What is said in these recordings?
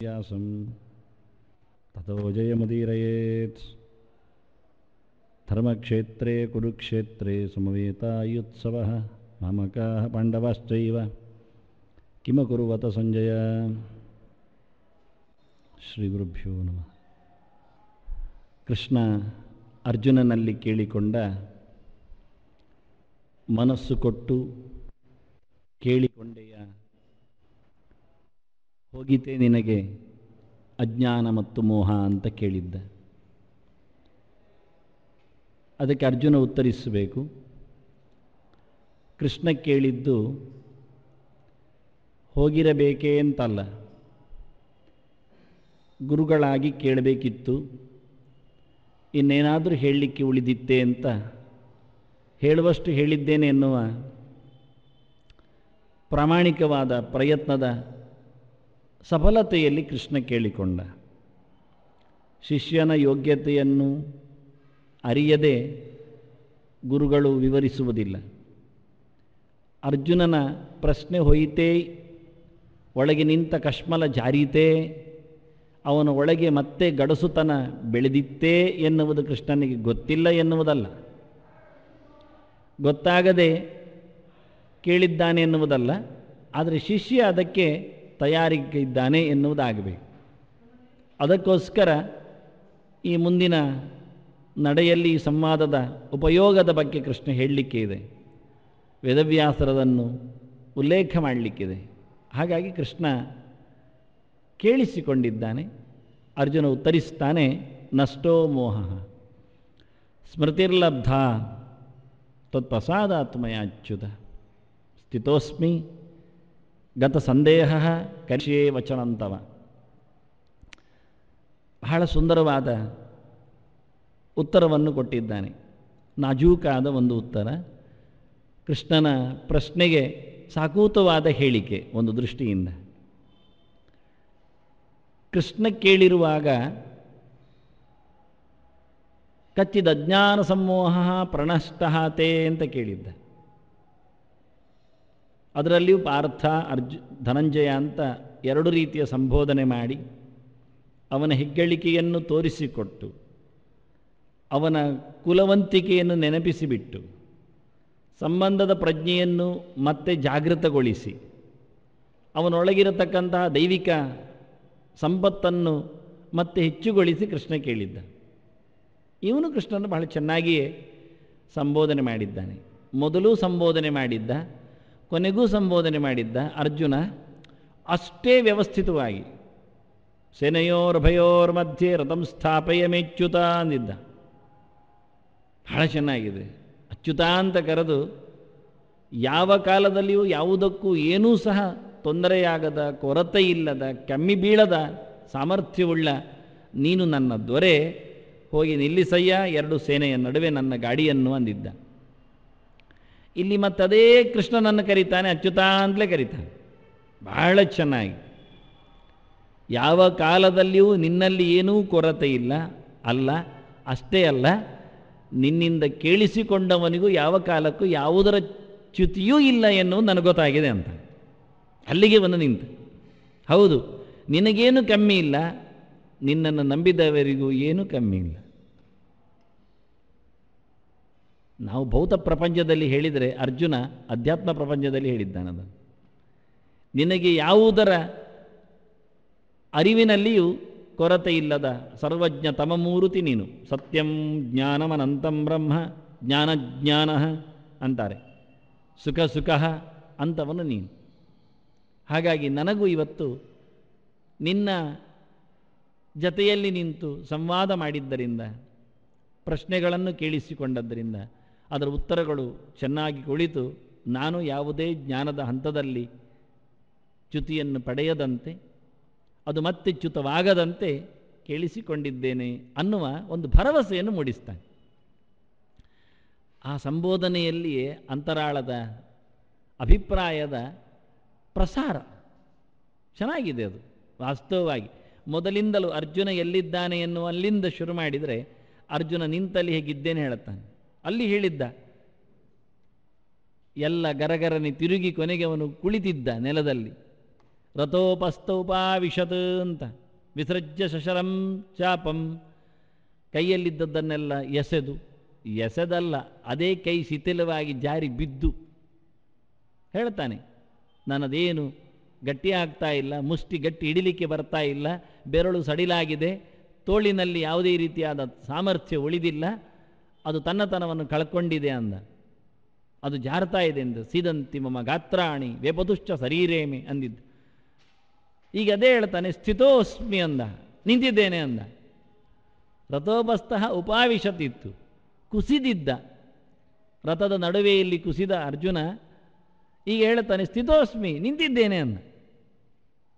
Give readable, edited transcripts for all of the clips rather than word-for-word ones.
ವ್ಯಾಸಂ ತಥೋ ಜಯಮುದೀರಯೇತ್. ಧರ್ಮಕ್ಷೇತ್ರೇ ಕುರುಕ್ಷೇತ್ರೇ ಸಮವೇತಾಯುತ್ಸವಃ ಮಾಮಕಾಃ ಪಾಂಡವಾಶ್ಚೈವ ಕಿಮಕುರ್ವತ ಸಂಜಯ. ಶ್ರೀ ಗುರುಭ್ಯೋ ನಮಃ. ಕೃಷ್ಣ ಅರ್ಜುನನಲ್ಲಿ ಕೇಳಿಕೊಂಡ, ಮನಸ್ಸು ಕೊಟ್ಟು ಕೇಳಿಕೊಂಡೆಯ, ಹೋಗಿತೆ ನಿನಗೆ ಅಜ್ಞಾನ ಮತ್ತು ಮೋಹ ಅಂತ ಕೇಳಿದ್ದ. ಅದಕ್ಕೆ ಅರ್ಜುನ ಉತ್ತರಿಸಬೇಕು. ಕೃಷ್ಣ ಕೇಳಿದ್ದು ಹೋಗಿರಬೇಕೇ ಅಂತಲ್ಲ, ಗುರುಗಳಾಗಿ ಕೇಳಬೇಕಿತ್ತು. ಇನ್ನೇನಾದರೂ ಹೇಳಲಿಕ್ಕೆ ಉಳಿದಿತ್ತೆ ಅಂತ ಹೇಳುವಷ್ಟು ಹೇಳಿದ್ದೇನೆ ಎನ್ನುವ ಪ್ರಾಮಾಣಿಕವಾದ ಪ್ರಯತ್ನದ ಸಫಲತೆಯಲ್ಲಿ ಕೃಷ್ಣ ಕೇಳಿಕೊಂಡ. ಶಿಷ್ಯನ ಯೋಗ್ಯತೆಯನ್ನು ಅರಿಯದೆ ಗುರುಗಳು ವಿವರಿಸುವುದಿಲ್ಲ. ಅರ್ಜುನನ ಪ್ರಶ್ನೆ ಹೋಯಿತೇ, ಒಳಗೆ ನಿಂತ ಕಶ್ಮಲ ಜಾರೀತೇ, ಅವನ ಒಳಗೆ ಮತ್ತೆ ಗಡಸುತನ ಬೆಳೆದಿತ್ತೇ ಎನ್ನುವುದು ಕೃಷ್ಣನಿಗೆ ಗೊತ್ತಿಲ್ಲ ಎನ್ನುವುದಲ್ಲ, ಗೊತ್ತಾಗದೆ ಕೇಳಿದ್ದಾನೆ ಎನ್ನುವುದಲ್ಲ, ಆದರೆ ಶಿಷ್ಯ ಅದಕ್ಕೆ ತಯಾರಿಗೆ ಇದ್ದಾನೆ ಎನ್ನುವುದಾಗಬೇಕು. ಅದಕ್ಕೋಸ್ಕರ ಈ ಮುಂದಿನ ನಡೆಯಲ್ಲಿ ಈ ಸಂವಾದದ ಉಪಯೋಗದ ಬಗ್ಗೆ ಕೃಷ್ಣ ಹೇಳಲಿಕ್ಕೆ ಇದೆ, ವೇದವ್ಯಾಸರದನ್ನು ಉಲ್ಲೇಖ ಮಾಡಲಿಕ್ಕಿದೆ. ಹಾಗಾಗಿ ಕೃಷ್ಣ ಕೇಳಿಸಿಕೊಂಡಿದ್ದಾನೆ. ಅರ್ಜುನ ಉತ್ತರಿಸ್ತಾನೆ, ನಷ್ಟೋ ಮೋಹ ಸ್ಮೃತಿರ್ಲಬ್ಧ ತ್ವತ್ಪ್ರಸಾದಾತ್ಮಯಾಚ್ಯುತ ಸ್ಥಿತೋಸ್ಮಿ ಗತ ಸಂದೇಹ ಕರಿಷ್ಯೇ ವಚನಂತವ. ಬಹಳ ಸುಂದರವಾದ ಉತ್ತರವನ್ನು ಕೊಟ್ಟಿದ್ದಾನೆ. ನಾಜೂಕಾದ ಒಂದು ಉತ್ತರ, ಕೃಷ್ಣನ ಪ್ರಶ್ನೆಗೆ ಸಾಕೂತವಾದ ಹೇಳಿಕೆ. ಒಂದು ದೃಷ್ಟಿಯಿಂದ ಕೃಷ್ಣ ಕೇಳಿರುವಾಗ ಕಚ್ಚಿದ ಅಜ್ಞಾನ ಸಮೋಹ ಪ್ರಣಷ್ಟಃ ತೇ ಅಂತ ಕೇಳಿದ್ದ. ಅದರಲ್ಲಿಯೂ ಪಾರ್ಥ, ಧನಂಜಯ ಅಂತ ಎರಡು ರೀತಿಯ ಸಂಬೋಧನೆ ಮಾಡಿ ಅವನ ಹೆಗ್ಗಳಿಕೆಯನ್ನು ತೋರಿಸಿಕೊಟ್ಟು ಅವನ ಕುಲವಂತಿಕೆಯನ್ನು ನೆನಪಿಸಿಬಿಟ್ಟು ಸಂಬಂಧದ ಪ್ರಜ್ಞೆಯನ್ನು ಮತ್ತೆ ಜಾಗೃತಗೊಳಿಸಿ ಅವನೊಳಗಿರತಕ್ಕಂತಹ ದೈವಿಕ ಸಂಪತ್ತನ್ನು ಮತ್ತೆ ಹೆಚ್ಚುಗೊಳಿಸಿ ಕೃಷ್ಣ ಕೇಳಿದ್ದ. ಇವನು ಕೃಷ್ಣನ ಬಹಳ ಚೆನ್ನಾಗಿಯೇ ಸಂಬೋಧನೆ ಮಾಡಿದ್ದಾನೆ. ಮೊದಲು ಸಂಬೋಧನೆ ಮಾಡಿದ್ದ, ಕೊನೆಗೂ ಸಂಬೋಧನೆ ಮಾಡಿದ್ದ. ಅರ್ಜುನ ಅಷ್ಟೇ ವ್ಯವಸ್ಥಿತವಾಗಿ ಸೇನೆಯೋರ್ಭಯೋರ್ ಮಧ್ಯೆ ರಥಂ ಸ್ಥಾಪಯ ಮೇಚ್ಯುತ ಅಂದಿದ್ದ. ಬಹಳ ಚೆನ್ನಾಗಿದೆ. ಅಚ್ಯುತ ಅಂತ ಕರೆದು ಯಾವ ಕಾಲದಲ್ಲಿಯೂ ಯಾವುದಕ್ಕೂ ಏನೂ ಸಹ ತೊಂದರೆಯಾಗದ, ಕೊರತೆ ಇಲ್ಲದ, ಕಮ್ಮಿ ಬೀಳದ ಸಾಮರ್ಥ್ಯವುಳ್ಳ ನೀನು ನನ್ನ ದೊರೆ, ಹೋಗಿ ನಿಲ್ಲಿಸಯ್ಯ ಎರಡು ಸೇನೆಯ ನಡುವೆ ನನ್ನ ಗಾಡಿಯನ್ನು ಅಂದಿದ್ದ. ಇಲ್ಲಿ ಮತ್ತದೇ ಕೃಷ್ಣನನ್ನು ಕರೀತಾನೆ, ಅಚ್ಯುತ ಅಂತಲೇ ಕರೀತಾನೆ. ಬಹಳ ಚೆನ್ನಾಗಿ, ಯಾವ ಕಾಲದಲ್ಲಿಯೂ ನಿನ್ನಲ್ಲಿ ಏನೂ ಕೊರತೆ ಇಲ್ಲ, ಅಲ್ಲ ಅಷ್ಟೇ ಅಲ್ಲ, ನಿನ್ನಿಂದ ಕೇಳಿಸಿಕೊಂಡವನಿಗೂ ಯಾವ ಕಾಲಕ್ಕೂ ಯಾವುದರ ಚ್ಯುತಿಯೂ ಇಲ್ಲ ಎನ್ನುವುದು ನನಗೆ ಗೊತ್ತಾಗಿದೆ ಅಂತ ಅಲ್ಲಿಗೆ ಬಂದು ನಿಂತು. ಹೌದು, ನಿನಗೇನು ಕಮ್ಮಿ ಇಲ್ಲ, ನಿನ್ನನ್ನು ನಂಬಿದವರಿಗೂ ಏನೂ ಕಮ್ಮಿ ಇಲ್ಲ. ನಾವು ಭೌತ ಪ್ರಪಂಚದಲ್ಲಿ ಹೇಳಿದರೆ, ಅರ್ಜುನ ಅಧ್ಯಾತ್ಮ ಪ್ರಪಂಚದಲ್ಲಿ ಹೇಳಿದ್ದಾನದು. ನಿನಗೆ ಯಾವುದರ ಅರಿವಿನಲ್ಲಿಯೂ ಕೊರತೆ ಇಲ್ಲದ ಸರ್ವಜ್ಞ ತಮಮೂರುತಿ ನೀನು. ಸತ್ಯಂ ಜ್ಞಾನಮನಂತಂ ಬ್ರಹ್ಮ ಜ್ಞಾನಜ್ಞಾನ ಅಂತಾರೆ. ಸುಖ ಸುಖ ಅಂತವನು ನೀನು. ಹಾಗಾಗಿ ನನಗೂ ಇವತ್ತು ನಿನ್ನ ಜತೆಯಲ್ಲಿ ನಿಂತು ಸಂವಾದ ಮಾಡಿದ್ದರಿಂದ, ಪ್ರಶ್ನೆಗಳನ್ನು ಕೇಳಿಸಿಕೊಂಡದ್ದರಿಂದ ಅದರ ಉತ್ತರಗಳು ಚೆನ್ನಾಗಿ ಕುಳಿತು ನಾನು ಯಾವುದೇ ಜ್ಞಾನದ ಹಂತದಲ್ಲಿ ಚ್ಯುತಿಯನ್ನು ಪಡೆಯದಂತೆ, ಅದು ಮತ್ತೆ ಚ್ಯುತವಾಗದಂತೆ ಕೇಳಿಸಿಕೊಂಡಿದ್ದೇನೆ ಅನ್ನುವ ಒಂದು ಭರವಸೆಯನ್ನು ಮೂಡಿಸ್ತಾನೆ. ಆ ಸಂಬೋಧನೆಯಲ್ಲಿಯೇ ಅಂತರಾಳದ ಅಭಿಪ್ರಾಯದ ಪ್ರಸಾರ ಚೆನ್ನಾಗಿದೆ. ಅದು ವಾಸ್ತವವಾಗಿ ಮೊದಲಿಂದಲೂ ಅರ್ಜುನ ಎಲ್ಲಿದ್ದಾನೆ ಎನ್ನುವ ಅಲ್ಲಿಂದ ಶುರು ಮಾಡಿದರೆ, ಅರ್ಜುನ ನಿಂತಲ್ಲಿ ಹೇಗಿದ್ದೇನೆ ಹೇಳುತ್ತಾನೆ. ಅಲ್ಲಿ ಹೇಳಿದ್ದ, ಎಲ್ಲ ಗರಗರನೆ ತಿರುಗಿ ಕೊನೆಗೆ ಅವನು ಕುಳಿತಿದ್ದ ನೆಲದಲ್ಲಿ. ರಥೋಪಸ್ಥೋಪಾವಿಶತ್ ಅಂತ ವಿಸೃಜ್ಯ ಶಶರಂ ಚಾಪಂ, ಕೈಯಲ್ಲಿದ್ದದ್ದನ್ನೆಲ್ಲ ಎಸೆದಲ್ಲ, ಅದೇ ಕೈ ಶಿಥಿಲವಾಗಿ ಜಾರಿ ಬಿದ್ದು ಹೇಳ್ತಾನೆ, ನನ್ನದೇನು ಗಟ್ಟಿ ಆಗ್ತಾ ಇಲ್ಲ, ಮುಷ್ಟಿ ಗಟ್ಟಿ ಹಿಡಿಲಿಕ್ಕೆ ಬರ್ತಾ ಇಲ್ಲ, ಬೆರಳು ಸಡಿಲಾಗಿದೆ, ತೋಳಿನಲ್ಲಿ ಯಾವುದೇ ರೀತಿಯಾದ ಸಾಮರ್ಥ್ಯ ಉಳಿದಿಲ್ಲ, ಅದು ತನ್ನತನವನ್ನು ಕಳ್ಕೊಂಡಿದೆ ಅಂದ. ಅದು ಜಾರ್ತಾ ಇದೆ ಎಂದು ಸಿದಂತಿ ಮಮ ಗಾತ್ರಾಣಿ ವ್ಯಪದುಶ್ಚ ಶರೀರೇಮೆ ಅಂದಿದ್ದು. ಈಗ ಅದೇ ಹೇಳ್ತಾನೆ, ಸ್ಥಿತೋಸ್ಮಿ ಅಂದ, ನಿಂತಿದ್ದೇನೆ ಅಂದ. ರಥೋಪಸ್ಥಃ ಉಪಾವಿಶತಿತ್ತು, ಕುಸಿದಿದ್ದ, ರಥದ ನಡುವೆಯಲ್ಲಿ ಕುಸಿದ ಅರ್ಜುನ ಈಗ ಹೇಳ್ತಾನೆ ಸ್ಥಿತೋಸ್ಮಿ, ನಿಂತಿದ್ದೇನೆ ಅಂದ.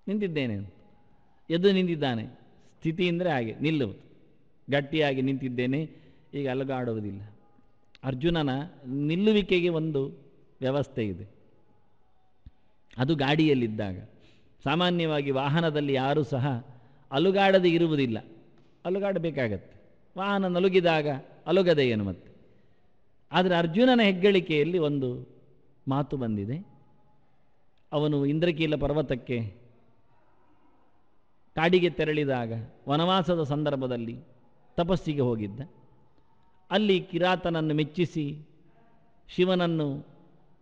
ನಿಂತಿದ್ದೇನೆ ಅಂತ ಎದ್ದು ನಿಂತಿದ್ದಾನೆ. ಸ್ಥಿತಿ ಅಂದರೆ ಹಾಗೆ ನಿಲ್ಲುವುದು, ಗಟ್ಟಿಯಾಗಿ ನಿಂತಿದ್ದೇನೆ, ಈಗ ಅಲುಗಾಡುವುದಿಲ್ಲ. ಅರ್ಜುನನ ನಿಲ್ಲುವಿಕೆಗೆ ಒಂದು ವ್ಯವಸ್ಥೆ ಇದೆ, ಅದು ಗಾಡಿಯಲ್ಲಿದ್ದಾಗ. ಸಾಮಾನ್ಯವಾಗಿ ವಾಹನದಲ್ಲಿ ಯಾರೂ ಸಹ ಅಲುಗಾಡದೆ ಇರುವುದಿಲ್ಲ, ಅಲುಗಾಡಬೇಕಾಗತ್ತೆ. ವಾಹನ ನಲುಗಿದಾಗ ಅಲುಗದೆ ಏನು ಮತ್ತೆ. ಆದರೆ ಅರ್ಜುನನ ಹೆಗ್ಗಳಿಕೆಯಲ್ಲಿ ಒಂದು ಮಾತು ಬಂದಿದೆ. ಅವನು ಇಂದ್ರಕೀಲ ಪರ್ವತಕ್ಕೆ ಕಾಡಿಗೆ ತೆರಳಿದಾಗ ವನವಾಸದ ಸಂದರ್ಭದಲ್ಲಿ ತಪಸ್ಸಿಗೆ ಹೋಗಿದ್ದ. ಅಲ್ಲಿ ಕಿರಾತನನ್ನು ಮೆಚ್ಚಿಸಿ ಶಿವನನ್ನು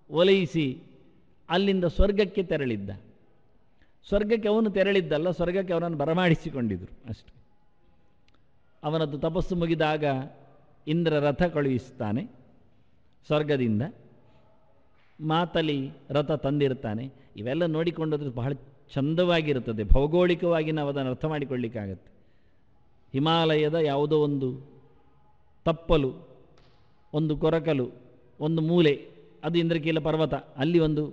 ಒಲೈಸಿ ಅಲ್ಲಿಂದ ಸ್ವರ್ಗಕ್ಕೆ ತೆರಳಿದ್ದ. ಸ್ವರ್ಗಕ್ಕೆ ಅವನು ತೆರಳಿದ್ದಲ್ಲ, ಸ್ವರ್ಗಕ್ಕೆ ಅವನನ್ನು ಬರಮಾಡಿಸಿಕೊಂಡಿದ್ರು ಅಷ್ಟೆ. ಅವನದ್ದು ತಪಸ್ಸು ಮುಗಿದಾಗ ಇಂದ್ರ ರಥ ಕಳುಹಿಸ್ತಾನೆ ಸ್ವರ್ಗದಿಂದ, ಮಾತಲಿ ರಥ ತಂದಿರ್ತಾನೆ. ಇವೆಲ್ಲ ನೋಡಿಕೊಂಡೋದ್ರೆ ಬಹಳ ಚಂದವಾಗಿರುತ್ತದೆ. ಭೌಗೋಳಿಕವಾಗಿ ನಾವು ಅದನ್ನು ಅರ್ಥ ಮಾಡಿಕೊಳ್ಳಿಕ್ಕಾಗತ್ತೆ. ಹಿಮಾಲಯದ ಯಾವುದೋ ಒಂದು ತಪ್ಪಲು, ಒಂದು ಕೊರಕಲು, ಒಂದು ಮೂಲೆ, ಅದು ಇಂದ್ರಕೀಲ ಪರ್ವತ. ಅಲ್ಲಿ ಒಂದು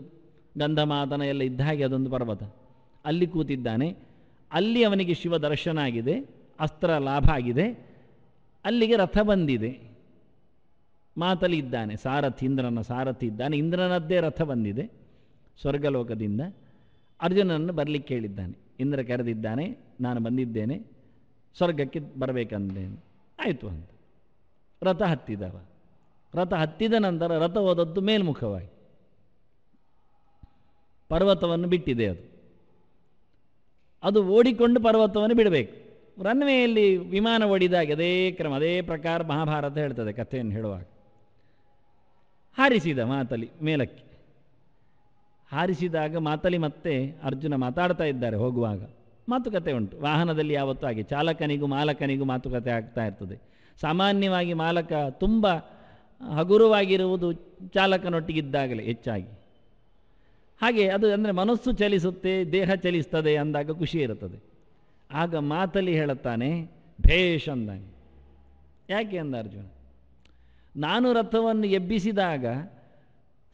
ಗಂಧಮಾದನ ಎಲ್ಲ ಇದ್ದ ಹಾಗೆ ಅದೊಂದು ಪರ್ವತ. ಅಲ್ಲಿ ಕೂತಿದ್ದಾನೆ. ಅಲ್ಲಿ ಅವನಿಗೆ ಶಿವ ದರ್ಶನ ಆಗಿದೆ, ಅಸ್ತ್ರ ಲಾಭ ಆಗಿದೆ. ಅಲ್ಲಿಗೆ ರಥ ಬಂದಿದೆ. ಮಾತಲಿ ಇದ್ದಾನೆ ಸಾರಥಿ, ಇಂದ್ರನ ಸಾರಥಿ ಇದ್ದಾನೆ. ಇಂದ್ರನದ್ದೇ ರಥ ಬಂದಿದೆ ಸ್ವರ್ಗಲೋಕದಿಂದ. ಅರ್ಜುನನನ್ನು ಬರಲಿಕ್ಕೆ ಹೇಳಿದ್ದಾನೆ. ಇಂದ್ರ ಕರೆದಿದ್ದಾನೆ, ನಾನು ಬಂದಿದ್ದೇನೆ, ಸ್ವರ್ಗಕ್ಕೆ ಬರಬೇಕಂದೇನು. ಆಯಿತು ಅಂತ ರಥ ಹತ್ತಿದವ. ರಥ ಹತ್ತಿದ ನಂತರ ರಥ ಹೋದದ್ದು ಮೇಲ್ಮುಖವಾಗಿ ಪರ್ವತವನ್ನು ಬಿಟ್ಟಿದೆ. ಅದು ಓಡಿಕೊಂಡು ಪರ್ವತವನ್ನು ಬಿಡಬೇಕು. ರನ್ವೇಯಲ್ಲಿ ವಿಮಾನ ಓಡಿದಾಗ ಅದೇ ಕ್ರಮ, ಅದೇ ಪ್ರಕಾರ ಮಹಾಭಾರತ ಹೇಳ್ತದೆ ಕಥೆಯನ್ನು ಹೇಳುವಾಗ. ಹಾರಿಸಿದ ಮಾತಲಿ ಮೇಲಕ್ಕೆ. ಹಾರಿಸಿದಾಗ ಮಾತಲಿ ಮತ್ತೆ ಅರ್ಜುನ ಮಾತಾಡ್ತಾ ಇದ್ದಾರೆ. ಹೋಗುವಾಗ ಮಾತುಕತೆ ಉಂಟು. ವಾಹನದಲ್ಲಿ ಯಾವತ್ತೂ ಹಾಗೆ ಚಾಲಕನಿಗೂ ಮಾಲಕನಿಗೂ ಮಾತುಕತೆ ಆಗ್ತಾ ಇರ್ತದೆ. ಸಾಮಾನ್ಯವಾಗಿ ಮಾಲಕ ತುಂಬ ಹಗುರವಾಗಿರುವುದು ಚಾಲಕನೊಟ್ಟಿಗಿದ್ದಾಗಲೇ ಹೆಚ್ಚಾಗಿ. ಹಾಗೆ ಅದು ಅಂದರೆ ಮನಸ್ಸು ಚಲಿಸುತ್ತೆ, ದೇಹ ಚಲಿಸ್ತದೆ ಅಂದಾಗ ಖುಷಿ ಇರುತ್ತದೆ. ಆಗ ಮಾತಲಿ ಹೇಳುತ್ತಾನೆ, ಭೇಷ್ ಅಂದಾನೆ. ಯಾಕೆ ಅಂದ ಅರ್ಜುನ, ನಾನು ರಥವನ್ನು ಎಬ್ಬಿಸಿದಾಗ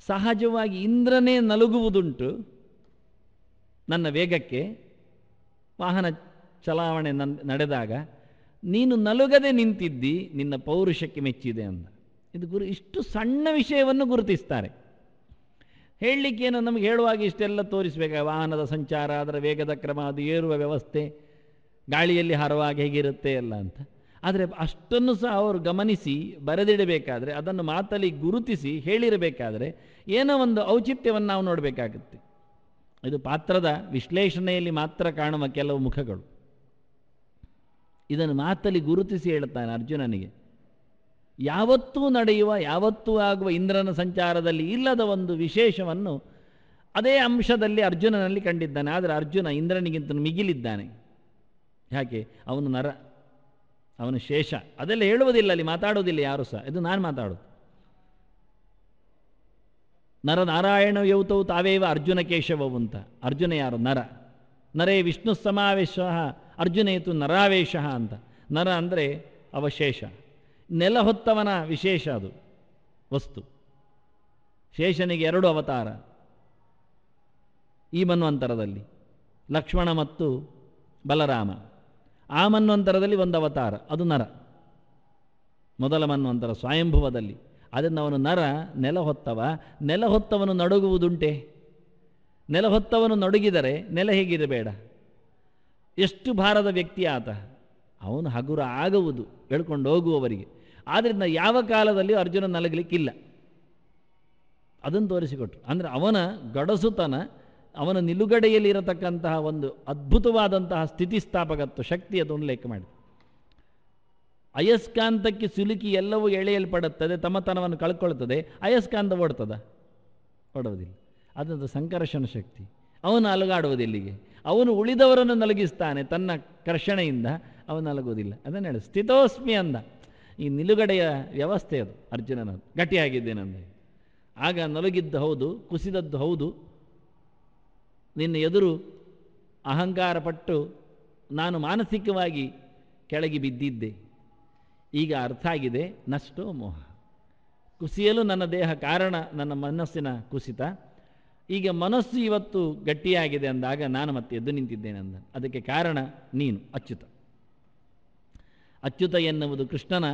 ಸಹಜವಾಗಿ ಇಂದ್ರನೇ ನಲುಗುವುದುಂಟು ನನ್ನ ವೇಗಕ್ಕೆ, ವಾಹನ ಚಲಾವಣೆ ನಡೆದಾಗ. ನೀನು ನಲುಗದೆ ನಿಂತಿದ್ದಿ, ನಿನ್ನ ಪೌರುಷಕ್ಕೆ ಮೆಚ್ಚಿದೆ ಅಂದ. ಇದು ಇಷ್ಟು ಸಣ್ಣ ವಿಷಯವನ್ನು ಗುರುತಿಸ್ತಾರೆ. ಹೇಳಲಿಕ್ಕೇನು ನಮಗೆ ಹೇಳುವಾಗ ಇಷ್ಟೆಲ್ಲ ತೋರಿಸಬೇಕಾ? ವಾಹನದ ಸಂಚಾರ, ಅದರ ವೇಗದ ಕ್ರಮ, ಅದು ಏರುವ ವ್ಯವಸ್ಥೆ, ಗಾಳಿಯಲ್ಲಿ ಹಾರುವಾಗ ಹೇಗಿರುತ್ತೆ ಎಲ್ಲ ಅಂತ. ಆದರೆ ಅಷ್ಟನ್ನು ಸಹ ಅವರು ಗಮನಿಸಿ ಬರೆದಿಡಬೇಕಾದ್ರೆ, ಅದನ್ನು ಮಾತಲ್ಲಿ ಗುರುತಿಸಿ ಹೇಳಿರಬೇಕಾದ್ರೆ ಏನೋ ಒಂದು ಔಚಿತ್ಯವನ್ನು ನಾವು ನೋಡಬೇಕಾಗುತ್ತೆ. ಇದು ಪಾತ್ರದ ವಿಶ್ಲೇಷಣೆಯಲ್ಲಿ ಮಾತ್ರ ಕಾಣುವ ಕೆಲವು ಮುಖಗಳು. ಇದನ್ನು ಮಾತಲ್ಲಿ ಗುರುತಿಸಿ ಹೇಳ್ತಾನೆ ಅರ್ಜುನನಿಗೆ. ಯಾವತ್ತೂ ನಡೆಯುವ, ಯಾವತ್ತೂ ಆಗುವ ಇಂದ್ರನ ಸಂಚಾರದಲ್ಲಿ ಇಲ್ಲದ ಒಂದು ವಿಶೇಷವನ್ನು ಅದೇ ಅಂಶದಲ್ಲಿ ಅರ್ಜುನನಲ್ಲಿ ಕಂಡಿದ್ದಾನೆ. ಆದರೆ ಅರ್ಜುನ ಇಂದ್ರನಿಗಿಂತ ಮಿಗಿಲಿದ್ದಾನೆ. ಯಾಕೆ? ಅವನು ನರ, ಅವನು ಶೇಷ. ಅದೆಲ್ಲ ಹೇಳುವುದಿಲ್ಲ, ಅಲ್ಲಿ ಮಾತಾಡೋದಿಲ್ಲ ಯಾರು ಸಹ. ಇದು ನಾನು ಮಾತಾಡೋದು. ನರ ನಾರಾಯಣ ಯೌತವು ತಾವೇವ ಅರ್ಜುನ ಕೇಶವವು ಅಂತ. ಅರ್ಜುನ ಯಾರು? ನರ. ನರೇ ವಿಷ್ಣು ಸಮಾವೇಶ ಅರ್ಜುನೇತು ನರಾವೇಶ ಅಂತ. ನರ ಅಂದರೆ ಅವಶೇಷ, ನೆಲ ಹೊತ್ತವನ ವಿಶೇಷ ಅದು ವಸ್ತು. ಶೇಷನಿಗೆ 2 ಅವತಾರ ಈ ಮನ್ವಂತರದಲ್ಲಿ, ಲಕ್ಷ್ಮಣ ಮತ್ತು ಬಲರಾಮ. ಆ ಮನ್ವಂತರದಲ್ಲಿ 1 ಅವತಾರ, ಅದು ನರ. ಮೊದಲ ಮನ್ವಂತರ ಸ್ವಯಂಭುವದಲ್ಲಿ. ಅದನ್ನು ಅವನು ನರ, ನೆಲ ಹೊತ್ತವ. ನೆಲ ಹೊತ್ತವನು ನಡುಗುವುದುಂಟೆ? ನೆಲ ಹೊತ್ತವನು ನಡುಗಿದರೆ ನೆಲ ಹೇಗಿರಬೇಡ? ಎಷ್ಟು ಭಾರದ ವ್ಯಕ್ತಿ ಆತ, ಅವನು ಹಗುರ ಆಗುವುದು ಹೇಳ್ಕೊಂಡು ಹೋಗುವವರಿಗೆ. ಆದ್ದರಿಂದ ಯಾವ ಕಾಲದಲ್ಲಿಯೂ ಅರ್ಜುನ ನಲಗಲಿಕ್ಕಿಲ್ಲ. ಅದನ್ನು ತೋರಿಸಿಕೊಟ್ರು. ಅಂದರೆ ಅವನ ಗಡಸುತನ ಅವನ ನಿಲುಗಡೆಯಲ್ಲಿರತಕ್ಕಂತಹ ಒಂದು ಅದ್ಭುತವಾದಂತಹ ಸ್ಥಿತಿಸ್ಥಾಪಕತ್ವ ಶಕ್ತಿ ಅದು ಉಲ್ಲೇಖ ಮಾಡಿ. ಅಯಸ್ಕಾಂತಕ್ಕೆ ಸಿಲುಕಿ ಎಲ್ಲವೂ ಎಳೆಯಲ್ಪಡುತ್ತದೆ, ತಮ್ಮತನವನ್ನು ಕಳ್ಕೊಳ್ತದೆ. ಅಯಸ್ಕಾಂತ ಓಡುವುದಿಲ್ಲ. ಅದೊಂದು ಸಂಕರ್ಷಣ ಶಕ್ತಿ. ಅವನು ಅಲುಗಾಡುವುದಿಲ್ಲಿಗೆ, ಅವನು ಉಳಿದವರನ್ನು ನಲುಗಿಸ್ತಾನೆ ತನ್ನ ಕರ್ಷಣೆಯಿಂದ. ಅವನು ಅಲಗುವುದಿಲ್ಲ. ಅದನ್ನು ಹೇಳಿ ಸ್ಥಿತೋಸ್ಮಿ ಅಂದ. ಈ ನಿಲುಗಡೆಯ ವ್ಯವಸ್ಥೆ ಅದು ಅರ್ಜುನನದು. ಗಟ್ಟಿಯಾಗಿದ್ದೇನೆಂದರೆ ಆಗ ನಲುಗಿದ್ದು ಹೌದು, ಕುಸಿದದ್ದು ಹೌದು. ನಿನ್ನ ಎದುರು ಅಹಂಕಾರಪಟ್ಟು ನಾನು ಮಾನಸಿಕವಾಗಿ ಕೆಳಗೆ ಬಿದ್ದಿದ್ದೆ. ಈಗ ಅರ್ಥ ಆಗಿದೆ, ನಷ್ಟೋ ಮೋಹ. ಕುಸಿಯಲು ನನ್ನ ದೇಹ ಕಾರಣ, ನನ್ನ ಮನಸ್ಸಿನ ಕುಸಿತ. ಈಗ ಮನಸ್ಸು ಇವತ್ತು ಗಟ್ಟಿಯಾಗಿದೆ ಅಂದಾಗ ನಾನು ಮತ್ತೆ ಎದ್ದು ನಿಂತಿದ್ದೇನೆ ಅಂದ. ಅದಕ್ಕೆ ಕಾರಣ ನೀನು ಅಚ್ಯುತ. ಅಚ್ಯುತ ಎನ್ನುವುದು ಕೃಷ್ಣನ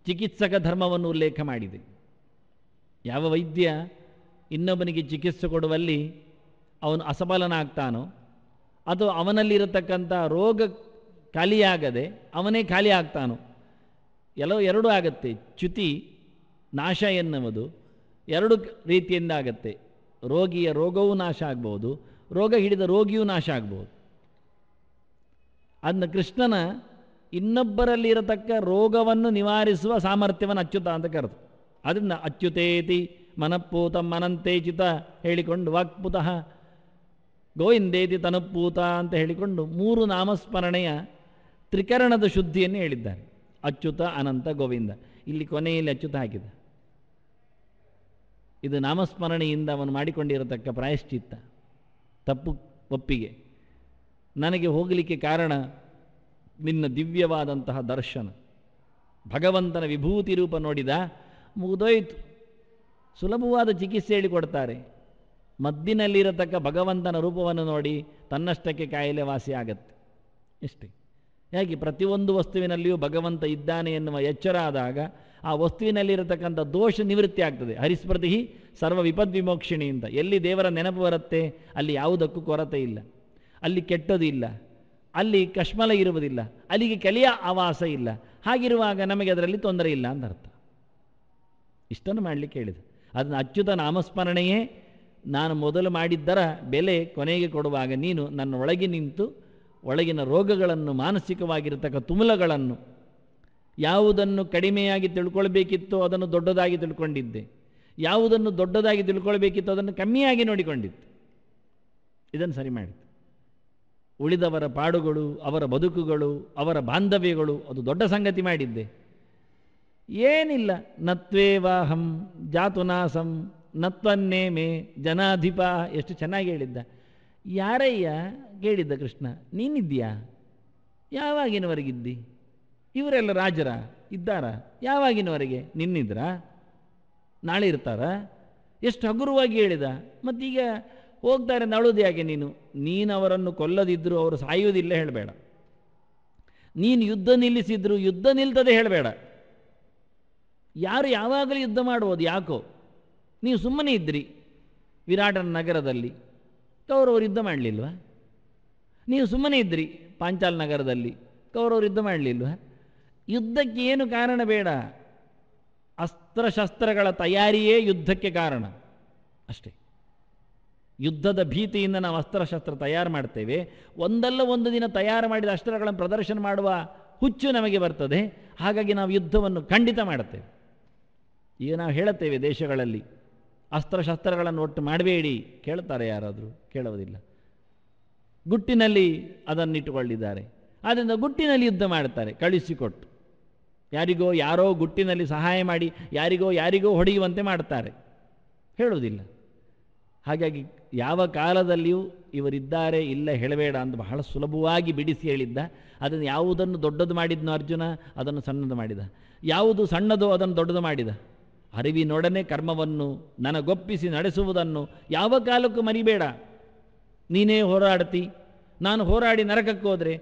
ಚಿಕಿತ್ಸಕ ಧರ್ಮವನ್ನು ಉಲ್ಲೇಖ ಮಾಡಿದೆ. ಯಾವ ವೈದ್ಯ ಇನ್ನೊಬ್ಬನಿಗೆ ಚಿಕಿತ್ಸೆ ಕೊಡುವಲ್ಲಿ ಅವನು ಅಸಫಲನಾಗ್ತಾನೋ, ಅಥವಾ ಅವನಲ್ಲಿರತಕ್ಕಂಥ ರೋಗ ಖಾಲಿಯಾಗದೆ ಅವನೇ ಖಾಲಿ ಆಗ್ತಾನೋ, ಎರಡೂ ಆಗತ್ತೆ. ಚ್ಯುತಿ ನಾಶ ಎನ್ನುವುದು ಎರಡು ರೀತಿಯಿಂದ ಆಗತ್ತೆ. ರೋಗಿಯ ರೋಗವೂ ನಾಶ ಆಗ್ಬೋದು, ರೋಗ ಹಿಡಿದ ರೋಗಿಯೂ ನಾಶ ಆಗ್ಬೋದು. ಅದನ್ನ ಕೃಷ್ಣನ ಇನ್ನೊಬ್ಬರಲ್ಲಿರತಕ್ಕ ರೋಗವನ್ನು ನಿವಾರಿಸುವ ಸಾಮರ್ಥ್ಯವನ್ನು ಅಚ್ಯುತ ಅಂತ ಕರೆದು, ಅದರಿಂದ ಅಚ್ಯುತೇತಿ ಮನಃಪೂತಂ ಮನಂತೇಚಿತ ಹೇಳಿಕೊಂಡು ವಾಕ್ಪುತಃ ಗೋವಿಂದೇತಿ ತನುಪೂತ ಅಂತ ಹೇಳಿಕೊಂಡು 3 ನಾಮಸ್ಮರಣೆಯ ತ್ರಿಕರಣದ ಶುದ್ಧಿಯನ್ನು ಹೇಳಿದ್ದಾರೆ. ಅಚ್ಯುತ, ಅನಂತ, ಗೋವಿಂದ. ಇಲ್ಲಿ ಕೊನೆಯಲ್ಲಿ ಅಚ್ಯುತ ಹಾಕಿದ. ಇದು ನಾಮಸ್ಮರಣೆಯಿಂದ ಅವನು ಮಾಡಿಕೊಂಡಿರತಕ್ಕ ಪ್ರಾಯಶ್ಚಿತ್ತ, ತಪ್ಪು ಒಪ್ಪಿಗೆ. ನನಗೆ ಹೋಗಲಿಕ್ಕೆ ಕಾರಣ ನಿನ್ನ ದಿವ್ಯವಾದಂತಹ ದರ್ಶನ. ಭಗವಂತನ ವಿಭೂತಿ ರೂಪ ನೋಡಿದ, ಮುಗಿದೋಯ್ತು. ಸುಲಭವಾದ ಚಿಕಿತ್ಸೆ ಹೇಳಿಕೊಡ್ತಾರೆ. ಮದ್ದಿನಲ್ಲಿರತಕ್ಕ ಭಗವಂತನ ರೂಪವನ್ನು ನೋಡಿ ತನ್ನಷ್ಟಕ್ಕೆ ಕಾಯಿಲೆ ವಾಸಿ ಆಗತ್ತೆ. ಇಷ್ಟೇ. ಹೇಗೆ ಪ್ರತಿಯೊಂದು ವಸ್ತುವಿನಲ್ಲಿಯೂ ಭಗವಂತ ಇದ್ದಾನೆ ಎನ್ನುವ ಎಚ್ಚರ ಆದಾಗ ಆ ವಸ್ತುವಿನಲ್ಲಿರತಕ್ಕಂಥ ದೋಷ ನಿವೃತ್ತಿ ಆಗ್ತದೆ. ಹರಿಸ್ಮೃತಿ ಸರ್ವ ವಿಪದ್ವಿಮೋಕ್ಷಿಣಿ ಅಂತ. ಎಲ್ಲಿ ದೇವರ ನೆನಪು ಬರುತ್ತೆ ಅಲ್ಲಿ ಯಾವುದಕ್ಕೂ ಕೊರತೆ ಇಲ್ಲ, ಅಲ್ಲಿ ಕೆಟ್ಟದು ಇಲ್ಲ, ಅಲ್ಲಿ ಕಶ್ಮಲ ಇರುವುದಿಲ್ಲ, ಅಲ್ಲಿಗೆ ಕಲಿಯ ಆವಾಸ ಇಲ್ಲ. ಹಾಗಿರುವಾಗ ನಮಗೆ ಅದರಲ್ಲಿ ತೊಂದರೆ ಇಲ್ಲ ಅಂತ ಅರ್ಥ. ಇಷ್ಟನ್ನು ಮಾಡಲಿಕ್ಕೆ ಹೇಳಿದೆ. ಅದನ್ನು ಅಚ್ಯುತ ನಾಮಸ್ಮರಣೆಯೇ ನಾನು ಮೊದಲು ಮಾಡಿದ್ದರ ಬೆಲೆ ಕೊನೆಗೆ ಕೊಡುವಾಗ ನೀನು ನನ್ನ ಒಳಗೆ ನಿಂತು ಒಳಗಿನ ರೋಗಗಳನ್ನು, ಮಾನಸಿಕವಾಗಿರತಕ್ಕ ತುಮುಲಗಳನ್ನು, ಯಾವುದನ್ನು ಕಡಿಮೆಯಾಗಿ ತಿಳ್ಕೊಳ್ಬೇಕಿತ್ತೋ ಅದನ್ನು ದೊಡ್ಡದಾಗಿ ತಿಳ್ಕೊಂಡಿದ್ದೆ, ಯಾವುದನ್ನು ದೊಡ್ಡದಾಗಿ ತಿಳ್ಕೊಳ್ಬೇಕಿತ್ತೋ ಅದನ್ನು ಕಮ್ಮಿಯಾಗಿ ನೋಡಿಕೊಂಡಿದ್ದೆ. ಇದನ್ನು ಸರಿ ಮಾಡಿದ್ದು. ಉಳಿದವರ ಪಾಡುಗಳು, ಅವರ ಬದುಕುಗಳು, ಅವರ ಬಾಂಧವ್ಯಗಳು, ಅದು ದೊಡ್ಡ ಸಂಗತಿ ಮಾಡಿದ್ದೆ. ಏನಿಲ್ಲ. ನತ್ವೇವಾಹಂ ಜಾತುನಾಸಂ ನತ್ವನ್ನೇಮೆ ಜನಾಧಿಪ. ಎಷ್ಟು ಚೆನ್ನಾಗಿ ಹೇಳಿದ್ದ. ಯಾರಯ್ಯ ಕೇಳಿದ್ದ ಕೃಷ್ಣ, ನೀನಿದ್ದೀಯಾ? ಯಾವಾಗಿನವರೆಗಿದ್ದಿ? ಇವರೆಲ್ಲ ರಾಜರ ಇದ್ದಾರ? ಯಾವಾಗಿನವರೆಗೆ ನಿನ್ನಿದ್ರಾ? ನಾಳೆ ಇರ್ತಾರ? ಎಷ್ಟು ಹಗುರವಾಗಿ ಹೇಳಿದ. ಮತ್ತೀಗ ಹೋಗ್ತಾರೆ ನಳುವುದು ಯಾಕೆ ನೀನು ಅವರನ್ನು ಕೊಲ್ಲದಿದ್ದರೂ ಅವರು ಸಾಯುವುದಿಲ್ಲ ಹೇಳಬೇಡ. ನೀನು ಯುದ್ಧ ನಿಲ್ಲಿಸಿದ್ರು ಯುದ್ಧ ನಿಲ್ತದೆ ಹೇಳಬೇಡ. ಯಾರು ಯಾವಾಗಲೂ ಯುದ್ಧ ಮಾಡುವುದು ಯಾಕೋ? ನೀವು ಸುಮ್ಮನೆ ಇದ್ರಿ ವಿರಾಟನ ನಗರದಲ್ಲಿ, ಕೌರವರು ಯುದ್ಧ ಮಾಡಲಿಲ್ವಾ? ನೀವು ಸುಮ್ಮನೆ ಇದ್ರಿ ಪಾಂಚಾಲ ನಗರದಲ್ಲಿ, ಕೌರವರು ಯುದ್ಧ ಮಾಡಲಿಲ್ವಾ? ಯುದ್ಧಕ್ಕೆ ಏನು ಕಾರಣ ಬೇಡ. ಅಸ್ತ್ರಶಸ್ತ್ರಗಳ ತಯಾರಿಯೇ ಯುದ್ಧಕ್ಕೆ ಕಾರಣ ಅಷ್ಟೇ. ಯುದ್ಧದ ಭೀತಿಯಿಂದ ನಾವು ಅಸ್ತ್ರಶಸ್ತ್ರ ತಯಾರು ಮಾಡ್ತೇವೆ. ಒಂದಲ್ಲ ಒಂದು ದಿನ ತಯಾರು ಮಾಡಿದ ಅಸ್ತ್ರಗಳನ್ನು ಪ್ರದರ್ಶನ ಮಾಡುವ ಹುಚ್ಚು ನಮಗೆ ಬರ್ತದೆ. ಹಾಗಾಗಿ ನಾವು ಯುದ್ಧವನ್ನು ಖಂಡಿತ ಮಾಡುತ್ತೇವೆ. ಈಗ ನಾವು ಹೇಳುತ್ತೇವೆ ದೇಶಗಳಲ್ಲಿ ಅಸ್ತ್ರಶಸ್ತ್ರಗಳನ್ನು ಒಟ್ಟು ಮಾಡಬೇಡಿ. ಕೇಳ್ತಾರೆ ಯಾರಾದರೂ? ಕೇಳುವುದಿಲ್ಲ. ಗುಟ್ಟಿನಲ್ಲಿ ಅದನ್ನಿಟ್ಟುಕೊಂಡಿದ್ದಾರೆ. ಆದ್ದರಿಂದ ಗುಟ್ಟಿನಲ್ಲಿ ಯುದ್ಧ ಮಾಡ್ತಾರೆ ಕಳಿಸಿಕೊಟ್ಟು. ಯಾರಿಗೋ ಯಾರೋ ಗುಟ್ಟಿನಲ್ಲಿ ಸಹಾಯ ಮಾಡಿ ಯಾರಿಗೋ ಹೊಡೆಯುವಂತೆ ಮಾಡ್ತಾರೆ, ಹೇಳುವುದಿಲ್ಲ. ಹಾಗಾಗಿ ಯಾವ ಕಾಲದಲ್ಲಿಯೂ ಇವರಿದ್ದಾರೆ ಇಲ್ಲ ಹೇಳಬೇಡ ಅಂತ ಬಹಳ ಸುಲಭವಾಗಿ ಬಿಡಿಸಿ ಹೇಳಿದ್ದ. ಅದನ್ನು ಯಾವುದನ್ನು ದೊಡ್ಡದು ಮಾಡಿದ್ನೋ ಅರ್ಜುನ, ಅದನ್ನು ಸಣ್ಣದು ಮಾಡಿದ. ಯಾವುದು ಸಣ್ಣದೋ ಅದನ್ನು ದೊಡ್ಡದು ಮಾಡಿದ. ಅರಿವಿನೊಡನೆ ಕರ್ಮವನ್ನು ನನಗೊಪ್ಪಿಸಿ ನಡೆಸುವುದನ್ನು ಯಾವ ಕಾಲಕ್ಕೂ ಮರಿಬೇಡ. ನೀನೇ ಹೋರಾಡ್ತಿ, ನಾನು ಹೋರಾಡಿ ನರಕಕ್ಕೆ ಹೋದರೆ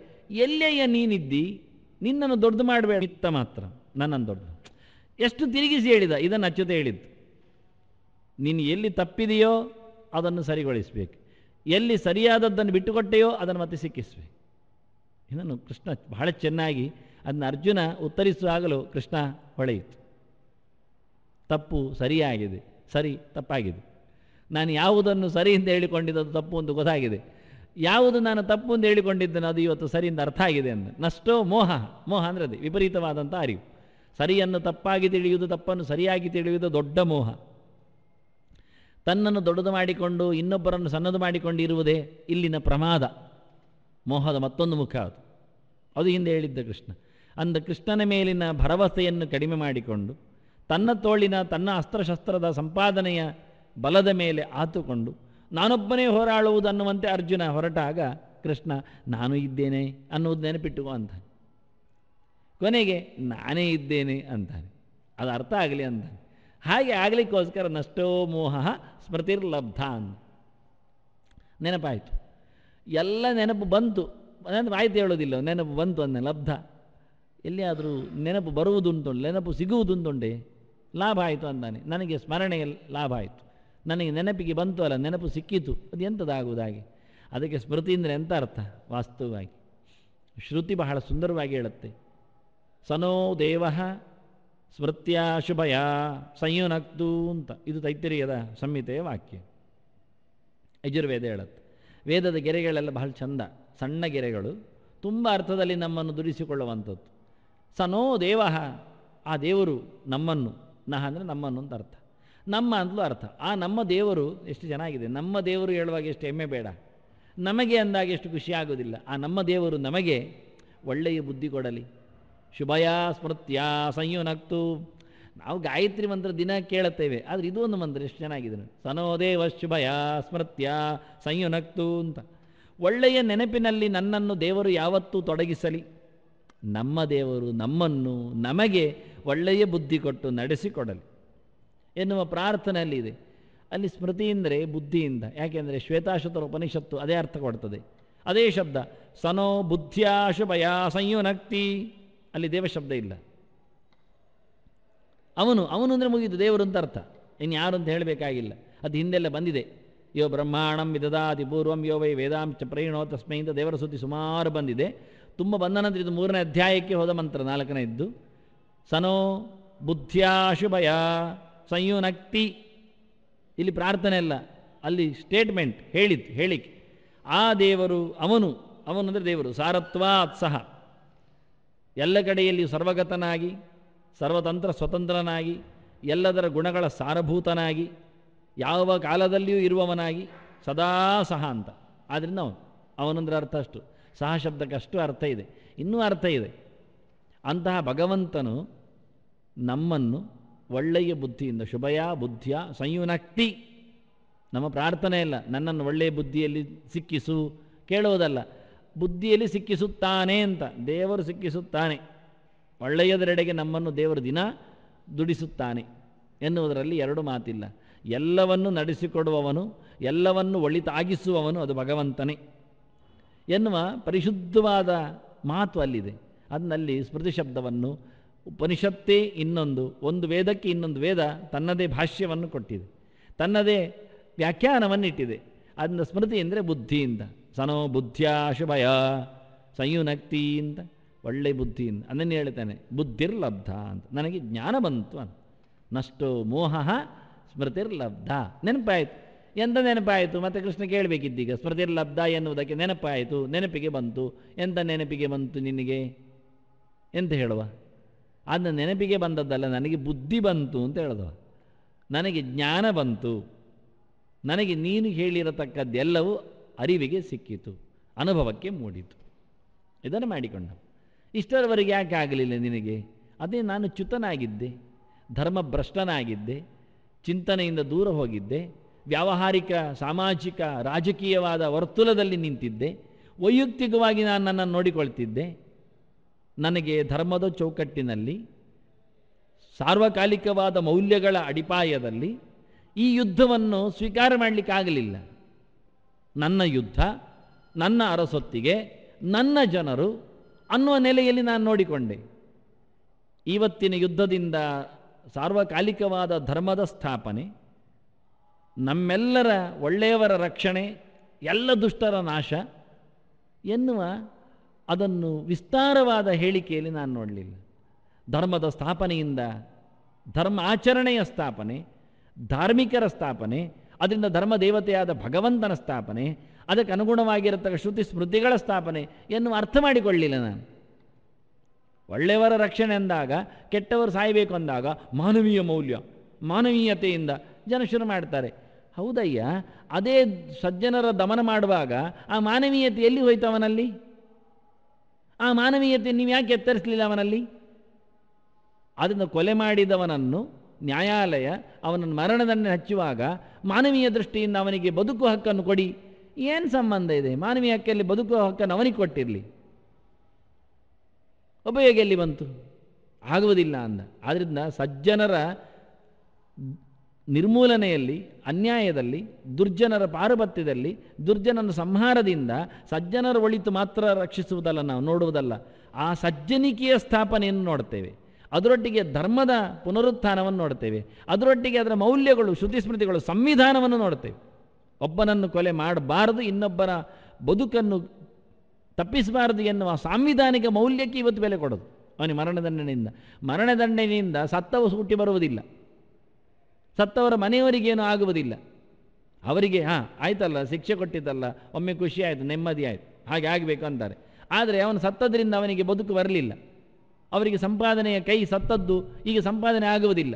ಎಲ್ಲೆಯ ನೀನಿದ್ದಿ? ನಿನ್ನನ್ನು ದೊಡ್ಡದು ಮಾಡಬೇಡ, ಮಿತ್ತ ಮಾತ್ರ ನನ್ನನ್ನು ದೊಡ್ಡದು. ಎಷ್ಟು ತಿರುಗಿಸಿ ಹೇಳಿದ. ಇದನ್ನು ಅಚ್ಯುತ ಹೇಳಿದ್ದು. ನೀನು ಎಲ್ಲಿ ತಪ್ಪಿದೆಯೋ ಅದನ್ನು ಸರಿಗೊಳಿಸಬೇಕು, ಎಲ್ಲಿ ಸರಿಯಾದದ್ದನ್ನು ಬಿಟ್ಟುಕೊಟ್ಟೆಯೋ ಅದನ್ನು ಮತ್ತೆ ಸಿಕ್ಕಿಸಬೇಕು. ಇದನ್ನು ಕೃಷ್ಣ ಬಹಳ ಚೆನ್ನಾಗಿ ಅದನ್ನು ಅರ್ಜುನ ಉತ್ತರಿಸುವಾಗಲೂ ಕೃಷ್ಣ ಹೊಳೆಯಿತು. ತಪ್ಪು ಸರಿಯಾಗಿದೆ, ಸರಿ ತಪ್ಪಾಗಿದೆ. ನಾನು ಯಾವುದನ್ನು ಸರಿ ಅಂತ ಹೇಳಿಕೊಂಡಿದ್ದು ತಪ್ಪು ಅಂತ ಗೊತ್ತಾಗಿದೆ, ಯಾವುದು ನಾನು ತಪ್ಪು ಅಂತ ಹೇಳಿಕೊಂಡಿದ್ದೇನೆ ಅದು ಇವತ್ತು ಸರಿಯಿಂದ ಅರ್ಥ ಆಗಿದೆ ಅಂತ. ನಷ್ಟೋ ಮೋಹ. ಮೋಹ ಅಂದರೆ ಅದೇ ವಿಪರೀತವಾದಂಥ ಅರಿವು. ಸರಿಯನ್ನು ತಪ್ಪಾಗಿ ತಿಳಿಯುವುದು, ತಪ್ಪನ್ನು ಸರಿಯಾಗಿ ತಿಳಿಯುವುದು ದೊಡ್ಡ ಮೋಹ. ತನ್ನನ್ನು ದೊಡ್ಡದು ಮಾಡಿಕೊಂಡು ಇನ್ನೊಬ್ಬರನ್ನು ಸಣ್ಣದು ಮಾಡಿಕೊಂಡು ಇರುವುದೇ ಇಲ್ಲಿನ ಪ್ರಮಾದ, ಮೋಹದ ಮತ್ತೊಂದು ಮುಖ ಅದು. ಅದು ಹಿಂದೆ ಹೇಳಿದ್ದ ಕೃಷ್ಣ. ಅಂದ ಕೃಷ್ಣನ ಮೇಲಿನ ಭರವಸೆಯನ್ನು ಕಡಿಮೆ ಮಾಡಿಕೊಂಡು ತನ್ನ ತೋಳಿನ ತನ್ನ ಅಸ್ತ್ರಶಸ್ತ್ರದ ಸಂಪಾದನೆಯ ಬಲದ ಮೇಲೆ ಆತುಕೊಂಡು ನಾನೊಬ್ಬನೇ ಹೋರಾಡುವುದು ಅನ್ನುವಂತೆ ಅರ್ಜುನ ಹೊರಟಾಗ ಕೃಷ್ಣ ನಾನು ಇದ್ದೇನೆ ಅನ್ನುವುದು ನೆನಪಿಟ್ಟುಕೋ ಅಂತಾನೆ. ಕೊನೆಗೆ ನಾನೇ ಇದ್ದೇನೆ ಅಂತಾನೆ. ಅದು ಅರ್ಥ ಆಗಲಿ ಅಂತಾನೆ. ಹಾಗೆ ಆಗಲಿಕ್ಕೋಸ್ಕರ ನಷ್ಟೋ ಮೋಹ ಸ್ಮೃತಿರ್ಲಬ್ಧ ಅಂತ ನೆನಪಾಯಿತು. ಎಲ್ಲ ನೆನಪು ಬಂತು, ನೆನಪು ಆಯ್ತು ಹೇಳೋದಿಲ್ಲ, ನೆನಪು ಬಂತು ಅಂದ ಲಬ್ಧ. ಎಲ್ಲಿಯಾದರೂ ನೆನಪು ಬರುವುದುಂಟುಂಟು, ನೆನಪು ಸಿಗುವುದುಂಟುಂಟೆ, ಲಾಭ ಆಯಿತು ಅಂತಾನೆ. ನನಗೆ ಸ್ಮರಣೆಯ ಲಾಭ ಆಯಿತು, ನನಗೆ ನೆನಪಿಗೆ ಬಂತು ಅಲ್ಲ, ನೆನಪು ಸಿಕ್ಕಿತು. ಅದು ಎಂಥದ್ದಾಗುವುದಾಗಿ. ಅದಕ್ಕೆ ಸ್ಮೃತಿ ಅಂದರೆ ಎಂಥ ಅರ್ಥ ವಾಸ್ತವವಾಗಿ. ಶ್ರುತಿ ಬಹಳ ಸುಂದರವಾಗಿ ಹೇಳುತ್ತೆ. ಸನೋ ದೇವ ಸ್ಮೃತ್ಯ ಶುಭಯ ಸಂಯುನಕ್ತು ಅಂತ. ಇದು ತೈತ್ತಿರೀಯದ ಸಂಹಿತೆಯ ವಾಕ್ಯ. ಯಜುರ್ವೇದ ಹೇಳುತ್ತೆ. ವೇದದ ಗೆರೆಗಳೆಲ್ಲ ಬಹಳ ಚಂದ, ಸಣ್ಣ ಗೆರೆಗಳು, ತುಂಬ ಅರ್ಥದಲ್ಲಿ ನಮ್ಮನ್ನು ದುಡಿಸಿಕೊಳ್ಳುವಂಥದ್ದು. ಸನೋ ದೇವ, ಆ ದೇವರು ನಮ್ಮನ್ನು, ನಹ ಅಂದರೆ ನಮ್ಮನ್ನು ಅಂತ ಅರ್ಥ, ನಮ್ಮ ಅಂತಲೂ ಅರ್ಥ. ಆ ನಮ್ಮ ದೇವರು ಎಷ್ಟು ಚೆನ್ನಾಗಿದೆ. ನಮ್ಮ ದೇವರು ಹೇಳುವಾಗ ಎಷ್ಟು ಹೆಮ್ಮೆ ಬೇಡ, ನಮಗೆ ಅಂದಾಗ ಎಷ್ಟು ಖುಷಿ ಆಗೋದಿಲ್ಲ. ಆ ನಮ್ಮ ದೇವರು ನಮಗೆ ಒಳ್ಳೆಯ ಬುದ್ಧಿ ಕೊಡಲಿ. ಶುಭಯ ಸ್ಮೃತ್ಯ ಸಂಯುನಕ್ತು. ನಾವು ಗಾಯತ್ರಿ ಮಂತ್ರ ದಿನ ಕೇಳುತ್ತೇವೆ, ಆದರೆ ಇದು ಒಂದು ಮಂತ್ರ ಎಷ್ಟು ಚೆನ್ನಾಗಿದೆ. ಸನೋ ದೇವ ಶುಭಯ ಸ್ಮೃತ್ಯ ಸಂಯುನಕ್ತು ಅಂತ. ಒಳ್ಳೆಯ ನೆನಪಿನಲ್ಲಿ ನನ್ನನ್ನು ದೇವರು ಯಾವತ್ತೂ ತೊಡಗಿಸಲಿ. ನಮ್ಮ ದೇವರು ನಮ್ಮನ್ನು ನಮಗೆ ಒಳ್ಳೆಯ ಬುದ್ಧಿ ಕೊಟ್ಟು ನಡೆಸಿಕೊಡಲಿ ಎನ್ನುವ ಪ್ರಾರ್ಥನೆಯಲ್ಲಿದೆ. ಅಲ್ಲಿ ಸ್ಮೃತಿ ಅಂದರೆ ಬುದ್ಧಿಯಿಂದ. ಯಾಕೆಂದರೆ ಶ್ವೇತಾಶ್ವತರ ಉಪನಿಷತ್ತು ಅದೇ ಅರ್ಥ ಕೊಡ್ತದೆ, ಅದೇ ಶಬ್ದ. ಸನೋ ಬುದ್ಧಿಯ ಶುಭಯ ಸಂಯುನಕ್ತಿ. ಅಲ್ಲಿ ದೇವಶಬ್ದ ಇಲ್ಲ. ಅವನು ಅಂದರೆ ಮುಗಿದು ದೇವರು ಅಂತ ಅರ್ಥ, ಇನ್ಯಾರು ಅಂತ ಹೇಳಬೇಕಾಗಿಲ್ಲ. ಅದು ಹಿಂದೆಲ್ಲ ಬಂದಿದೆ. ಯೋ ಬ್ರಹ್ಮಾಣಂ ವಿದದಾತಿ ಪೂರ್ವಂ ಯೋ ವೈ ವೇದಾಂಶ ಪ್ರೇಣೋ ತಸ್ಮೈ ಅಂತ ದೇವರ ಸುದ್ದಿ ಸುಮಾರು ಬಂದಿದೆ. ತುಂಬ ಬಂದ ನಂತರ ಇದು 3ನೇ ಅಧ್ಯಾಯಕ್ಕೆ ಹೋದ ಮಂತ್ರ, 4ನೇದ್ದು. ಸನೋ ಬುದ್ಧಿಯ ಶುಭಯ ಸಂಯುನಕ್ತಿ. ಇಲ್ಲಿ ಪ್ರಾರ್ಥನೆ ಅಲ್ಲ, ಅಲ್ಲಿ ಸ್ಟೇಟ್ಮೆಂಟ್, ಹೇಳಿಕೆ. ಆ ದೇವರು ಅವನು ಅಂದರೆ ದೇವರು ಸಾರತ್ವಾತ್ ಸಹ, ಎಲ್ಲ ಕಡೆಯಲ್ಲಿ ಸರ್ವಗತನಾಗಿ, ಸರ್ವತಂತ್ರ ಸ್ವತಂತ್ರನಾಗಿ, ಎಲ್ಲದರ ಗುಣಗಳ ಸಾರಭೂತನಾಗಿ, ಯಾವ ಕಾಲದಲ್ಲಿಯೂ ಇರುವವನಾಗಿ, ಸದಾ ಸಹ ಅಂತ. ಆದ್ದರಿಂದ ಅವನಂದ್ರೆ ಅರ್ಥ ಅಷ್ಟು. ಸಹ ಶಬ್ದಕ್ಕೆ ಅಷ್ಟು ಅರ್ಥ ಇದೆ, ಇನ್ನೂ ಅರ್ಥ ಇದೆ. ಅಂತಹ ಭಗವಂತನು ನಮ್ಮನ್ನು ಒಳ್ಳೆಯ ಬುದ್ಧಿಯಿಂದ, ಶುಭಯ ಬುದ್ಧಿಯ ಸಂಯುನಕ್ತಿ. ನಮ್ಮ ಪ್ರಾರ್ಥನೆ ಇಲ್ಲ ನನ್ನನ್ನು ಒಳ್ಳೆಯ ಬುದ್ಧಿಯಲ್ಲಿ ಸಿಕ್ಕಿಸು ಕೇಳುವುದಲ್ಲ, ಬುದ್ಧಿಯಲ್ಲಿ ಸಿಕ್ಕಿಸುತ್ತಾನೆ ಅಂತ. ದೇವರು ಸಿಕ್ಕಿಸುತ್ತಾನೆ, ಒಳ್ಳೆಯದರೆಡೆಗೆ ನಮ್ಮನ್ನು ದೇವರು ದಿನ ದುಡಿಸುತ್ತಾನೆ ಎನ್ನುವುದರಲ್ಲಿ ಎರಡು ಮಾತಿಲ್ಲ. ಎಲ್ಲವನ್ನು ನಡೆಸಿಕೊಡುವವನು, ಎಲ್ಲವನ್ನು ಒಳಿತಾಗಿಸುವವನು ಅದು ಭಗವಂತನೇ ಎನ್ನುವ ಪರಿಶುದ್ಧವಾದ ಮಾತು ಅಲ್ಲಿದೆ. ಅದರಲ್ಲಿ ಸ್ಮೃತಿ ಶಬ್ದವನ್ನು ಉಪನಿಷತ್ತೇ ಇನ್ನೊಂದು, ಒಂದು ವೇದಕ್ಕೆ ಇನ್ನೊಂದು ವೇದ ತನ್ನದೇ ಭಾಷ್ಯವನ್ನು ಕೊಟ್ಟಿದೆ, ತನ್ನದೇ ವ್ಯಾಖ್ಯಾನವನ್ನಿಟ್ಟಿದೆ. ಅದನ್ನ ಸ್ಮೃತಿ ಅಂದರೆ ಬುದ್ಧಿಯಿಂದ. ಸನೋ ಬುದ್ಧಿಯ ಶುಭಯ ಸಂಯುನಕ್ತಿ ಅಂತ, ಒಳ್ಳೆಯ ಬುದ್ಧಿಯಿಂದ. ಅದನ್ನೇ ಹೇಳ್ತಾನೆ, ಬುದ್ಧಿರ್ಲಬ್ಧ ಅಂತ, ನನಗೆ ಜ್ಞಾನ ಬಂತು ಅಂತ. ನಷ್ಟೋ ಮೋಹ ಸ್ಮೃತಿರ್ಲಬ್ಧ. ನೆನಪಾಯಿತು. ಎಂತ ನೆನಪಾಯಿತು? ಮತ್ತೆ ಕೃಷ್ಣ ಕೇಳಬೇಕಿದ್ದೀಗ. ಸ್ಮೃತಿರ್ಲಬ್ಧ ಎನ್ನುವುದಕ್ಕೆ ನೆನಪಾಯಿತು, ನೆನಪಿಗೆ ಬಂತು. ಎಂತ ನೆನಪಿಗೆ ಬಂತು ನಿನಗೆ ಎಂತ ಹೇಳುವ? ಅದನ್ನ ನೆನಪಿಗೆ ಬಂದದ್ದಲ್ಲ, ನನಗೆ ಬುದ್ಧಿ ಬಂತು ಅಂತ ಹೇಳುವ. ನನಗೆ ಜ್ಞಾನ ಬಂತು, ನನಗೆ ನೀನು ಹೇಳಿರತಕ್ಕದ್ದೆಲ್ಲವೂ ಅರಿವಿಗೆ ಸಿಕ್ಕಿತು, ಅನುಭವಕ್ಕೆ ಮೂಡಿತು. ಇದನ್ನು ಮಾಡಿಕೊಂಡ. ಇಷ್ಟರವರೆಗೆ ಯಾಕೆ ಆಗಲಿಲ್ಲ ನಿನಗೆ? ಅದೇ ನಾನು ಚ್ಯುತನಾಗಿದ್ದೆ, ಧರ್ಮಭ್ರಷ್ಟನಾಗಿದ್ದೆ, ಚಿಂತನೆಯಿಂದ ದೂರ ಹೋಗಿದ್ದೆ, ವ್ಯಾವಹಾರಿಕ ಸಾಮಾಜಿಕ ರಾಜಕೀಯವಾದ ವರ್ತುಲದಲ್ಲಿ ನಿಂತಿದ್ದೆ, ವೈಯಕ್ತಿಕವಾಗಿ ನಾನು ನನ್ನನ್ನು ನೋಡಿಕೊಳ್ತಿದ್ದೆ. ನನಗೆ ಧರ್ಮದ ಚೌಕಟ್ಟಿನಲ್ಲಿ, ಸಾರ್ವಕಾಲಿಕವಾದ ಮೌಲ್ಯಗಳ ಅಡಿಪಾಯದಲ್ಲಿ ಈ ಯುದ್ಧವನ್ನು ಸ್ವೀಕಾರ ಮಾಡಲಿಕ್ಕಾಗಲಿಲ್ಲ. ನನ್ನ ಯುದ್ಧ, ನನ್ನ ಅರಸೊತ್ತಿಗೆ, ನನ್ನ ಜನರು ಅನ್ನುವ ನೆಲೆಯಲ್ಲಿ ನಾನು ನೋಡಿಕೊಂಡೆ. ಇವತ್ತಿನ ಯುದ್ಧದಿಂದ ಸಾರ್ವಕಾಲಿಕವಾದ ಧರ್ಮದ ಸ್ಥಾಪನೆ, ನಮ್ಮೆಲ್ಲರ ಒಳ್ಳೆಯವರ ರಕ್ಷಣೆ, ಎಲ್ಲ ದುಷ್ಟರ ನಾಶ ಎನ್ನುವ ಅದನ್ನು ವಿಸ್ತಾರವಾದ ಹೇಳಿಕೆಯಲ್ಲಿ ನಾನು ನೋಡಲಿಲ್ಲ. ಧರ್ಮದ ಸ್ಥಾಪನೆಯಿಂದ, ಧರ್ಮ ಆಚರಣೆಯ ಸ್ಥಾಪನೆ, ಧಾರ್ಮಿಕರ ಸ್ಥಾಪನೆ, ಅದರಿಂದ ಧರ್ಮ ದೇವತೆಯಾದ ಭಗವಂತನ ಸ್ಥಾಪನೆ, ಅದಕ್ಕೆ ಅನುಗುಣವಾಗಿರತಕ್ಕ ಶ್ರುತಿ ಸ್ಮೃತಿಗಳ ಸ್ಥಾಪನೆ ಎನ್ನುವ ಅರ್ಥ ಮಾಡಿಕೊಳ್ಳಿಲ್ಲ ನಾನು. ಒಳ್ಳೆಯವರ ರಕ್ಷಣೆ ಅಂದಾಗ, ಕೆಟ್ಟವರು ಸಾಯಬೇಕು ಅಂದಾಗ ಮಾನವೀಯ ಮೌಲ್ಯ, ಮಾನವೀಯತೆಯಿಂದ ಜನ ಶುರು ಮಾಡ್ತಾರೆ. ಹೌದಯ್ಯ, ಅದೇ ಸಜ್ಜನರ ದಮನ ಮಾಡುವಾಗ ಆ ಮಾನವೀಯತೆ ಎಲ್ಲಿ ಹೋಯ್ತು ಅವನಲ್ಲಿ? ಆ ಮಾನವೀಯತೆ ನೀವು ಯಾಕೆ ಎತ್ತರಿಸಲಿಲ್ಲ ಅವನಲ್ಲಿ? ಅದನ್ನು ಕೊಲೆ ಮಾಡಿದವನನ್ನು ನ್ಯಾಯಾಲಯ ಅವನನ್ನು ಮರಣದಂಡನೆ ಹಚ್ಚುವಾಗ ಮಾನವೀಯ ದೃಷ್ಟಿಯಿಂದ ಅವನಿಗೆ ಬದುಕು ಹಕ್ಕನ್ನು ಕೊಡಿ. ಏನು ಸಂಬಂಧ ಇದೆ? ಮಾನವೀಯ ಹಕ್ಕಲ್ಲಿ ಬದುಕುವ ಹಕ್ಕನ್ನು ಅವನಿಗೆ ಕೊಟ್ಟಿರಲಿ, ಉಪಯೋಗ ಎಲ್ಲಿ ಬಂತು? ಆಗುವುದಿಲ್ಲ ಅಂದ. ಆದ್ದರಿಂದ ಸಜ್ಜನರ ನಿರ್ಮೂಲನೆಯಲ್ಲಿ, ಅನ್ಯಾಯದಲ್ಲಿ, ದುರ್ಜನರ ಪಾರುಪತ್ಯದಲ್ಲಿ, ದುರ್ಜನನ ಸಂಹಾರದಿಂದ ಸಜ್ಜನರ ಒಳಿತು ಮಾತ್ರ ರಕ್ಷಿಸುವುದಲ್ಲ, ನಾವು ನೋಡುವುದಲ್ಲ, ಆ ಸಜ್ಜನಿಕೆಯ ಸ್ಥಾಪನೆಯನ್ನು ನೋಡ್ತೇವೆ. ಅದರೊಟ್ಟಿಗೆ ಧರ್ಮದ ಪುನರುತ್ಥಾನವನ್ನು ನೋಡ್ತೇವೆ. ಅದರೊಟ್ಟಿಗೆ ಅದರ ಮೌಲ್ಯಗಳು, ಶ್ರುತಿ ಸ್ಮೃತಿಗಳು, ಸಂವಿಧಾನವನ್ನು ನೋಡ್ತೇವೆ. ಒಬ್ಬನನ್ನು ಕೊಲೆ ಮಾಡಬಾರದು, ಇನ್ನೊಬ್ಬನ ಬದುಕನ್ನು ತಪ್ಪಿಸಬಾರದು ಎನ್ನುವ ಸಾಂವಿಧಾನಿಕ ಮೌಲ್ಯಕ್ಕೆ ಇವತ್ತು ಬೆಲೆ ಕೊಡೋದು. ಅವನಿಗೆ ಮರಣದಂಡನೆಯಿಂದ ಸತ್ತವು ಹುಟ್ಟಿ ಬರುವುದಿಲ್ಲ, ಸತ್ತವರ ಮನೆಯವರಿಗೇನೂ ಆಗುವುದಿಲ್ಲ. ಅವರಿಗೆ ಆಯ್ತಲ್ಲ, ಶಿಕ್ಷೆ ಕೊಟ್ಟಿದ್ದಲ್ಲ, ಒಮ್ಮೆ ಖುಷಿ ಆಯಿತು, ನೆಮ್ಮದಿ ಆಯಿತು, ಹಾಗೆ ಆಗಬೇಕು ಅಂತಾರೆ. ಆದರೆ ಅವನು ಸತ್ತದ್ರಿಂದ ಅವನಿಗೆ ಬದುಕು ಬರಲಿಲ್ಲ. ಅವರಿಗೆ ಸಂಪಾದನೆಯ ಕೈ ಸತ್ತದ್ದು ಈಗ ಸಂಪಾದನೆ ಆಗುವುದಿಲ್ಲ,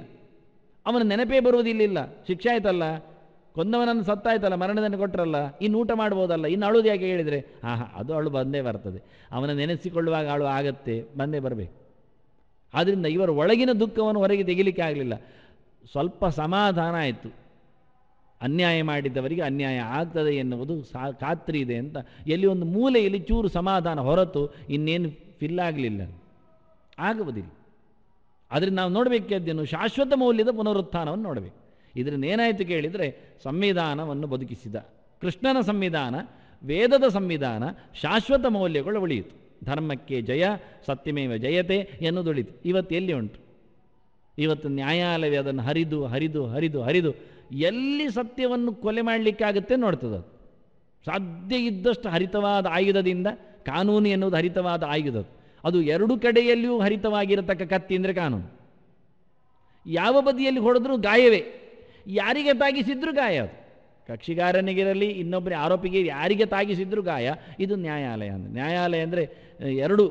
ಅವನ ನೆನಪೇ ಬರುವುದಿಲ್ಲ. ಶಿಕ್ಷೆ ಆಯ್ತಲ್ಲ, ಕೊಂದವನನ್ನು ಸತ್ತಾಯ್ತಲ್ಲ, ಮರಣದಂಡನೆ ಕೊಟ್ಟರಲ್ಲ, ಇನ್ನು ಊಟ ಮಾಡ್ಬೋದಲ್ಲ, ಇನ್ನು ಅಳುವುದು ಯಾಕೆ ಹೇಳಿದರೆ ಅದು ಅಳು ಬಂದೇ ಬರ್ತದೆ. ಅವನ ನೆನೆಸಿಕೊಳ್ಳುವಾಗ ಅಳು ಆಗತ್ತೆ, ಬಂದೇ ಬರಬೇಕು. ಆದ್ದರಿಂದ ಇವರ ಒಳಗಿನ ದುಃಖವನ್ನು ಹೊರಗೆ ತೆಗಿಲಿಕ್ಕೆ ಆಗಲಿಲ್ಲ. ಸ್ವಲ್ಪ ಸಮಾಧಾನ ಆಯಿತು, ಅನ್ಯಾಯ ಮಾಡಿದ್ದವರಿಗೆ ಅನ್ಯಾಯ ಆಗ್ತದೆ ಎನ್ನುವುದು ಖಾತ್ರಿ ಇದೆ ಅಂತ ಎಲ್ಲಿ ಒಂದು ಮೂಲೆಯಲ್ಲಿ ಚೂರು ಸಮಾಧಾನ ಹೊರತು ಇನ್ನೇನು ಫಿಲ್ ಆಗಲಿಲ್ಲ, ಆಗುವುದಿಲ್ಲ. ಆದ್ದರಿಂದ ನಾವು ನೋಡಬೇಕಾದ್ದೇನು? ಶಾಶ್ವತ ಮೌಲ್ಯದ ಪುನರುತ್ಥಾನವನ್ನು ನೋಡಬೇಕು. ಇದರಿಂದ ಏನಾಯಿತು ಕೇಳಿದರೆ, ಸಂವಿಧಾನವನ್ನು ಬದುಕಿಸಿದ ಕೃಷ್ಣನ ಸಂವಿಧಾನ, ವೇದದ ಸಂವಿಧಾನ, ಶಾಶ್ವತ ಮೌಲ್ಯಗಳು ಉಳಿಯಿತು. ಧರ್ಮಕ್ಕೆ ಜಯ, ಸತ್ಯಮೇವ ಜಯತೆ ಎನ್ನುವುದು ಉಳಿತು. ಇವತ್ತು ಎಲ್ಲಿ ಉಂಟು? ಇವತ್ತು ನ್ಯಾಯಾಲಯ ಅದನ್ನು ಹರಿದು ಹರಿದು ಹರಿದು ಹರಿದು ಎಲ್ಲಿ ಸತ್ಯವನ್ನು ಕೊಲೆ ಮಾಡಲಿಕ್ಕಾಗುತ್ತೆ ನೋಡ್ತದೆ. ಅದು ಸಾಧ್ಯ ಇದ್ದಷ್ಟು ಹರಿತವಾದ ಆಯುಧದಿಂದ, ಕಾನೂನು ಎನ್ನುವುದು ಹರಿತವಾದ ಆಯುಧ, ಅದು ಎರಡು ಕಡೆಯಲ್ಲಿಯೂ ಹರಿತವಾಗಿರತಕ್ಕ ಕತ್ತಿ ಅಂದರೆ ಕಾನೂನು. ಯಾವ ಬದಿಯಲ್ಲಿ ಹೊಡೆದ್ರೂ ಗಾಯವೇ, ಯಾರಿಗೆ ತಾಗಿಸಿದ್ರೂ ಗಾಯ. ಅದು ಕಕ್ಷಿಗಾರನಿಗಿರಲಿ, ಇನ್ನೊಬ್ಬರೇ ಆರೋಪಿಗೆ ಯಾರಿಗೆ ತಾಗಿಸಿದ್ರೂ ಗಾಯ. ಇದು ನ್ಯಾಯಾಲಯ. ಅಂದರೆ ನ್ಯಾಯಾಲಯ ಅಂದರೆ ಎರಡು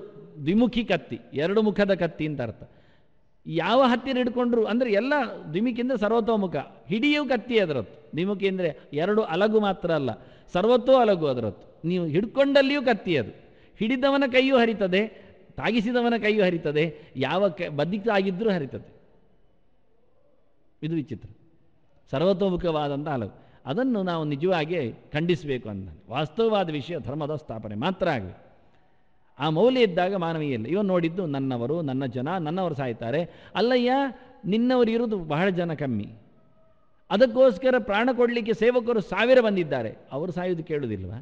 ದ್ವಿಮುಖಿ ಕತ್ತಿ, ಎರಡು ಮುಖದ ಕತ್ತಿ ಅಂತ ಅರ್ಥ. ಯಾವ ಹತ್ತಿರ ಹಿಡ್ಕೊಂಡ್ರು ಅಂದರೆ ಎಲ್ಲ ದ್ವಿಮುಖಿಯಿಂದ ಸರ್ವತೋಮುಖ, ಹಿಡಿಯೂ ಕತ್ತಿ ಅದರದ್ದು. ದ್ವಿಮುಖಿ ಅಂದರೆ ಎರಡು ಅಲಗು ಮಾತ್ರ ಅಲ್ಲ, ಸರ್ವತೋ ಅಲಗು ಅದರದ್ದು. ನೀವು ಹಿಡ್ಕೊಂಡಲ್ಲಿಯೂ ಕತ್ತಿ, ಅದು ಹಿಡಿದವನ ಕೈಯೂ ಹರಿತದೆ, ತಾಗಿಸಿದವನ ಕೈಯೂ ಹರಿತದೆ, ಯಾವ ಬದಿಗಾಗಿದ್ದರೂ ಹರಿತದೆ. ಇದು ವಿಚಿತ್ರ, ಸರ್ವತೋಮುಖವಾದಂಥ ಅಲಗು. ಅದನ್ನು ನಾವು ನಿಜವಾಗಿ ಖಂಡಿಸಬೇಕು ಅಂತ. ವಾಸ್ತವವಾದ ವಿಷಯ ಧರ್ಮದ ಸ್ಥಾಪನೆ ಮಾತ್ರ ಆಗಬೇಕು. ಆ ಮೌಲ್ಯ ಇದ್ದಾಗ ಮಾನವೀಯ ಇಲ್ಲ. ಇವನು ನೋಡಿದ್ದು ನನ್ನವರು, ನನ್ನ ಜನ, ನನ್ನವರು ಸಾಯ್ತಾರೆ. ಅಲ್ಲಯ್ಯ, ನಿನ್ನವರು ಇರೋದು ಬಹಳ ಜನ ಕಮ್ಮಿ, ಅದಕ್ಕೋಸ್ಕರ ಪ್ರಾಣ ಕೊಡಲಿಕ್ಕೆ ಸೇವಕರು 1000 ಬಂದಿದ್ದಾರೆ. ಅವರು ಸಾಯೋದು ಕೇಳುವುದಿಲ್ವಾ?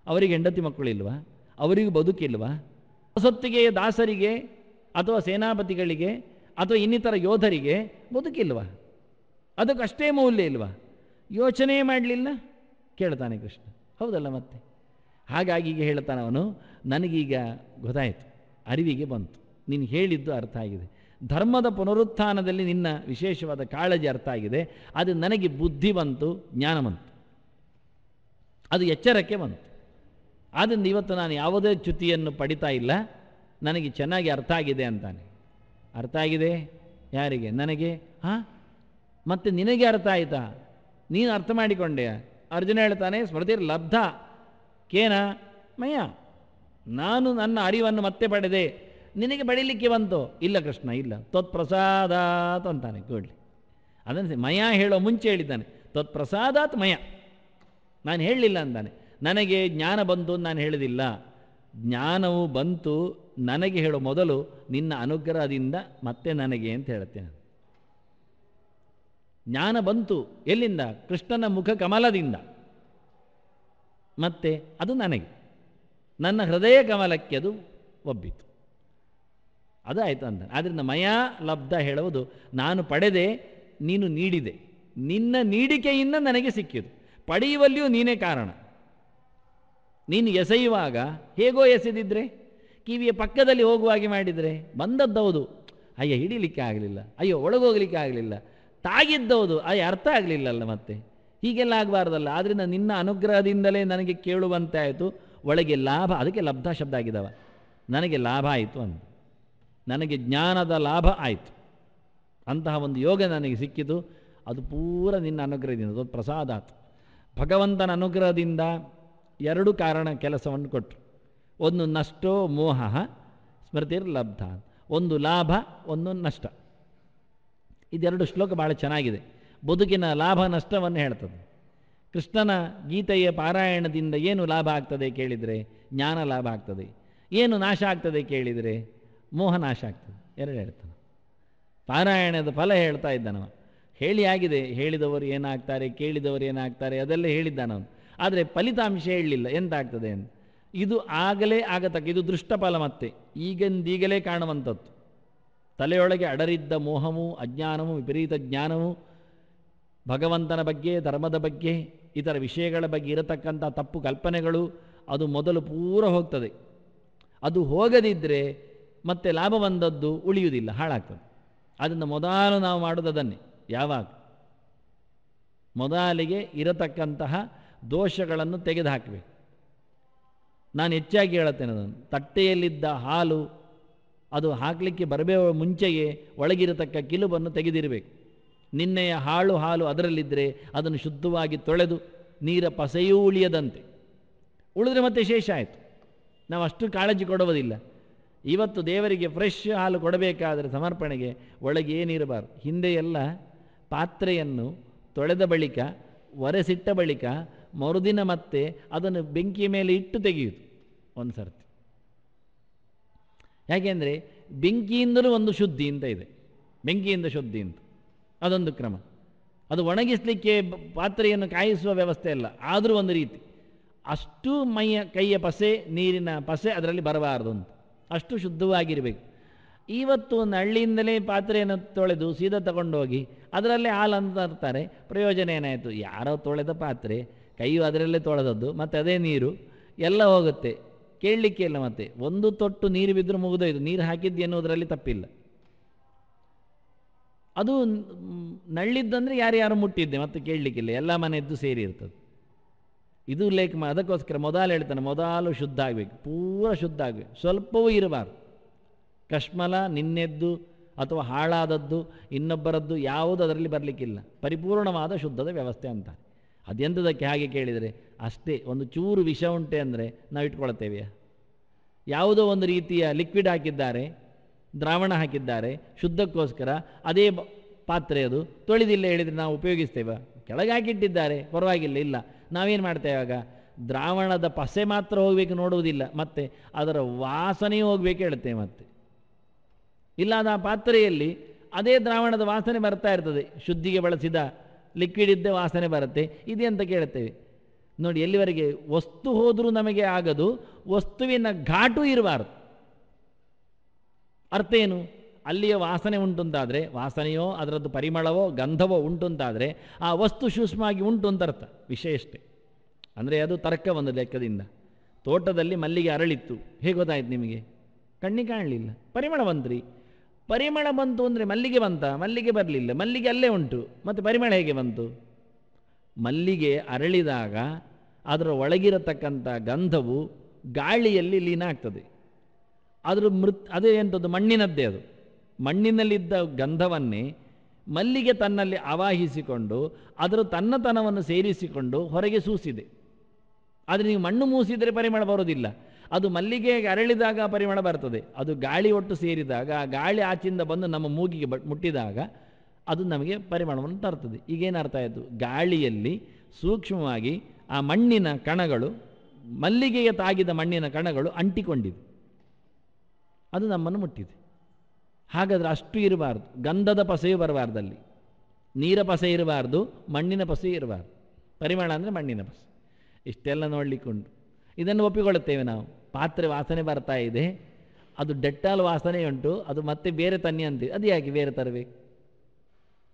ಅವರಿಗೆ ಹೆಂಡತಿ ಮಕ್ಕಳಿಲ್ವಾ? ಅವರಿಗೂ ಬದುಕಿಲ್ವಾ? ಸೊತ್ತಿಗೆ ದಾಸರಿಗೆ ಅಥವಾ ಸೇನಾಪತಿಗಳಿಗೆ ಅಥವಾ ಇನ್ನಿತರ ಯೋಧರಿಗೆ ಬದುಕಿಲ್ವಾ? ಅದಕ್ಕಷ್ಟೇ ಮೌಲ್ಯ ಇಲ್ವಾ? ಯೋಚನೆ ಮಾಡಲಿಲ್ಲ, ಕೇಳ್ತಾನೆ ಕೃಷ್ಣ. ಹೌದಲ್ಲ ಮತ್ತೆ? ಹಾಗಾಗಿ ಈಗ ಹೇಳ್ತಾನೆ ಅವನು, ನನಗೀಗ ಗೊತ್ತಾಯಿತು, ಅರಿವಿಗೆ ಬಂತು, ನೀನು ಹೇಳಿದ್ದು ಅರ್ಥ ಆಗಿದೆ, ಧರ್ಮದ ಪುನರುತ್ಥಾನದಲ್ಲಿ ನಿನ್ನ ವಿಶೇಷವಾದ ಕಾಳಜಿ ಅರ್ಥ ಆಗಿದೆ. ಅದು ನನಗೆ ಬುದ್ಧಿ ಬಂತು, ಜ್ಞಾನ ಬಂತು, ಅದು ಎಚ್ಚರಕ್ಕೆ ಬಂತು. ಆದ್ದರಿಂದ ಇವತ್ತು ನಾನು ಯಾವುದೇ ಚ್ಯುತಿಯನ್ನು ಪಡಿತಾ ಇಲ್ಲ, ನನಗೆ ಚೆನ್ನಾಗಿ ಅರ್ಥ ಆಗಿದೆ ಅಂತಾನೆ. ಅರ್ಥ ಆಗಿದೆ ಯಾರಿಗೆ? ನನಗೆ. ಮತ್ತೆ ನಿನಗೆ ಅರ್ಥ ಆಯಿತಾ? ನೀನು ಅರ್ಥ ಮಾಡಿಕೊಂಡೆ? ಅರ್ಜುನ ಹೇಳ್ತಾನೆ, ಸ್ಮೃತಿರ್ ಲಬ್ಧ ಕೇನ ಮಯ, ನಾನು ನನ್ನ ಅರಿವನ್ನು ಮತ್ತೆ ಪಡೆದೆ, ನಿನಗೆ ಪಡೀಲಿಕ್ಕೆ ಬಂತು? ಇಲ್ಲ ಕೃಷ್ಣ, ಇಲ್ಲ. ತ್ವತ್ಪ್ರಸಾದಾತ್ ಅಂತಾನೆ. ಕೊಡ್ಲಿ, ಅದನ್ನು ಮಯ ಹೇಳೋ ಮುಂಚೆ ಹೇಳಿದ್ದಾನೆ, ತ್ವತ್ಪ್ರಸಾದಾತ್ ಮಯ, ನಾನು ಹೇಳಲಿಲ್ಲ ಅಂತಾನೆ. ನನಗೆ ಜ್ಞಾನ ಬಂತು ಅಂತ ನಾನು ಹೇಳೋದಿಲ್ಲ, ಜ್ಞಾನವು ಬಂತು ನನಗೆ ಹೇಳೋ ಮೊದಲು ನಿನ್ನ ಅನುಗ್ರಹದಿಂದ ಮತ್ತೆ ನನಗೆ ಅಂತ ಹೇಳ್ತೇನೆ. ಜ್ಞಾನ ಬಂತು ಎಲ್ಲಿಂದ? ಕೃಷ್ಣನ ಮುಖ ಕಮಲದಿಂದ. ಮತ್ತೆ ಅದು ನನಗೆ, ನನ್ನ ಹೃದಯ ಕಮಲಕ್ಕೆ ಅದು ಒಬ್ಬಿತು, ಅದು ಆಯಿತು ಅಂತ. ಆದ್ದರಿಂದ ಮಯಾ ಲಬ್ಧ ಹೇಳುವುದು ನಾನು ಪಡೆದೆ, ನೀನು ನೀಡಿದೆ, ನಿನ್ನ ನೀಡಿಕೆಯಿಂದ ನನಗೆ ಸಿಕ್ಕಿತು. ಪಡೆಯುವಲ್ಲಿಯೂ ನೀನೇ ಕಾರಣ. ನೀನು ಎಸೆಯುವಾಗ ಹೇಗೋ ಎಸೆದಿದ್ರೆ, ಕಿವಿಯ ಪಕ್ಕದಲ್ಲಿ ಹೋಗುವಾಗೆ ಮಾಡಿದರೆ ಬಂದದ್ದೌದು, ಅಯ್ಯ ಹಿಡಿಲಿಕ್ಕೆ ಆಗಲಿಲ್ಲ, ಅಯ್ಯೋ ಒಳಗೋಗ್ಲಿಕ್ಕೆ ಆಗಲಿಲ್ಲ, ತಾಗಿದ್ದೌದು, ಅಯ್ಯ ಅರ್ಥ ಆಗಲಿಲ್ಲಲ್ಲ, ಮತ್ತೆ ಹೀಗೆಲ್ಲ ಆಗಬಾರ್ದಲ್ಲ. ಆದ್ದರಿಂದ ನಿನ್ನ ಅನುಗ್ರಹದಿಂದಲೇ ನನಗೆ ಕೇಳುವಂತೆ ಆಯಿತು, ಒಳಗೆ ಲಾಭ, ಅದಕ್ಕೆ ಲಬ್ಧ ಶಬ್ದ ಆಗಿದ್ದಾವ. ನನಗೆ ಲಾಭ ಆಯಿತು ಅಂತ, ನನಗೆ ಜ್ಞಾನದ ಲಾಭ ಆಯಿತು, ಅಂತಹ ಒಂದು ಯೋಗ ನನಗೆ ಸಿಕ್ಕಿತು. ಅದು ಪೂರ ನಿನ್ನ ಅನುಗ್ರಹದಿಂದ, ಅದು ಪ್ರಸಾದ ಆಯಿತು. ಭಗವಂತನ ಅನುಗ್ರಹದಿಂದ ಎರಡು ಕಾರಣ ಕೆಲಸವನ್ನು ಕೊಟ್ಟರು. ಒಂದು ನಷ್ಟೋ ಮೋಹ ಸ್ಮೃತಿರ್ಲಬ್ಧ, ಒಂದು ಲಾಭ ಒಂದು ನಷ್ಟ. ಇದೆರಡು ಶ್ಲೋಕ ಭಾಳ ಚೆನ್ನಾಗಿದೆ. ಬದುಕಿನ ಲಾಭ ನಷ್ಟವನ್ನು ಹೇಳ್ತದೆ. ಕೃಷ್ಣನ ಗೀತೆಯ ಪಾರಾಯಣದಿಂದ ಏನು ಲಾಭ ಆಗ್ತದೆ ಕೇಳಿದರೆ ಜ್ಞಾನ ಲಾಭ ಆಗ್ತದೆ. ಏನು ನಾಶ ಆಗ್ತದೆ ಕೇಳಿದರೆ ಮೋಹ ನಾಶ ಆಗ್ತದೆ. ಎರಡು ಹೇಳ್ತಾನೆ. ಪಾರಾಯಣದ ಫಲ ಹೇಳ್ತಾ ಇದ್ದಾನವ. ಹೇಳಿ ಆಗಿದೆ, ಹೇಳಿದವರು ಏನಾಗ್ತಾರೆ, ಕೇಳಿದವರು ಏನಾಗ್ತಾರೆ ಅದೆಲ್ಲ ಹೇಳಿದ್ದಾನವನು. ಆದರೆ ಫಲಿತಾಂಶ ಹೇಳಲಿಲ್ಲ ಎಂತಾಗ್ತದೆ ಅಂತ. ಇದು ಆಗಲೇ ಆಗತಕ್ಕ, ಇದು ದೃಷ್ಟಫಲ. ಮತ್ತೆ ಈಗಲೇ ಕಾಣುವಂಥದ್ದು. ತಲೆಯೊಳಗೆ ಅಡರಿದ್ದ ಮೋಹವು, ಅಜ್ಞಾನವು, ವಿಪರೀತ ಜ್ಞಾನವು, ಭಗವಂತನ ಬಗ್ಗೆ, ಧರ್ಮದ ಬಗ್ಗೆ, ಇತರ ವಿಷಯಗಳ ಬಗ್ಗೆ ಇರತಕ್ಕಂಥ ತಪ್ಪು ಕಲ್ಪನೆಗಳು, ಅದು ಮೊದಲು ಪೂರ ಹೋಗ್ತದೆ. ಅದು ಹೋಗದಿದ್ದರೆ ಮತ್ತೆ ಲಾಭ ಬಂದದ್ದು ಉಳಿಯುವುದಿಲ್ಲ, ಹಾಳಾಗ್ತದೆ. ಅದನ್ನು ಮೊದಲು ನಾವು ಮಾಡೋದು ಅದನ್ನೇ. ಯಾವಾಗ ಮೊದಲಿಗೆ ಇರತಕ್ಕಂತಹ ದೋಷಗಳನ್ನು ತೆಗೆದುಹಾಕಬೇಕು. ನಾನು ಹೆಚ್ಚಾಗಿ ಹೇಳುತ್ತೇನೆ ಅದನ್ನು. ತಟ್ಟೆಯಲ್ಲಿದ್ದ ಹಾಲು ಅದು ಹಾಕಲಿಕ್ಕೆ ಬರಬೇ ಮುಂಚೆಯೇ ಒಳಗಿರತಕ್ಕ ಕಿಲುಬನ್ನು ತೆಗೆದಿರಬೇಕು. ನಿನ್ನೆಯ ಹಾಳು ಅದರಲ್ಲಿದ್ದರೆ ಅದನ್ನು ಶುದ್ಧವಾಗಿ ತೊಳೆದು ನೀರ ಪಸೆಯೂ ಉಳಿಯದಂತೆ, ಉಳಿದ್ರೆ ಮತ್ತೆ ಶೇಷ ಆಯಿತು. ನಾವು ಅಷ್ಟು ಕಾಳಜಿ ಕೊಡುವುದಿಲ್ಲ. ಇವತ್ತು ದೇವರಿಗೆ ಫ್ರೆಶ್ ಹಾಲು ಕೊಡಬೇಕಾದರೆ ಸಮರ್ಪಣೆಗೆ ಒಳಗೆ ಏನಿರಬಾರ್ದು. ಹಿಂದೆ ಎಲ್ಲ ಪಾತ್ರೆಯನ್ನು ತೊಳೆದ ಬಳಿಕ, ಒರೆಸಿಟ್ಟ ಬಳಿಕ ಮರುದಿನ ಮತ್ತೆ ಅದನ್ನು ಬೆಂಕಿಯ ಮೇಲೆ ಇಟ್ಟು ತೆಗೆಯುವುದು ಒಂದು ಸರ್ತಿ. ಯಾಕೆಂದರೆ ಬೆಂಕಿಯಿಂದಲೂ ಒಂದು ಶುದ್ಧಿ ಅಂತ ಇದೆ, ಬೆಂಕಿಯಿಂದ ಶುದ್ಧಿ ಅಂತ ಅದೊಂದು ಕ್ರಮ. ಅದು ಒಣಗಿಸಲಿಕ್ಕೆ ಪಾತ್ರೆಯನ್ನು ಕಾಯಿಸುವ ವ್ಯವಸ್ಥೆ ಅಲ್ಲ, ಆದರೂ ಒಂದು ರೀತಿ. ಅಷ್ಟು ಕೈಯ ಪಸೆ, ನೀರಿನ ಪಸೆ ಅದರಲ್ಲಿ ಬರಬಾರದು ಅಂತ, ಅಷ್ಟು ಶುದ್ಧವಾಗಿರಬೇಕು. ಇವತ್ತು ಒಂದು ಹಳ್ಳಿಯಿಂದಲೇ ಪಾತ್ರೆಯನ್ನು ತೊಳೆದು ಸೀದಾ ತಗೊಂಡೋಗಿ ಅದರಲ್ಲೇ ಹಾಲು ಅಂತ ತರ್ತಾರೆ. ಪ್ರಯೋಜನ ಏನಾಯಿತು? ಯಾರೋ ತೊಳೆದ ಪಾತ್ರೆ, ಕೈಯು ಅದರಲ್ಲೇ ತೊಳೆದದ್ದು, ಮತ್ತು ಅದೇ ನೀರು ಎಲ್ಲ ಹೋಗುತ್ತೆ. ಕೇಳಲಿಕ್ಕೆ ಇಲ್ಲ. ಮತ್ತೆ ಒಂದು ತೊಟ್ಟು ನೀರು ಬಿದ್ದರೂ ಮುಗಿದೋಯ್ತು. ನೀರು ಹಾಕಿದ್ದು ಎನ್ನುವುದರಲ್ಲಿ ತಪ್ಪಿಲ್ಲ. ಅದು ನಳ್ಳಿದ್ದಂದರೆ ಯಾರು ಮುಟ್ಟಿದ್ದೆ ಮತ್ತೆ ಕೇಳಲಿಕ್ಕಿಲ್ಲ, ಎಲ್ಲ ಮನೆಯದ್ದು ಸೇರಿ ಇರ್ತದೆ. ಇದು ಲೇಖ ಅದಕ್ಕೋಸ್ಕರ ಮೊದಲು ಹೇಳ್ತಾನೆ, ಮೊದಲು ಶುದ್ಧ ಆಗಬೇಕು, ಪೂರ ಶುದ್ಧ ಆಗಬೇಕು, ಸ್ವಲ್ಪವೂ ಇರಬಾರ್ದು. ಕಶ್ಮಲ, ನಿನ್ನೆದ್ದು ಅಥವಾ ಹಾಳಾದದ್ದು, ಇನ್ನೊಬ್ಬರದ್ದು ಯಾವುದು ಅದರಲ್ಲಿ ಬರಲಿಕ್ಕಿಲ್ಲ. ಪರಿಪೂರ್ಣವಾದ ಶುದ್ಧದ ವ್ಯವಸ್ಥೆ ಅಂತ. ಅದೆಂಥದಕ್ಕೆ ಹಾಗೆ ಕೇಳಿದರೆ ಅಷ್ಟೇ. ಒಂದು ಚೂರು ವಿಷ ಉಂಟೆ ಅಂದರೆ ನಾವು ಇಟ್ಕೊಳ್ತೇವೆಯಾ? ಯಾವುದೋ ಒಂದು ರೀತಿಯ ಲಿಕ್ವಿಡ್ ಹಾಕಿದ್ದಾರೆ, ದ್ರಾವಣ ಹಾಕಿದ್ದಾರೆ ಶುದ್ಧಕ್ಕೋಸ್ಕರ, ಅದೇ ಪಾತ್ರೆ ಅದು ತೊಳೆದಿಲ್ಲ ಹೇಳಿದರೆ ನಾವು ಉಪಯೋಗಿಸ್ತೇವೆ? ಕೆಳಗೆ ಹಾಕಿಟ್ಟಿದ್ದಾರೆ, ಪರವಾಗಿಲ್ಲ. ಇಲ್ಲ, ನಾವೇನು ಮಾಡ್ತೇವೆ ಆಗ? ದ್ರಾವಣದ ಪಸೆ ಮಾತ್ರ ಹೋಗಬೇಕು ನೋಡುವುದಿಲ್ಲ, ಮತ್ತು ಅದರ ವಾಸನೆಯೂ ಹೋಗಬೇಕು ಹೇಳ್ತೇವೆ. ಮತ್ತೆ ಇಲ್ಲಾದ ಆ ಪಾತ್ರೆಯಲ್ಲಿ ಅದೇ ದ್ರಾವಣದ ವಾಸನೆ ಬರ್ತಾ ಇರ್ತದೆ, ಶುದ್ಧಿಗೆ ಬಳಸಿದ ಲಿಕ್ವಿಡ್ ಇದ್ದ ವಾಸನೆ ಬರುತ್ತೆ. ಇದೆಂತ ಕೇಳ್ತೇವೆ ನೋಡಿ. ಎಲ್ಲಿವರೆಗೆ ವಸ್ತು ಹೋದರೂ ನಮಗೆ ಆಗದು, ವಸ್ತುವಿನ ಘಾಟು ಇರಬಾರ್ದು. ಅರ್ಥ ಏನು? ಅಲ್ಲಿಯ ವಾಸನೆ ಉಂಟುಂತಾದರೆ, ವಾಸನೆಯೋ ಅದರದ್ದು ಪರಿಮಳವೋ ಗಂಧವೋ ಉಂಟುಂತಾದರೆ ಆ ವಸ್ತು ಸೂಕ್ಷ್ಮವಾಗಿ ಉಂಟು ಅಂತ ಅರ್ಥ. ವಿಷಯ ಅಷ್ಟೇ. ಅಂದರೆ ಅದು ತರ್ಕ ಒಂದು ಲೆಕ್ಕದಿಂದ. ತೋಟದಲ್ಲಿ ಮಲ್ಲಿಗೆ ಅರಳಿತ್ತು, ಹೇಗೆ ಗೊತ್ತಾಯ್ತು ನಿಮಗೆ? ಕಣ್ಣಿಗೆ ಕಾಣಲಿಲ್ಲ, ಪರಿಮಳ ಬಂತ್ರಿ. ಪರಿಮಳ ಬಂತು ಅಂದರೆ ಮಲ್ಲಿಗೆ ಬಂತ? ಮಲ್ಲಿಗೆ ಬರಲಿಲ್ಲ, ಮಲ್ಲಿಗೆ ಅಲ್ಲೇ ಉಂಟು, ಮತ್ತು ಪರಿಮಳ ಹೇಗೆ ಬಂತು? ಮಲ್ಲಿಗೆ ಅರಳಿದಾಗ ಅದರ ಒಳಗಿರತಕ್ಕಂಥ ಗಂಧವು ಗಾಳಿಯಲ್ಲಿ ಲೀನ ಆಗ್ತದೆ. ಅದರ ಅದೇ ಎಂಥದ್ದು? ಮಣ್ಣಿನದ್ದೇ ಅದು. ಮಣ್ಣಿನಲ್ಲಿದ್ದ ಗಂಧವನ್ನೇ ಮಲ್ಲಿಗೆ ತನ್ನಲ್ಲಿ ಆವಾಹಿಸಿಕೊಂಡು ಅದರ ತನ್ನತನವನ್ನು ಸೇರಿಸಿಕೊಂಡು ಹೊರಗೆ ಸೂಸಿದೆ. ಆದರೆ ನೀವು ಮಣ್ಣು ಮೂಸಿದರೆ ಪರಿಮಳ ಬರೋದಿಲ್ಲ. ಅದು ಮಲ್ಲಿಗೆಗೆ ಅರಳಿದಾಗ ಪರಿಮಳ ಬರ್ತದೆ. ಅದು ಗಾಳಿ ಒಟ್ಟು ಸೇರಿದಾಗ, ಆ ಗಾಳಿ ಆಚಿಂದ ಬಂದು ನಮ್ಮ ಮೂಗಿಗೆ ಮುಟ್ಟಿದಾಗ ಅದು ನಮಗೆ ಪರಿಮಳವನ್ನು ತರ್ತದೆ. ಈಗೇನು ಅರ್ಥ ಆಯಿತು? ಗಾಳಿಯಲ್ಲಿ ಸೂಕ್ಷ್ಮವಾಗಿ ಆ ಮಣ್ಣಿನ ಕಣಗಳು, ಮಲ್ಲಿಗೆಗೆ ತಾಗಿದ ಮಣ್ಣಿನ ಕಣಗಳು ಅಂಟಿಕೊಂಡಿವೆ, ಅದು ನಮ್ಮನ್ನು ಮುಟ್ಟಿದೆ. ಹಾಗಾದರೆ ಅಷ್ಟು ಇರಬಾರ್ದು. ಗಂಧದ ಪಸೆಯೂ ಬರಬಾರ್ದಲ್ಲಿ, ನೀರ ಪಸೆ ಇರಬಾರ್ದು, ಮಣ್ಣಿನ ಪಸೆ ಇರಬಾರ್ದು. ಪರಿಮಳ ಅಂದರೆ ಮಣ್ಣಿನ ಪಸೆ. ಇಷ್ಟೆಲ್ಲ ನೋಡಲಿಕ್ಕುಂಟು. ಇದನ್ನು ಒಪ್ಪಿಕೊಳ್ಳುತ್ತೇವೆ ನಾವು. ಪಾತ್ರೆ ವಾಸನೆ ಬರ್ತಾ ಇದೆ, ಅದು ಡೆಟ್ಟಾಲ್ ವಾಸನೆ ಉಂಟು, ಅದು ಮತ್ತೆ ಬೇರೆ ತನ್ನಿ ಅಂತೀವಿ. ಅದು ಯಾಕೆ ಬೇರೆ ತರಬೇಕು?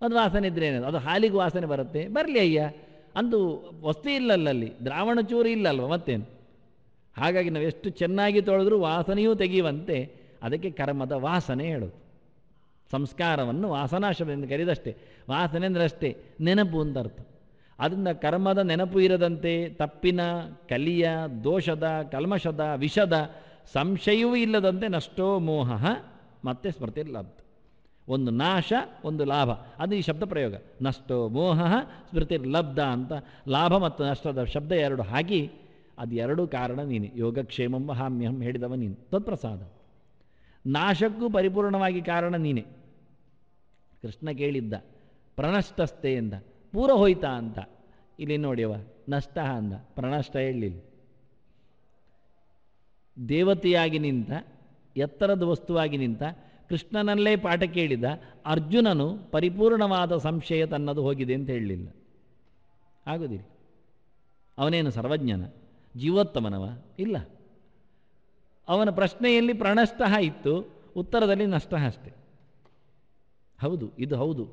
ಅದು ವಾಸನೆ ಇದ್ರೆ ಏನದು? ಅದು ಹಾಲಿಗೆ ವಾಸನೆ ಬರುತ್ತೆ, ಬರಲಿ ಅಯ್ಯ. ಅಂತೂ ವಸ್ತು ಇಲ್ಲಲ್ಲಲ್ಲಿ, ದ್ರಾವಣ ಚೂರು ಇಲ್ಲಲ್ವ, ಮತ್ತೇನು? ಹಾಗಾಗಿ ನಾವು ಎಷ್ಟು ಚೆನ್ನಾಗಿ ತೊಳೆದ್ರೂ ವಾಸನೆಯೂ ತೆಗೆಯುವಂತೆ ಅದಕ್ಕೆ ಕರ್ಮದ ವಾಸನೆ ಹೇಳೋದು. ಸಂಸ್ಕಾರವನ್ನು ವಾಸನಾಶಬ್ದದಿಂದ ಕರೆದಷ್ಟೇ. ವಾಸನೆ ಅಂದರೆ ಅಷ್ಟೇ, ನೆನಪು ಅಂತ ಅರ್ಥ. ಅದರಿಂದ ಕರ್ಮದ ನೆನಪು ಇರದಂತೆ ತಪ್ಪಿನ, ಕಲಿಯ, ದೋಷದ, ಕಲ್ಮಶದ, ವಿಷದ ಸಂಶಯವೂ ಇಲ್ಲದಂತೆ ನಷ್ಟೋ ಮೋಹ ಮತ್ತೆ ಸ್ಮೃತಿ ಲಬ್ಧ. ಒಂದು ನಾಶ, ಒಂದು ಲಾಭ, ಅದು ಈ ಶಬ್ದ ಪ್ರಯೋಗ. ನಷ್ಟೋ ಮೋಹ ಸ್ಮೃತಿ ಲಬ್ಧ ಅಂತ ಲಾಭ ಮತ್ತು ನಷ್ಟದ ಶಬ್ದ ಎರಡು ಹಾಕಿ ಅದು ಎರಡೂ ಕಾರಣ ನೀನೆ. ಯೋಗಕ್ಷೇಮಂ ವಹಾಮ್ಯಹಂ ಹೇಳಿದವ ನೀನು. ತತ್ಪ್ರಸಾದ. ನಾಶಕ್ಕೂ ಪರಿಪೂರ್ಣವಾಗಿ ಕಾರಣ ನೀನೆ. ಕೃಷ್ಣ ಕೇಳಿದ್ದ ಪ್ರಣಷ್ಟಸ್ತೆ ಎಂದ, ಪೂರ ಹೋಯ್ತಾ ಅಂತ. ಇಲ್ಲಿ ನೋಡ್ಯವ ನಷ್ಟ ಅಂದ, ಪ್ರಣಷ್ಟ ಹೇಳಲಿಲ್ಲ. ದೇವತೆಯಾಗಿ ನಿಂತ, ಎತ್ತರದ ವಸ್ತುವಾಗಿ ನಿಂತ ಕೃಷ್ಣನಲ್ಲೇ ಪಾಠ ಕೇಳಿದ ಅರ್ಜುನನು ಪರಿಪೂರ್ಣವಾದ ಸಂಶಯ ತನ್ನದು ಹೋಗಿದೆ ಅಂತ ಹೇಳಲಿಲ್ಲ. ಆಗೋದಿಲ್ಲ. ಅವನೇನು ಸರ್ವಜ್ಞನ, ಜೀವೋತ್ತಮನವ? ಇಲ್ಲ. ಅವನ ಪ್ರಶ್ನೆಯಲ್ಲಿ ಪ್ರಣಷ್ಟ ಇತ್ತು, ಉತ್ತರದಲ್ಲಿ ನಷ್ಟ ಅಷ್ಟೆ. ಹೌದು, ಇದು ಹೌದು.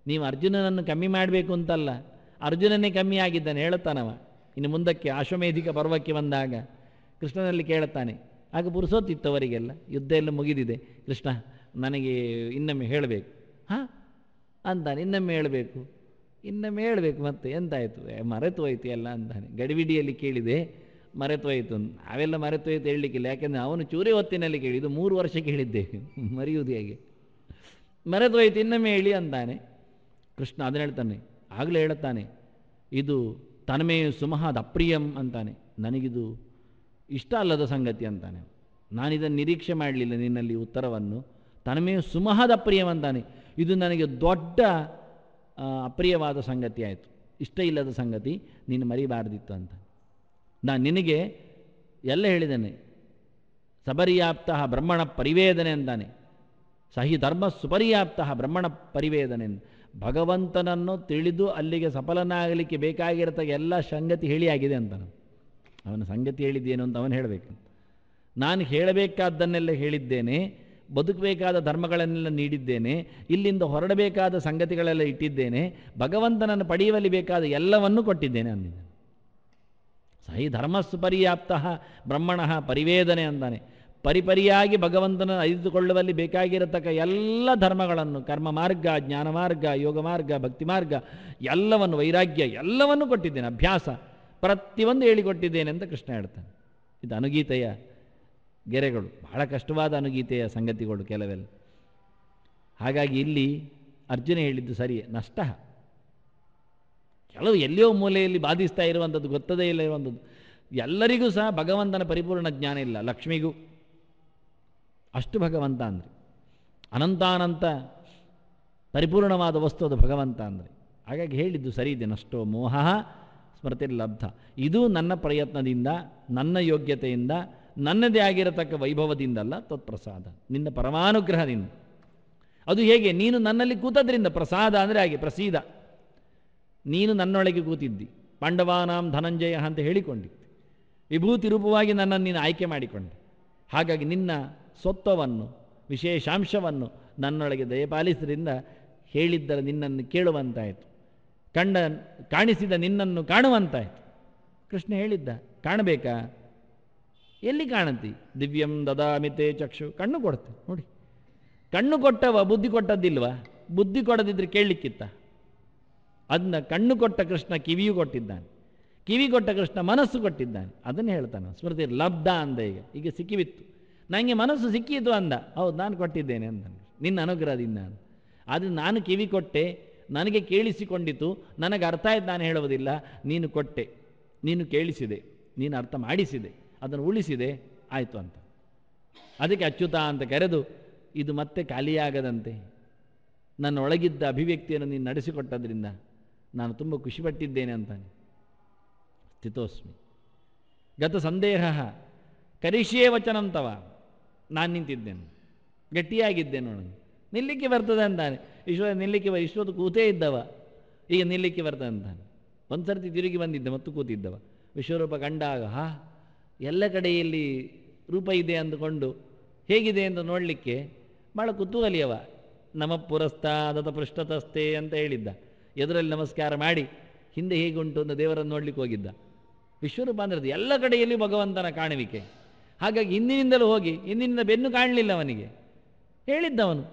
ನೀವು ಅರ್ಜುನನನ್ನು ಕಮ್ಮಿ ಮಾಡಬೇಕು ಅಂತಲ್ಲ, ಅರ್ಜುನನೇ ಕಮ್ಮಿ ಆಗಿದ್ದಾನೆ ಹೇಳುತ್ತಾನವ. ಇನ್ನು ಮುಂದಕ್ಕೆ ಅಶ್ವಮೇಧಿಕ ಪರ್ವಕ್ಕೆ ಬಂದಾಗ ಕೃಷ್ಣನಲ್ಲಿ ಕೇಳುತ್ತಾನೆ. ಆಗ ಪುರುಸೋತ್ತಿತ್ತು ಅವರಿಗೆಲ್ಲ, ಯುದ್ಧ ಎಲ್ಲ ಮುಗಿದಿದೆ. ಕೃಷ್ಣ ನನಗೆ ಇನ್ನೊಮ್ಮೆ ಹೇಳಬೇಕು. ಹಾಂ ಅಂತಾನೆ, ಇನ್ನೊಮ್ಮೆ ಹೇಳಬೇಕು, ಇನ್ನೊಮ್ಮೆ ಹೇಳಬೇಕು. ಮತ್ತೆ ಎಂತಾಯಿತು? ಮರೆತು ಹೋಯ್ತು ಎಲ್ಲ ಅಂತಾನೆ. ಗಡಿಬಿಡಿಯಲ್ಲಿ ಕೇಳಿದೆ, ಮರೆತು ಹೋಯಿತು. ನಾವೆಲ್ಲ ಮರೆತು ಹೋಯ್ತು ಹೇಳಲಿಕ್ಕಿಲ್ಲ, ಯಾಕೆಂದರೆ ಅವನು ಚೂರಿ ಹೊತ್ತಿನಲ್ಲಿ ಕೇಳಿದ್ದು 3 ವರ್ಷ ಕೇಳಿದ್ದೇವೆ, ಮರೆಯುವುದು ಹೇಗೆ? ಮರೆತು ಹೋಯ್ತು, ಇನ್ನೊಮ್ಮೆ ಹೇಳಿ ಅಂತಾನೆ. ಕೃಷ್ಣ ಅದನ್ನು ಹೇಳ್ತಾನೆ. ಆಗಲೇ ಹೇಳುತ್ತಾನೆ, ಇದು ತನ್ಮೇ ಸುಮಹಾದ್ ಅಪ್ರಿಯಂ ಅಂತಾನೆ. ನನಗಿದು ಇಷ್ಟ ಅಲ್ಲದ ಸಂಗತಿ ಅಂತಾನೆ. ನಾನಿದನ್ನು ನಿರೀಕ್ಷೆ ಮಾಡಲಿಲ್ಲ ನಿನ್ನಲ್ಲಿ ಉತ್ತರವನ್ನು. ತನ್ಮೇ ಸುಮಹಾದ್ ಅಪ್ರಿಯಂ ಅಂತಾನೆ. ಇದು ನನಗೆ ದೊಡ್ಡ ಅಪ್ರಿಯವಾದ ಸಂಗತಿ ಆಯಿತು, ಇಷ್ಟ ಇಲ್ಲದ ಸಂಗತಿ, ನೀನು ಮರಿಬಾರ್ದಿತ್ತು ಅಂತ. ನಾನು ನಿನಗೆ ಎಲ್ಲ ಹೇಳಿದ್ದೇನೆ. ಸಪರ್ಯಾಪ್ತ ಬ್ರಹ್ಮಣ ಪರಿವೇದನೆ ಅಂತಾನೆ. ಸಹಿ ಧರ್ಮ ಸುಪರ್ಯಾಪ್ತ ಬ್ರಹ್ಮಣ ಪರಿವೇದನೆ. ಭಗವಂತನನ್ನು ತಿಳಿದು ಅಲ್ಲಿಗೆ ಸಫಲನಾಗಲಿಕ್ಕೆ ಬೇಕಾಗಿರತ ಎಲ್ಲ ಸಂಗತಿ ಹೇಳಿ ಆಗಿದೆ ಅಂತ. ಅವನ ಸಂಗತಿ ಹೇಳಿದ್ದೇನು ಅಂತ ಅವನು ಹೇಳಬೇಕು. ನಾನು ಹೇಳಬೇಕಾದ್ದನ್ನೆಲ್ಲ ಹೇಳಿದ್ದೇನೆ, ಬದುಕಬೇಕಾದ ಧರ್ಮಗಳನ್ನೆಲ್ಲ ನೀಡಿದ್ದೇನೆ, ಇಲ್ಲಿಂದ ಹೊರಡಬೇಕಾದ ಸಂಗತಿಗಳೆಲ್ಲ ಇಟ್ಟಿದ್ದೇನೆ, ಭಗವಂತನನ್ನು ಪಡೆಯುವಲ್ಲಿ ಬೇಕಾದ ಎಲ್ಲವನ್ನೂ ಕೊಟ್ಟಿದ್ದೇನೆ ಅಂದಿದ್ದಾನೆ. ಸಹಿ ಧರ್ಮ ಸುಪರ್ಯಾಪ್ತ ಬ್ರಹ್ಮಣ ಪರಿವೇದನೆ ಅಂತಾನೆ. ಪರಿಪರಿಯಾಗಿ ಭಗವಂತನ ಅರಿತುಕೊಳ್ಳುವಲ್ಲಿ ಬೇಕಾಗಿರತಕ್ಕ ಎಲ್ಲ ಧರ್ಮಗಳನ್ನು, ಕರ್ಮ ಮಾರ್ಗ, ಜ್ಞಾನ ಮಾರ್ಗ, ಯೋಗ ಮಾರ್ಗ, ಭಕ್ತಿ ಮಾರ್ಗ ಎಲ್ಲವನ್ನು, ವೈರಾಗ್ಯ ಎಲ್ಲವನ್ನೂ ಕೊಟ್ಟಿದ್ದೇನೆ, ಅಭ್ಯಾಸ ಪ್ರತಿಯೊಂದು ಹೇಳಿಕೊಟ್ಟಿದ್ದೇನೆ ಅಂತ ಕೃಷ್ಣ ಹೇಳ್ತಾನೆ. ಇದು ಅನುಗೀತೆಯ ಗೆರೆಗಳು, ಬಹಳ ಕಷ್ಟವಾದ ಅನುಗೀತೆಯ ಸಂಗತಿಗಳು ಕೆಲವೆಲ್ಲ. ಹಾಗಾಗಿ ಇಲ್ಲಿ ಅರ್ಜುನ ಹೇಳಿದ್ದು ಸರಿಯೇ, ನಷ್ಟ. ಕೆಲವು ಎಲ್ಲಿಯೋ ಮೂಲೆಯಲ್ಲಿ ಬಾಧಿಸ್ತಾ ಇರುವಂಥದ್ದು, ಗೊತ್ತದೇ ಇಲ್ಲ ಇರುವಂಥದ್ದು. ಎಲ್ಲರಿಗೂ ಸಹ ಭಗವಂತನ ಪರಿಪೂರ್ಣ ಜ್ಞಾನ ಇಲ್ಲ. ಲಕ್ಷ್ಮಿಗೂ ಅಷ್ಟು ಭಗವಂತ ಅಂದರೆ, ಅನಂತಾನಂತ ಪರಿಪೂರ್ಣವಾದ ವಸ್ತು ಅದು ಭಗವಂತ ಅಂದರೆ. ಹಾಗಾಗಿ ಹೇಳಿದ್ದು ಸರಿ ಇದೆ. ನಷ್ಟೋ ಮೋಹ ಸ್ಮೃತಿ ಲಬ್ಧ. ಇದು ನನ್ನ ಪ್ರಯತ್ನದಿಂದ, ನನ್ನ ಯೋಗ್ಯತೆಯಿಂದ, ನನ್ನದೇ ಆಗಿರತಕ್ಕ ವೈಭವದಿಂದಲ್ಲ, ತತ್ಪ್ರಸಾದ, ನಿನ್ನ ಪರಮಾನುಗ್ರಹದಿಂದ. ಅದು ಹೇಗೆ? ನೀನು ನನ್ನಲ್ಲಿ ಕೂತದ್ರಿಂದ. ಪ್ರಸಾದ ಅಂದರೆ ಹಾಗೆ, ಪ್ರಸೀದ. ನೀನು ನನ್ನೊಳಗೆ ಕೂತಿದ್ದಿ, ಪಾಂಡವಾನಾಂ ಧನಂಜಯ ಅಂತ ಹೇಳಿಕೊಂಡಿದ್ದಿ, ವಿಭೂತಿ ರೂಪವಾಗಿ ನನ್ನನ್ನು ನೀನು ಆಯ್ಕೆ ಮಾಡಿಕೊಂಡೆ. ಹಾಗಾಗಿ ನಿನ್ನ ಸ್ವತ್ವವನ್ನು, ವಿಶೇಷಾಂಶವನ್ನು ನನ್ನೊಳಗೆ ದಯಪಾಲಿಸಿದ್ರಿಂದ ಹೇಳಿದ್ದರ ನಿನ್ನನ್ನು ಕೇಳುವಂತಾಯಿತು, ಕಾಣಿಸಿದ ನಿನ್ನನ್ನು ಕಾಣುವಂತಾಯಿತು. ಕೃಷ್ಣ ಹೇಳಿದ್ದ, ಕಾಣಬೇಕಾ? ಎಲ್ಲಿ ಕಾಣಂತಿ? ದಿವ್ಯಂ ದದಾಮಿತೆ ಚಕ್ಷು. ಕಣ್ಣು ಕೊಡ್ತೆ ನೋಡಿ. ಕಣ್ಣು ಕೊಟ್ಟವ ಬುದ್ಧಿ ಕೊಟ್ಟದ್ದಿಲ್ವಾ? ಬುದ್ಧಿ ಕೊಡದಿದ್ರೆ ಕೇಳಲಿಕ್ಕಿತ್ತ? ಅದನ್ನ ಕಣ್ಣು ಕೊಟ್ಟ ಕೃಷ್ಣ ಕಿವಿಯೂ ಕೊಟ್ಟಿದ್ದಾನೆ, ಕಿವಿ ಕೊಟ್ಟ ಕೃಷ್ಣ ಮನಸ್ಸು ಕೊಟ್ಟಿದ್ದಾನೆ. ಅದನ್ನು ಹೇಳ್ತಾನೆ. ಸ್ಮೃತಿ ಲಬ್ಧ ಅಂದ. ಈಗ ಸಿಕ್ಕಿಬಿತ್ತು, ನನಗೆ ಮನಸ್ಸು ಸಿಕ್ಕಿತು ಅಂದ. ಹೌದು, ನಾನು ಕೊಟ್ಟಿದ್ದೇನೆ ಅಂತ, ನಿನ್ನ ಅನುಗ್ರಹದಿಂದ. ಆದರೆ ನಾನು ಕಿವಿ ಕೊಟ್ಟೆ, ನನಗೆ ಕೇಳಿಸಿಕೊಂಡಿತು, ನನಗೆ ಅರ್ಥ ಆಯ್ತು, ನಾನು ಹೇಳುವುದಿಲ್ಲ. ನೀನು ಕೊಟ್ಟೆ, ನೀನು ಕೇಳಿಸಿದೆ, ನೀನು ಅರ್ಥ ಮಾಡಿಸಿದೆ, ಅದನ್ನು ಉಳಿಸಿದೆ, ಆಯಿತು ಅಂತ. ಅದಕ್ಕೆ ಅಚ್ಯುತ ಅಂತ ಕರೆದು, ಇದು ಮತ್ತೆ ಖಾಲಿಯಾಗದಂತೆ ನನ್ನ ಒಳಗಿದ್ದ ಅಭಿವ್ಯಕ್ತಿಯನ್ನು ನೀನು ನಡೆಸಿಕೊಟ್ಟದ್ರಿಂದ ನಾನು ತುಂಬ ಖುಷಿಪಟ್ಟಿದ್ದೇನೆ ಅಂತಾನೆ. ಸ್ಥಿತೋಸ್ಮಿ ಗತ ಸಂದೇಹ ಕರಿಷ್ಯೇ ವಚನಂತವ. ನಾನು ನಿಂತಿದ್ದೇನೆ, ಗಟ್ಟಿಯಾಗಿದ್ದೇನೆ, ನೋಡೋಣ ನಿಲ್ಲಿಕ್ಕೆ ಬರ್ತದೆ ಅಂತಾನೆ. ನಿಲ್ಲಿಕ್ಕೆ ಇಷ್ಟೊತ್ತು ಕೂತೇ ಇದ್ದವ, ಈಗ ನಿಲ್ಲಿಕ್ಕೆ ಬರ್ತದೆ ಅಂತಾನೆ. ಒಂದು ಸರ್ತಿ ತಿರುಗಿ ಬಂದಿದ್ದ ಮತ್ತು ಕೂತಿದ್ದವ. ವಿಶ್ವರೂಪ ಕಂಡಾಗ ಎಲ್ಲ ಕಡೆಯಲ್ಲಿ ರೂಪ ಇದೆ ಅಂದುಕೊಂಡು ಹೇಗಿದೆ ಅಂತ ನೋಡಲಿಕ್ಕೆ ಭಾಳ ಕುತೂಹಲಿಯವ. ನಮ ಪುರಸ್ತಾದತ ಪೃಷ್ಠತಸ್ತೆ ಅಂತ ಹೇಳಿದ್ದ. ಎದುರಲ್ಲಿ ನಮಸ್ಕಾರ ಮಾಡಿ ಹಿಂದೆ ಹೇಗುಂಟು ಅಂತ ದೇವರನ್ನು ನೋಡ್ಲಿಕ್ಕೆ ಹೋಗಿದ್ದ. ವಿಶ್ವರೂಪ ಅಂದ್ರದ್ದು ಎಲ್ಲ ಕಡೆಯಲ್ಲಿ ಭಗವಂತನ ಕಾಣುವಿಕೆ. ಹಾಗಾಗಿ ಹಿಂದಿನಿಂದಲೂ ಹೋಗಿ ಹಿಂದಿನಿಂದ ಬೆನ್ನು ಕಾಣಲಿಲ್ಲ ಅವನಿಗೆ. ಹೇಳಿದ್ದವನು,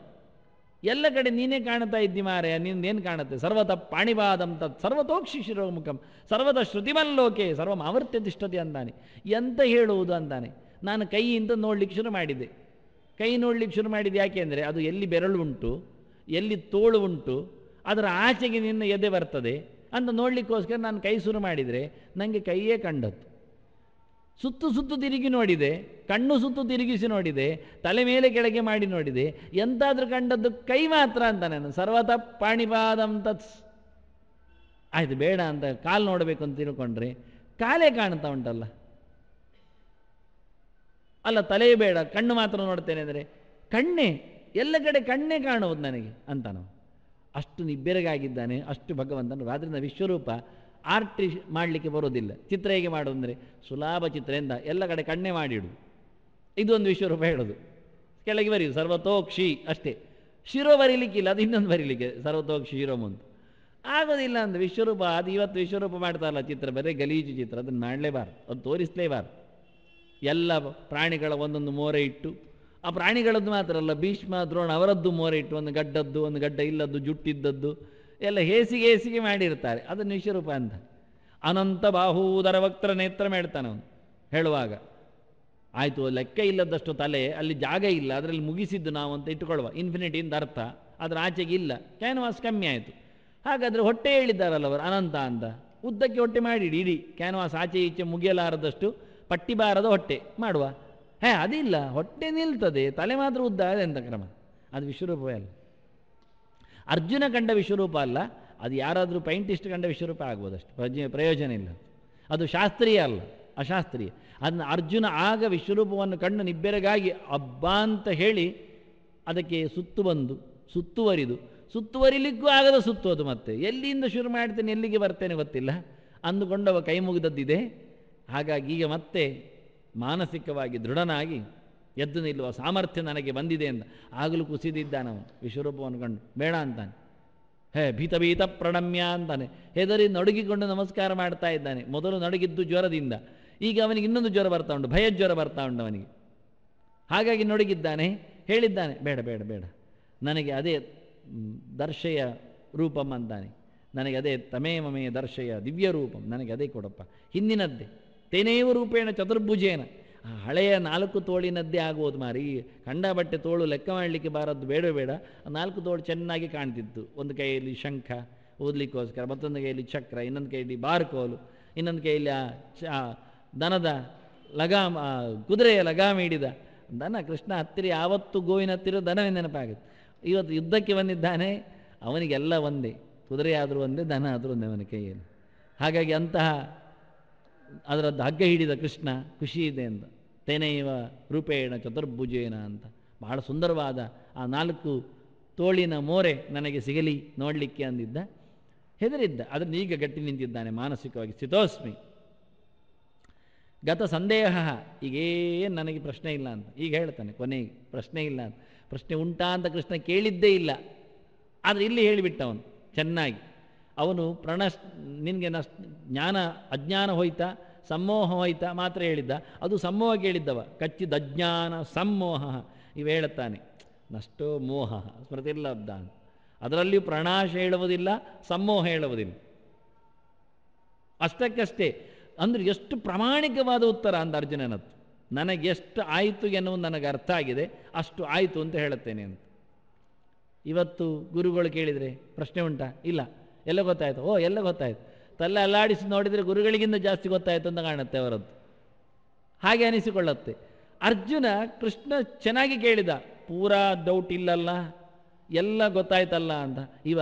ಎಲ್ಲ ಕಡೆ ನೀನೇ ಕಾಣ್ತಾ ಇದ್ದಿ ಮಾರೆಯ, ನಿಂದೇನು ಕಾಣುತ್ತೆ? ಸರ್ವತಃ ಪಾಣಿಪಾದಂ ತತ್ ಸರ್ವತೋಕ್ಷಿ ಶಿರೋಮುಖಂ ಸರ್ವತಃ ಶ್ರುತಿಮಲ್ಲೋಕೆ ಸರ್ವಂ ಆವರ್ತ್ಯ ತಿಷ್ಠತೆ ಅಂತಾನೆ. ಎಂತ ಹೇಳುವುದು ಅಂತಾನೆ. ನಾನು ಕೈಯಿಂದ ನೋಡ್ಲಿಕ್ಕೆ ಶುರು ಮಾಡಿದ್ದೆ. ಕೈ ನೋಡ್ಲಿಕ್ಕೆ ಶುರು ಮಾಡಿದ್ದು ಯಾಕೆ ಅಂದರೆ ಅದು ಎಲ್ಲಿ ಬೆರಳು ಉಂಟು, ಎಲ್ಲಿ ತೋಳು ಉಂಟು, ಅದರ ಆಚೆಗೆ ನಿನ್ನ ಎದೆ ಬರ್ತದೆ ಅಂತ ನೋಡಲಿಕ್ಕೋಸ್ಕರ ನಾನು ಕೈ ಶುರು ಮಾಡಿದರೆ ನನಗೆ ಕೈಯೇ ಕಂಡದ್ದು. ಸುತ್ತು ಸುತ್ತು ತಿರುಗಿ ನೋಡಿದೆ, ಕಣ್ಣು ಸುತ್ತು ತಿರುಗಿಸಿ ನೋಡಿದೆ, ತಲೆ ಮೇಲೆ ಕೆಳಗೆ ಮಾಡಿ ನೋಡಿದೆ, ಎಂತಾದರೂ ಕಂಡದ್ದು ಕೈ ಮಾತ್ರ ಅಂತ ನಾನು. ಸರ್ವತಃ ಪಾಣಿಪಾದಂ ತತ್ಸ್. ಆಯಿತು, ಬೇಡ ಅಂತ ಕಾಲು ನೋಡಬೇಕು ಅಂತ ತಿಳ್ಕೊಂಡ್ರೆ ಕಾಲೇ ಕಾಣ್ತಾ ಉಂಟಲ್ಲ. ಅಲ್ಲ, ತಲೆ ಬೇಡ ಕಣ್ಣು ಮಾತ್ರ ನೋಡ್ತೇನೆ ಅಂದರೆ ಕಣ್ಣೇ, ಎಲ್ಲ ಕಡೆ ಕಣ್ಣೇ ಕಾಣುವುದು ನನಗೆ ಅಂತ ನಾವು. ಅಷ್ಟು ನಿಬ್ಬೆರಗಾಗಿದ್ದಾನೆ, ಅಷ್ಟು ಭಗವಂತನು. ಆದ್ದರಿಂದ ವಿಶ್ವರೂಪ ಆರ್ಟಿ ಮಾಡಲಿಕ್ಕೆ ಬರೋದಿಲ್ಲ. ಚಿತ್ರ ಹೇಗೆ ಮಾಡೋದು ಅಂದರೆ ಸುಲಭ ಚಿತ್ರದಿಂದ ಎಲ್ಲ ಕಡೆ ಕಣ್ಣೇ ಮಾಡಿಡು. ಇದೊಂದು ವಿಶ್ವರೂಪ ಹೇಳೋದು. ಕೆಳಗೆ ಬರೆಯುದು ಸರ್ವತೋಕ್ಷಿ ಅಷ್ಟೇ. ಶಿರೋ ಬರೀಲಿಕ್ಕಿಲ್ಲ, ಅದು ಇನ್ನೊಂದು ಬರೀಲಿಕ್ಕೆ ಸರ್ವತೋಕ್ಷಿ ಶಿರೋಮ್ ಅಂತ ಆಗೋದಿಲ್ಲ. ಅಂದರೆ ವಿಶ್ವರೂಪ ಅದು ಇವತ್ತು ವಿಶ್ವರೂಪ ಮಾಡ್ತಾರಲ್ಲ ಚಿತ್ರ, ಬರೀ ಗಲೀಜು ಚಿತ್ರ, ಅದನ್ನು ಮಾಡಲೇಬಾರ್ದು, ಅದು ತೋರಿಸಲೇಬಾರ್ದು. ಎಲ್ಲ ಪ್ರಾಣಿಗಳ ಒಂದೊಂದು ಮೋರೆ ಇಟ್ಟು, ಆ ಪ್ರಾಣಿಗಳದ್ದು ಮಾತ್ರ ಅಲ್ಲ, ಭೀಷ್ಮ ದ್ರೋಣ ಅವರದ್ದು ಮೋರೆ ಇಟ್ಟು, ಒಂದು ಗಡ್ಡದ್ದು ಒಂದು ಗಡ್ಡ ಇಲ್ಲದ್ದು ಜುಟ್ಟಿದ್ದದ್ದು ಎಲ್ಲ ಹೇಸಿಗೆ ಮಾಡಿರ್ತಾರೆ. ಅದನ್ನು ವಿಶ್ವರೂಪ ಅಂತ. ಅನಂತ ಬಾಹೂದರ ವಕ್ರ ನೇತ್ರ ಹೇಳ್ತಾನೆ ಅವನು ಹೇಳುವಾಗ. ಆಯಿತು, ಲೆಕ್ಕ ಇಲ್ಲದಷ್ಟು ತಲೆ, ಅಲ್ಲಿ ಜಾಗ ಇಲ್ಲ, ಅದರಲ್ಲಿ ಮುಗಿಸಿದ್ದು ನಾವು ಅಂತ ಇಟ್ಟುಕೊಳ್ಳುವ. ಇನ್ಫಿನಿಟಿಯಿಂದ ಅರ್ಥ ಅದರ ಆಚೆಗೆ ಇಲ್ಲ, ಕ್ಯಾನ್ವಾಸ್ ಕಮ್ಮಿ ಆಯಿತು. ಹಾಗಾದರೆ ಹೊಟ್ಟೆ ಹೇಳಿದ್ದಾರಲ್ಲ ಅವರು ಅನಂತ ಅಂತ, ಉದ್ದಕ್ಕೆ ಹೊಟ್ಟೆ ಮಾಡಿಡಿ, ಇಡೀ ಕ್ಯಾನ್ವಾಸ್ ಆಚೆ ಈಚೆ ಮುಗಿಯಲಾರದಷ್ಟು ಪಟ್ಟಿ ಬಾರದ ಹೊಟ್ಟೆ ಮಾಡುವ. ಅದಿಲ್ಲ, ಹೊಟ್ಟೆ ನಿಲ್ತದೆ, ತಲೆ ಮಾತ್ರ ಉದ್ದ, ಅದೆಂತ ಕ್ರಮ? ಅದು ವಿಶ್ವರೂಪವೇ ಅಲ್ಲ. ಅರ್ಜುನ ಕಂಡ ವಿಶ್ವರೂಪ ಅಲ್ಲ, ಅದು ಯಾರಾದರೂ ಪೈಂಟಿಸ್ಟ್ ಕಂಡ ವಿಶ್ವರೂಪ ಆಗ್ಬೋದಷ್ಟು, ಪ್ರಯೋಜನ ಇಲ್ಲ. ಅದು ಶಾಸ್ತ್ರೀಯ ಅಲ್ಲ, ಅಶಾಸ್ತ್ರೀಯ. ಅದನ್ನು ಅರ್ಜುನ ಆಗ ವಿಶ್ವರೂಪವನ್ನು ಕಂಡು ನಿಬ್ಬೆರಗಾಗಿ ಅಬ್ಬಾ ಅಂತ ಹೇಳಿ ಅದಕ್ಕೆ ಸುತ್ತು ಬಂದು ಸುತ್ತುವರಿಲಿಕ್ಕೂ ಆಗದ ಸುತ್ತು. ಅದು ಮತ್ತೆ ಎಲ್ಲಿಂದ ಶುರು ಮಾಡ್ತೇನೆ ಎಲ್ಲಿಗೆ ಬರ್ತೇನೆ ಗೊತ್ತಿಲ್ಲ ಅಂದುಕೊಂಡವ ಕೈ ಮುಗಿದದ್ದಿದೆ. ಹಾಗಾಗಿ ಈಗ ಮತ್ತೆ ಮಾನಸಿಕವಾಗಿ ದೃಢನಾಗಿ ಎದ್ದು ನಿಲ್ಲುವ ಸಾಮರ್ಥ್ಯ ನನಗೆ ಬಂದಿದೆ ಅಂತ ಆಗಲೂ ಕುಸಿದಿದ್ದಾನವನು. ವಿಶ್ವರೂಪವನ್ನು ಕಂಡು ಬೇಡ ಅಂತಾನೆ. ಭೀತ ಪ್ರಣಮ್ಯ ಅಂತಾನೆ. ಹೆದರಿ ನಡುಗಿಕೊಂಡು ನಮಸ್ಕಾರ ಮಾಡ್ತಾ ಇದ್ದಾನೆ. ಮೊದಲು ನಡುಗಿದ್ದು ಜ್ವರದಿಂದ, ಈಗ ಅವನಿಗೆ ಇನ್ನೊಂದು ಜ್ವರ ಬರ್ತಾ ಉಂಟು, ಭಯಜ್ವರ ಬರ್ತಾ ಉಂಟು ಅವನಿಗೆ. ಹಾಗಾಗಿ ನಡುಗಿದ್ದಾನೆ. ಹೇಳಿದ್ದಾನೆ, ಬೇಡ ಬೇಡ ಬೇಡ, ನನಗೆ ಅದೇ ದರ್ಶಯ ರೂಪಂ ಅಂತಾನೆ. ನನಗೆ ಅದೇ ತಮೇಮಮೇ ದರ್ಶಯ ದಿವ್ಯ ರೂಪಂ, ನನಗೆ ಅದೇ ಕೊಡಪ್ಪ, ಹಿಂದಿನದ್ದೇ. ತೇನೇವ ರೂಪೇಣ ಚತುರ್ಭುಜೇನ, ಹಳೆಯ 4 ತೋಳಿನದ್ದೇ ಆಗುವುದು ಮಾರಿ. ಕಂಡ ಬಟ್ಟೆ ತೋಳು ಲೆಕ್ಕ ಮಾಡಲಿಕ್ಕೆ ಬಾರದ್ದು ಬೇಡ ಬೇಡ. 4 ತೋಳು ಚೆನ್ನಾಗಿ ಕಾಣ್ತಿತ್ತು. ಒಂದು ಕೈಯಲ್ಲಿ ಶಂಖ ಓದಲಿಕ್ಕೋಸ್ಕರ, ಮತ್ತೊಂದು ಕೈಯಲ್ಲಿ ಚಕ್ರ, ಇನ್ನೊಂದು ಕೈಯಲ್ಲಿ ಬಾರ್ಕೋಲು, ಇನ್ನೊಂದು ಕೈಯಲ್ಲಿ ದನದ ಲಗಾಮ, ಕುದುರೆಯ ಲಗಾಮ ಹಿಡಿದ ದನ. ಕೃಷ್ಣ ಹತ್ತಿರ ಯಾವತ್ತು ಗೋವಿನ ಹತ್ತಿರ ದನವೇ ನೆನಪಾಗುತ್ತೆ. ಇವತ್ತು ಯುದ್ಧಕ್ಕೆ ಬಂದಿದ್ದಾನೆ, ಅವನಿಗೆಲ್ಲ ಒಂದೇ, ಕುದುರೆ ಆದರೂ ಒಂದೇ, ದನ ಆದರೂ ಒಂದೇ ಅವನ ಕೈಯಲ್ಲಿ. ಹಾಗಾಗಿ ಅಂತಹ ಅದರದ್ದು ಹಗ್ಗ ಹಿಡಿದ ಕೃಷ್ಣ ಖುಷಿ ಇದೆ ಅಂತ. ತೇನೈವ ರೂಪೇಣ ಚತುರ್ಭುಜೇನ ಅಂತ ಬಹಳ ಸುಂದರವಾದ ಆ 4 ತೋಳಿನ ಮೋರೆ ನನಗೆ ಸಿಗಲಿ ನೋಡಲಿಕ್ಕೆ ಅಂದಿದ್ದ. ಹೆದರಿದ್ದ. ಅದನ್ನು ಈಗ ಗಟ್ಟಿ ನಿಂತಿದ್ದಾನೆ ಮಾನಸಿಕವಾಗಿ. ಸ್ಥಿತೋಸ್ಮಿ ಗತ ಸಂದೇಹ, ಈಗೇನು ನನಗೆ ಪ್ರಶ್ನೆ ಇಲ್ಲ ಅಂತ ಈಗ ಹೇಳ್ತಾನೆ. ಕೊನೆಗೆ ಪ್ರಶ್ನೆ ಇಲ್ಲ ಅಂತ. ಪ್ರಶ್ನೆ ಉಂಟಾ ಅಂತ ಕೃಷ್ಣ ಕೇಳಿದ್ದೇ ಇಲ್ಲ, ಆದರೆ ಇಲ್ಲಿ ಹೇಳಿಬಿಟ್ಟವನು ಚೆನ್ನಾಗಿ. ಅವನು ನಿನಗೆ ಜ್ಞಾನ ಅಜ್ಞಾನ ಹೋಯ್ತಾ ಸಮ್ಮೋಹ ಹೋಯ್ತಾ ಮಾತ್ರ ಹೇಳಿದ್ದ. ಅದು ಸಮ್ಮೋಹ ಕೇಳಿದ್ದವ. ಕಚ್ಚಿದ ಅಜ್ಞಾನ ಸಮ್ಮೋಹ ಇವು ಹೇಳುತ್ತಾನೆ. ನಷ್ಟೋ ಮೋಹ ಸ್ಮೃತಿಲ್ಲಬ್ಧ ಅಂತ. ಅದರಲ್ಲಿಯೂ ಪ್ರಣಾಶ ಹೇಳುವುದಿಲ್ಲ, ಸಮ್ಮೋಹ ಹೇಳುವುದಿಲ್ಲ. ಅಷ್ಟಕ್ಕಷ್ಟೇ. ಅಂದರೆ ಎಷ್ಟು ಪ್ರಾಮಾಣಿಕವಾದ ಉತ್ತರ ಅಂದ ಅರ್ಜುನನತ್ತು. ನನಗೆ ಎಷ್ಟು ಆಯಿತು ಎನ್ನುವುದು ನನಗೆ ಅರ್ಥ ಆಗಿದೆ, ಅಷ್ಟು ಆಯಿತು ಅಂತ ಹೇಳುತ್ತೇನೆ ಅಂತ. ಇವತ್ತು ಗುರುಗಳು ಕೇಳಿದರೆ ಪ್ರಶ್ನೆ ಉಂಟಾ? ಇಲ್ಲ. ಎಲ್ಲ ಗೊತ್ತಾಯಿತು? ಎಲ್ಲ ಗೊತ್ತಾಯಿತು. ತಲೆ ಅಲ್ಲಾಡಿಸಿ ನೋಡಿದರೆ ಗುರುಗಳಿಗಿಂತ ಜಾಸ್ತಿ ಗೊತ್ತಾಯಿತು ಅಂತ ಕಾಣುತ್ತೆ ಅವರದ್ದು. ಹಾಗೆ ಅನಿಸಿಕೊಳ್ಳುತ್ತೆ. ಅರ್ಜುನ ಕೃಷ್ಣ ಚೆನ್ನಾಗಿ ಕೇಳಿದ, ಪೂರಾ ಡೌಟ್ ಇಲ್ಲಲ್ಲ, ಎಲ್ಲ ಗೊತ್ತಾಯ್ತಲ್ಲ ಅಂತ.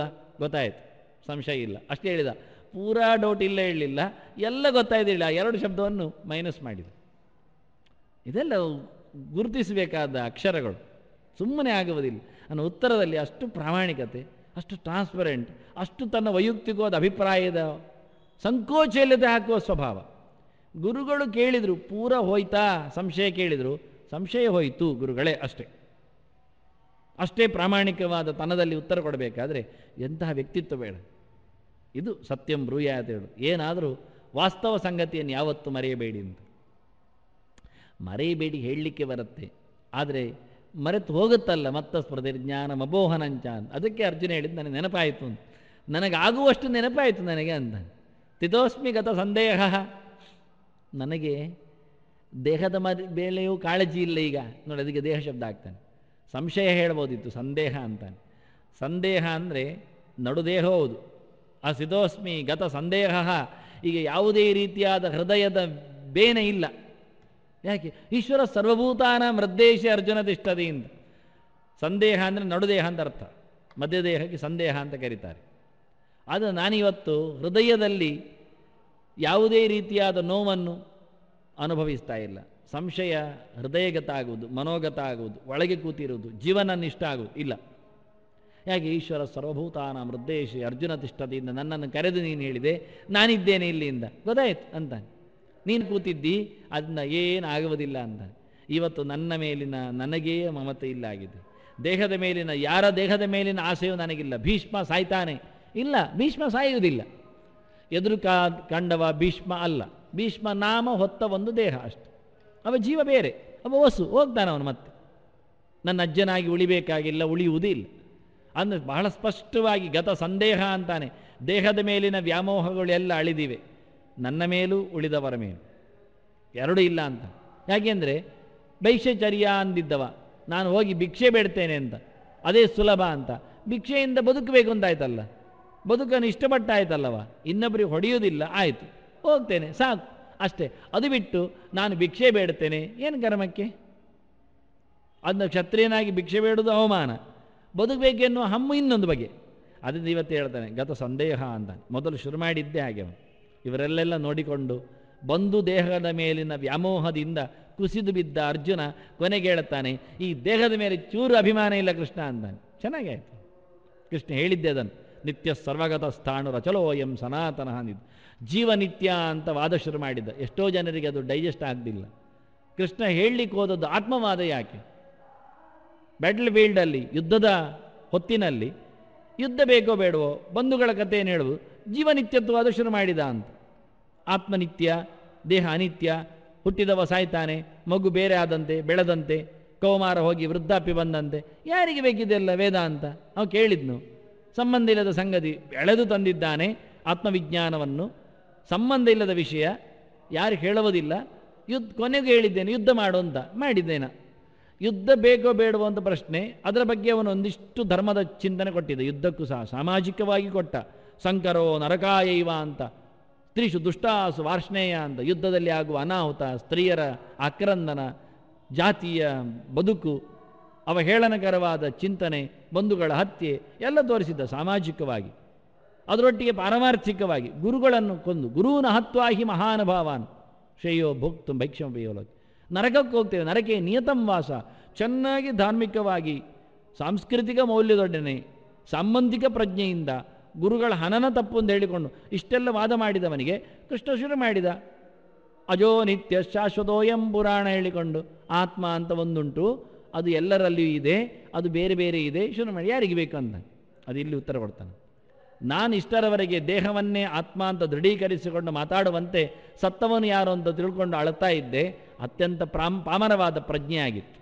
ಗೊತ್ತಾಯಿತು, ಸಂಶಯ ಇಲ್ಲ ಅಷ್ಟೇ ಹೇಳಿದ. ಪೂರಾ ಡೌಟ್ ಇಲ್ಲ ಹೇಳಲಿಲ್ಲ, ಎಲ್ಲ ಗೊತ್ತಾಯ್ತಿಲ್ಲ, 2 ಶಬ್ದವನ್ನು ಮೈನಸ್ ಮಾಡಿದ. ಇದೆಲ್ಲ ಗುರುತಿಸಬೇಕಾದ ಅಕ್ಷರಗಳು, ಸುಮ್ಮನೆ ಆಗುವುದಿಲ್ಲ. ನನ್ನ ಉತ್ತರದಲ್ಲಿ ಅಷ್ಟು ಪ್ರಾಮಾಣಿಕತೆ, ಅಷ್ಟು ಟ್ರಾನ್ಸ್ಪರೆಂಟ್, ಅಷ್ಟು ತನ್ನ ವೈಯಕ್ತಿಕವಾದ ಅಭಿಪ್ರಾಯದ ಸಂಕೋಚ ಇಲ್ಲದೆ ಹಾಕುವ ಸ್ವಭಾವ. ಗುರುಗಳು ಕೇಳಿದರು, ಪೂರ ಹೋಯ್ತಾ ಸಂಶಯ ಕೇಳಿದರು, ಸಂಶಯ ಹೋಯಿತು ಗುರುಗಳೇ, ಅಷ್ಟೇ ಪ್ರಾಮಾಣಿಕವಾದ ತನದಲ್ಲಿ ಉತ್ತರ ಕೊಡಬೇಕಾದ್ರೆ ಎಂತಹ ವ್ಯಕ್ತಿತ್ವ ಬೇಡ. ಇದು ಸತ್ಯಂ ಬ್ರೂಯಾತ್ ಹೇಳು. ಏನಾದರೂ ವಾಸ್ತವ ಸಂಗತಿಯನ್ನು ಯಾವತ್ತೂ ಮರೆಯಬೇಡಿ ಅಂತ. ಮರೆಯಬೇಡಿ ಹೇಳಲಿಕ್ಕೆ ಬರುತ್ತೆ, ಆದರೆ ಮರೆತು ಹೋಗುತ್ತಲ್ಲ ಮತ್ತ ಸ್ಮೃತಿರ್ಜ್ಞಾನ ಮಬೋಹನಂಚ ಅಂತ. ಅದಕ್ಕೆ ಅರ್ಜುನ ಹೇಳಿದ್ದು ನನಗೆ ನೆನಪಾಯಿತು ಅಂತ, ನನಗಾಗುವಷ್ಟು ನೆನಪಾಯಿತು ನನಗೆ ಅಂತ. ತಿತೋಸ್ಮಿ ಗತ ಸಂದೇಹ, ನನಗೆ ದೇಹದ ಬೇಳೆಯೂ ಕಾಳಜಿ ಇಲ್ಲ ಈಗ ನೋಡಿ, ಅದಕ್ಕೆ ದೇಹ ಶಬ್ದ ಆಗ್ತಾನೆ. ಸಂಶಯ ಹೇಳ್ಬೋದಿತ್ತು, ಸಂದೇಹ ಅಂತಾನೆ. ಸಂದೇಹ ಅಂದರೆ ನಡುದೇಹ ಹೌದು. ಆ ಸಿತೋಸ್ಮಿ ಗತ ಸಂದೇಹ, ಈಗ ಯಾವುದೇ ರೀತಿಯಾದ ಹೃದಯದ ಬೇನೆ ಇಲ್ಲ. ಯಾಕೆ? ಈಶ್ವರ ಸರ್ವಭೂತಾನ ಮೃದ್ದೇಶ ಅರ್ಜುನ ತಿಷ್ಠದಿಂದ. ಸಂದೇಹ ಅಂದರೆ ನಡುದೇಹ ಅಂತ ಅರ್ಥ, ಮಧ್ಯದೇಹಕ್ಕೆ ಸಂದೇಹ ಅಂತ ಕರೀತಾರೆ. ಅದು ನಾನಿವತ್ತು ಹೃದಯದಲ್ಲಿ ಯಾವುದೇ ರೀತಿಯಾದ ನೋವನ್ನು ಅನುಭವಿಸ್ತಾ ಇಲ್ಲ. ಸಂಶಯ ಹೃದಯಗತ ಆಗುವುದು, ಮನೋಗತ ಆಗುವುದು, ಒಳಗೆ ಕೂತಿರುವುದು, ಜೀವನನಿಷ್ಠ ಆಗುವುದು ಇಲ್ಲ. ಯಾಕೆ? ಈಶ್ವರ ಸರ್ವಭೂತಾನ ಮೃದ್ದೇಶಿ ಅರ್ಜುನ ತಿಷ್ಠದಿಂದ ನನ್ನನ್ನು ಕರೆದು ನೀನು ಹೇಳಿದೆ, ನಾನಿದ್ದೇನೆ ಇಲ್ಲಿಂದ, ಗೊತ್ತಾಯ್ತು ಅಂತ. ನೀನು ಕೂತಿದ್ದಿ, ಅದನ್ನ ಏನಾಗುವುದಿಲ್ಲ ಅಂತ. ಇವತ್ತು ನನ್ನ ಮೇಲಿನ ನನಗೇ ಮಮತೆ ಇಲ್ಲ ಆಗಿದೆ. ದೇಹದ ಮೇಲಿನ ಯಾರ ದೇಹದ ಮೇಲಿನ ಆಸೆಯೂ ನನಗಿಲ್ಲ. ಭೀಷ್ಮ ಸಾಯ್ತಾನೆ ಇಲ್ಲ, ಭೀಷ್ಮ ಸಾಯುವುದಿಲ್ಲ. ಎದುರು ಕಂಡವ ಭೀಷ್ಮ ಅಲ್ಲ, ಭೀಷ್ಮ ನಾಮ ಹೊತ್ತ ಒಂದು ದೇಹ ಅಷ್ಟೆ. ಅವ ಜೀವ ಬೇರೆ, ಅವ ವಸು, ಹೋಗ್ತಾನೆ ಅವನು ಮತ್ತೆ. ನನ್ನ ಅಜ್ಜನಾಗಿ ಉಳಿಬೇಕಾಗಿಲ್ಲ, ಉಳಿಯುವುದೇ ಇಲ್ಲ ಅಂದರೆ ಬಹಳ ಸ್ಪಷ್ಟವಾಗಿ ಗತ ಸಂದೇಹ ಅಂತಾನೆ. ದೇಹದ ಮೇಲಿನ ವ್ಯಾಮೋಹಗಳೆಲ್ಲ ಅಳಿದಿವೆ, ನನ್ನ ಮೇಲೂ ಉಳಿದವರ ಮೇಲೂ ಎರಡೂ ಇಲ್ಲ ಅಂತ. ಯಾಕೆಂದರೆ ಭೈಕ್ಷಚರ್ಯ ಅಂದಿದ್ದವ ನಾನು ಹೋಗಿ ಭಿಕ್ಷೆ ಬೇಡ್ತೇನೆ ಅಂತ, ಅದೇ ಸುಲಭ ಅಂತ. ಭಿಕ್ಷೆಯಿಂದ ಬದುಕಬೇಕು ಅಂತಾಯ್ತಲ್ಲ, ಬದುಕನ್ನು ಇಷ್ಟಪಟ್ಟಾಯ್ತಲ್ಲವ, ಇನ್ನೊಬ್ಬರಿಗೆ ಹೊಡೆಯೋದಿಲ್ಲ, ಆಯಿತು ಹೋಗ್ತೇನೆ ಸಾಕು ಅಷ್ಟೇ. ಅದು ಬಿಟ್ಟು ನಾನು ಭಿಕ್ಷೆ ಬೇಡ್ತೇನೆ, ಏನು ಕರ್ಮಕ್ಕೆ? ಅದನ್ನ ಕ್ಷತ್ರಿಯನಾಗಿ ಭಿಕ್ಷೆ ಬೇಡುವುದು ಅವಮಾನ, ಬದುಕಬೇಕೆನ್ನುವ ಹಮ್ಮು ಇನ್ನೊಂದು ಬಗೆ. ಅದರಿಂದ ಇವತ್ತು ಹೇಳ್ತಾನೆ ಗತ ಸಂದೇಹ ಅಂತ. ಮೊದಲು ಶುರು ಮಾಡಿದ್ದೇ ಹಾಗೆ. ಇವರೆಲ್ಲೆಲ್ಲ ನೋಡಿಕೊಂಡು ಬಂದು ದೇಹದ ಮೇಲಿನ ವ್ಯಾಮೋಹದಿಂದ ಕುಸಿದು ಬಿದ್ದ ಅರ್ಜುನ ಕೊನೆಗೆ ಹೇಳುತ್ತಾನೆ, ಈ ದೇಹದ ಮೇಲೆ ಚೂರು ಅಭಿಮಾನ ಇಲ್ಲ ಕೃಷ್ಣ ಅಂತಾನೆ. ಚೆನ್ನಾಗಿ ಆಯಿತು, ಕೃಷ್ಣ ಹೇಳಿದ್ದೆ ಅದನ್ನು. ನಿತ್ಯ ಸರ್ವಗತ ಸ್ಥಾಣು ರಚಲೋಯಂ ಸನಾತನ ಅಂದಿದ್ದು. ಜೀವನಿತ್ಯ ಅಂತ ವಾದ ಶುರು ಮಾಡಿದ್ದ. ಎಷ್ಟೋ ಜನರಿಗೆ ಅದು ಡೈಜೆಸ್ಟ್ ಆಗಲಿಲ್ಲ. ಕೃಷ್ಣ ಹೇಳಲಿಕ್ಕೆ ಹೋದದ್ದು ಆತ್ಮವಾದ. ಯಾಕೆ? ಬ್ಯಾಟಲ್ ಫೀಲ್ಡಲ್ಲಿ, ಯುದ್ಧದ ಹೊತ್ತಿನಲ್ಲಿ ಯುದ್ಧ ಬೇಕೋ ಬೇಡವೋ, ಬಂಧುಗಳ ಕಥೆಯನ್ನು ಹೇಳುವುದು, ಜೀವನಿತ್ಯತ್ವವಾದ ಶುರು ಮಾಡಿದ ಅಂತ. ಆತ್ಮನಿತ್ಯ, ದೇಹ ಅನಿತ್ಯ, ಹುಟ್ಟಿದವ ಸಾಯ್ತಾನೆ, ಮಗು ಬೇರೆ ಆದಂತೆ ಬೆಳೆದಂತೆ, ಕೌಮಾರ ಹೋಗಿ ವೃದ್ಧಾಪ್ಯ ಬಂದಂತೆ. ಯಾರಿಗೆ ಬೇಕಿದೆಲ್ಲ ವೇದಾಂತ? ನಾವು ಕೇಳಿದ್ನು. ಸಂಬಂಧ ಇಲ್ಲದ ಸಂಗತಿ ಬೆಳೆದು ತಂದಿದ್ದಾನೆ ಆತ್ಮವಿಜ್ಞಾನವನ್ನು. ಸಂಬಂಧ ಇಲ್ಲದ ವಿಷಯ ಯಾರು ಹೇಳುವುದಿಲ್ಲ. ಕೊನೆಗೂ ಹೇಳಿದ್ದೇನೆ ಯುದ್ಧ ಮಾಡು ಅಂತ, ಮಾಡಿದ್ದೇನೆ. ಯುದ್ಧ ಬೇಕೋ ಬೇಡವೋ ಅಂತ ಪ್ರಶ್ನೆ, ಅದರ ಬಗ್ಗೆ ಅವನು ಒಂದಿಷ್ಟು ಧರ್ಮದ ಚಿಂತನೆ ಕೊಟ್ಟಿದ್ದ. ಯುದ್ಧಕ್ಕೂ ಸಹ ಸಾಮಾಜಿಕವಾಗಿ ಕೊಟ್ಟ. ಸಂಕರೋ ನರಕಾಯೈವ ಅಂತ, ಸ್ತ್ರೀಷು ದುಷ್ಟಾಸು ವಾರ್ಷ್ಣೇಯ ಅಂತ, ಯುದ್ಧದಲ್ಲಿ ಆಗುವ ಅನಾಹುತ, ಸ್ತ್ರೀಯರ ಆಕ್ರಂದನ, ಜಾತಿಯ ಬದುಕು, ಅವಹೇಳನಕರವಾದ ಚಿಂತನೆ, ಬಂಧುಗಳ ಹತ್ಯೆ ಎಲ್ಲ ತೋರಿಸಿದ್ದ ಸಾಮಾಜಿಕವಾಗಿ. ಅದರೊಟ್ಟಿಗೆ ಪಾರಮಾರ್ಥಿಕವಾಗಿ ಗುರುಗಳನ್ನು ಕೊಂದು, ಗುರುವಿನ ಹತ್ವಾಹಿ ಮಹಾನುಭಾವಾನ್ ಶ್ರೇಯೋ ಭೋಕ್ತು ಭೈಕ್ಷಮಪಯೋಲೋಕ. ನರಕಕ್ಕೆ ಹೋಗ್ತೇವೆ, ನರಕೆ ನಿಯತಂ ವಾಸ. ಚೆನ್ನಾಗಿ ಧಾರ್ಮಿಕವಾಗಿ ಸಾಂಸ್ಕೃತಿಕ ಮೌಲ್ಯದೊಡನೆ ಸಂಬಂಧಿಕ ಪ್ರಜ್ಞೆಯಿಂದ ಗುರುಗಳ ಹನನ ತಪ್ಪು ಅಂತ ಹೇಳಿಕೊಂಡು ಇಷ್ಟೆಲ್ಲ ವಾದ ಮಾಡಿದವನಿಗೆ ಕೃಷ್ಣ ಶುರು ಮಾಡಿದ ಅಜೋ ನಿತ್ಯ ಶಾಶ್ವತೋಯಂ ಪುರಾಣ ಹೇಳಿಕೊಂಡು. ಆತ್ಮ ಅಂತ ಒಂದುಂಟು, ಅದು ಎಲ್ಲರಲ್ಲಿಯೂ ಇದೆ, ಅದು ಬೇರೆ ಬೇರೆ ಇದೆ, ಶುರು ಮಾಡಿ. ಯಾರಿಗೆ ಬೇಕು ಅಂತ ಅದು ಇಲ್ಲಿ ಉತ್ತರ ಕೊಡ್ತಾನೆ. ನಾನು ಇಷ್ಟರವರೆಗೆ ದೇಹವನ್ನೇ ಆತ್ಮ ಅಂತ ದೃಢೀಕರಿಸಿಕೊಂಡು ಮಾತಾಡುವಂತೆ ಸತ್ತವನು ಯಾರು ಅಂತ ತಿಳ್ಕೊಂಡು ಅಳುತ್ತಾ ಇದ್ದೆ. ಅತ್ಯಂತ ಪಾಮರವಾದ ಪ್ರಜ್ಞೆ ಆಗಿತ್ತು.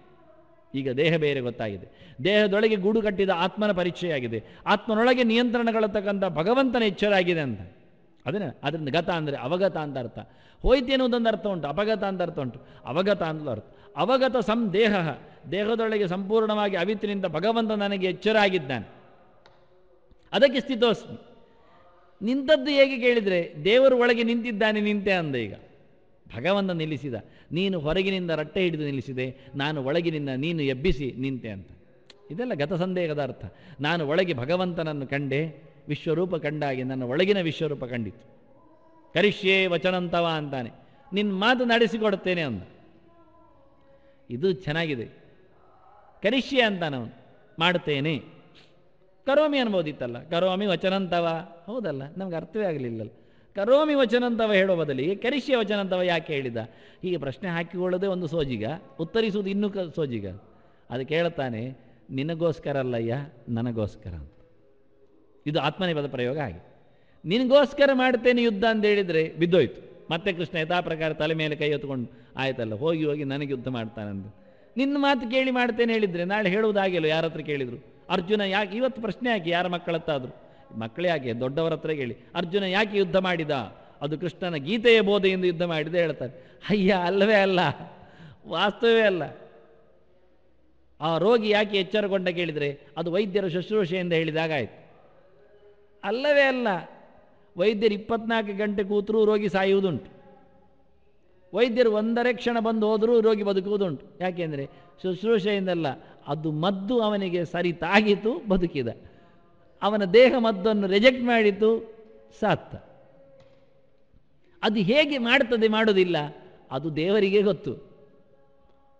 ಈಗ ದೇಹ ಬೇರೆ ಗೊತ್ತಾಗಿದೆ. ದೇಹದೊಳಗೆ ಗೂಡು ಕಟ್ಟಿದ ಆತ್ಮನ ಪರಿಚಯ ಆಗಿದೆ. ಆತ್ಮನೊಳಗೆ ನಿಯಂತ್ರಣಗಳತಕ್ಕಂಥ ಭಗವಂತನ ಎಚ್ಚರ ಆಗಿದೆ ಅಂತ. ಅದರಿಂದ ಗತ ಅಂದರೆ ಅವಗತ ಅಂತ ಅರ್ಥ. ಹೋಯ್ತು ಎನ್ನುವುದೊಂದು ಅರ್ಥ ಉಂಟು, ಅಪಗತ ಅಂತ ಅರ್ಥ ಉಂಟು, ಅವಗತ ಅಂತ ಅರ್ಥ. ಅವಗತ ಸಂದೇಹ, ದೇಹದೊಳಗೆ ಸಂಪೂರ್ಣವಾಗಿ ಅವಿತಿನಿಂದ ಭಗವಂತ ನನಗೆ ಎಚ್ಚರ ಆಗಿದ್ದಾನೆ, ಅದಕ್ಕೆ ಸ್ಥಿತೋಸ್ಮಿ. ನಿಂತದ್ದು ಹೇಗೆ ಕೇಳಿದರೆ, ದೇವರು ಒಳಗೆ ನಿಂತಿದ್ದಾನೆ, ನಿಂತೆ ಅಂದ. ಈಗ ಭಗವಂತ ನಿಲ್ಲಿಸಿದ, ನೀನು ಹೊರಗಿನಿಂದ ರಟ್ಟೆ ಹಿಡಿದು ನಿಲ್ಲಿಸಿದೆ, ನಾನು ಒಳಗಿನಿಂದ ನೀನು ಎಬ್ಬಿಸಿ ನಿಂತೆ ಅಂತ. ಇದೆಲ್ಲ ಗತ ಸಂದೇಹದ ಅರ್ಥ. ನಾನು ಒಳಗೆ ಭಗವಂತನನ್ನು ಕಂಡೆ, ವಿಶ್ವರೂಪ ಕಂಡಾಗಿ ನನ್ನ ಒಳಗಿನ ವಿಶ್ವರೂಪ ಕಂಡಿತು. ಕರಿಷ್ಯೇ ವಚನಂತವ ಅಂತಾನೆ, ನಿನ್ನ ಮಾತು ನಡೆಸಿಕೊಡುತ್ತೇನೆ ಅಂದ. ಇದು ಚೆನ್ನಾಗಿದೆ. ಕರಿಷ್ಯೆ ಅಂತಾನವನು, ಮಾಡುತ್ತೇನೆ. ಕರೋಮಿ ಅನ್ಬೋದಿತ್ತಲ್ಲ, ಕರೋಮಿ ವಚನಂತವ, ಹೌದಲ್ಲ, ನಮ್ಗೆ ಅರ್ಥವೇ ಆಗಲಿಲ್ಲಲ್ಲ. ಕರೋಮಿ ವಚನಂತವ ಹೇಳೋ ಬದಲಿಗೆ ಕರಿಷ್ಯ ವಚನಂತವ ಯಾಕೆ ಹೇಳಿದ? ಹೀಗೆ ಪ್ರಶ್ನೆ ಹಾಕಿಕೊಳ್ಳೋದೇ ಒಂದು ಸೋಜಿಗ, ಉತ್ತರಿಸುವುದು ಇನ್ನೂ ಸೋಜಿಗ. ಅದಕ್ಕೆ ಹೇಳ್ತಾನೆ, ನಿನಗೋಸ್ಕರ ಅಲ್ಲಯ್ಯ, ನನಗೋಸ್ಕರ ಅಂತ. ಇದು ಆತ್ಮನೇಪದ ಪ್ರಯೋಗ. ಹಾಗೆ ನಿನಗೋಸ್ಕರ ಮಾಡ್ತೇನೆ ಯುದ್ಧ ಅಂತ ಹೇಳಿದರೆ ಬಿದ್ದೋಯ್ತು. ಮತ್ತೆ ಕೃಷ್ಣ ಯಥಾ ಪ್ರಕಾರ ತಲೆ ಮೇಲೆ ಕೈ ಹೊತ್ಕೊಂಡು ಆಯ್ತಲ್ಲ, ಹೋಗಿ ಹೋಗಿ ನನಗೆ ಯುದ್ಧ ಮಾಡ್ತಾನಂದು. ನಿನ್ನ ಮಾತು ಕೇಳಿ ಮಾಡ್ತೇನೆ ಹೇಳಿದರೆ ನಾಳೆ ಹೇಳುವುದಾಗಿಲ್ಲ. ಯಾರ ಹತ್ರ ಕೇಳಿದರು ಅರ್ಜುನ ಯಾಕೆ ಇವತ್ತು ಪ್ರಶ್ನೆ ಹಾಕಿ ಯಾರ ಮಕ್ಕಳತ್ತಾದರೂ, ಮಕ್ಕಳೇ ಯಾಕೆ ದೊಡ್ಡವರ ಹತ್ರ ಕೇಳಿ, ಅರ್ಜುನ ಯಾಕೆ ಯುದ್ಧ ಮಾಡಿದ? ಅದು ಕೃಷ್ಣನ ಗೀತೆಯ ಬೋಧೆಯಿಂದ ಯುದ್ಧ ಮಾಡಿದ ಹೇಳ್ತಾರೆ. ಅಯ್ಯ ಅಲ್ಲವೇ ಅಲ್ಲ, ವಾಸ್ತವೇ ಅಲ್ಲ. ಆ ರೋಗಿ ಯಾಕೆ ಎಚ್ಚರಗೊಂಡ ಕೇಳಿದರೆ ಅದು ವೈದ್ಯರ ಶುಶ್ರೂಷೆಯಿಂದ ಹೇಳಿದಾಗ ಆಯಿತು. ಅಲ್ಲವೇ ಅಲ್ಲ. ವೈದ್ಯರು 24 ಗಂಟೆ ಕೂತರೂ ರೋಗಿ ಸಾಯುವುದುಂಟು. ವೈದ್ಯರು ಒಂದರೆ ಕ್ಷಣ ಬಂದು ಹೋದರೂ ರೋಗಿ ಬದುಕುವುದುಂಟು. ಯಾಕೆಂದರೆ ಶುಶ್ರೂಷೆಯಿಂದಲ್ಲ, ಅದು ಮದ್ದು ಅವನಿಗೆ ಸರಿ ತಾಗಿತು, ಬದುಕಿದ. ಅವನ ದೇಹ ಮದ್ದನ್ನು ರಿಜೆಕ್ಟ್ ಮಾಡಿತು, ಸತ್ತ. ಅದು ಹೇಗೆ ಮಾಡ್ತದೆ ಮಾಡೋದಿಲ್ಲ, ಅದು ದೇವರಿಗೆ ಗೊತ್ತು.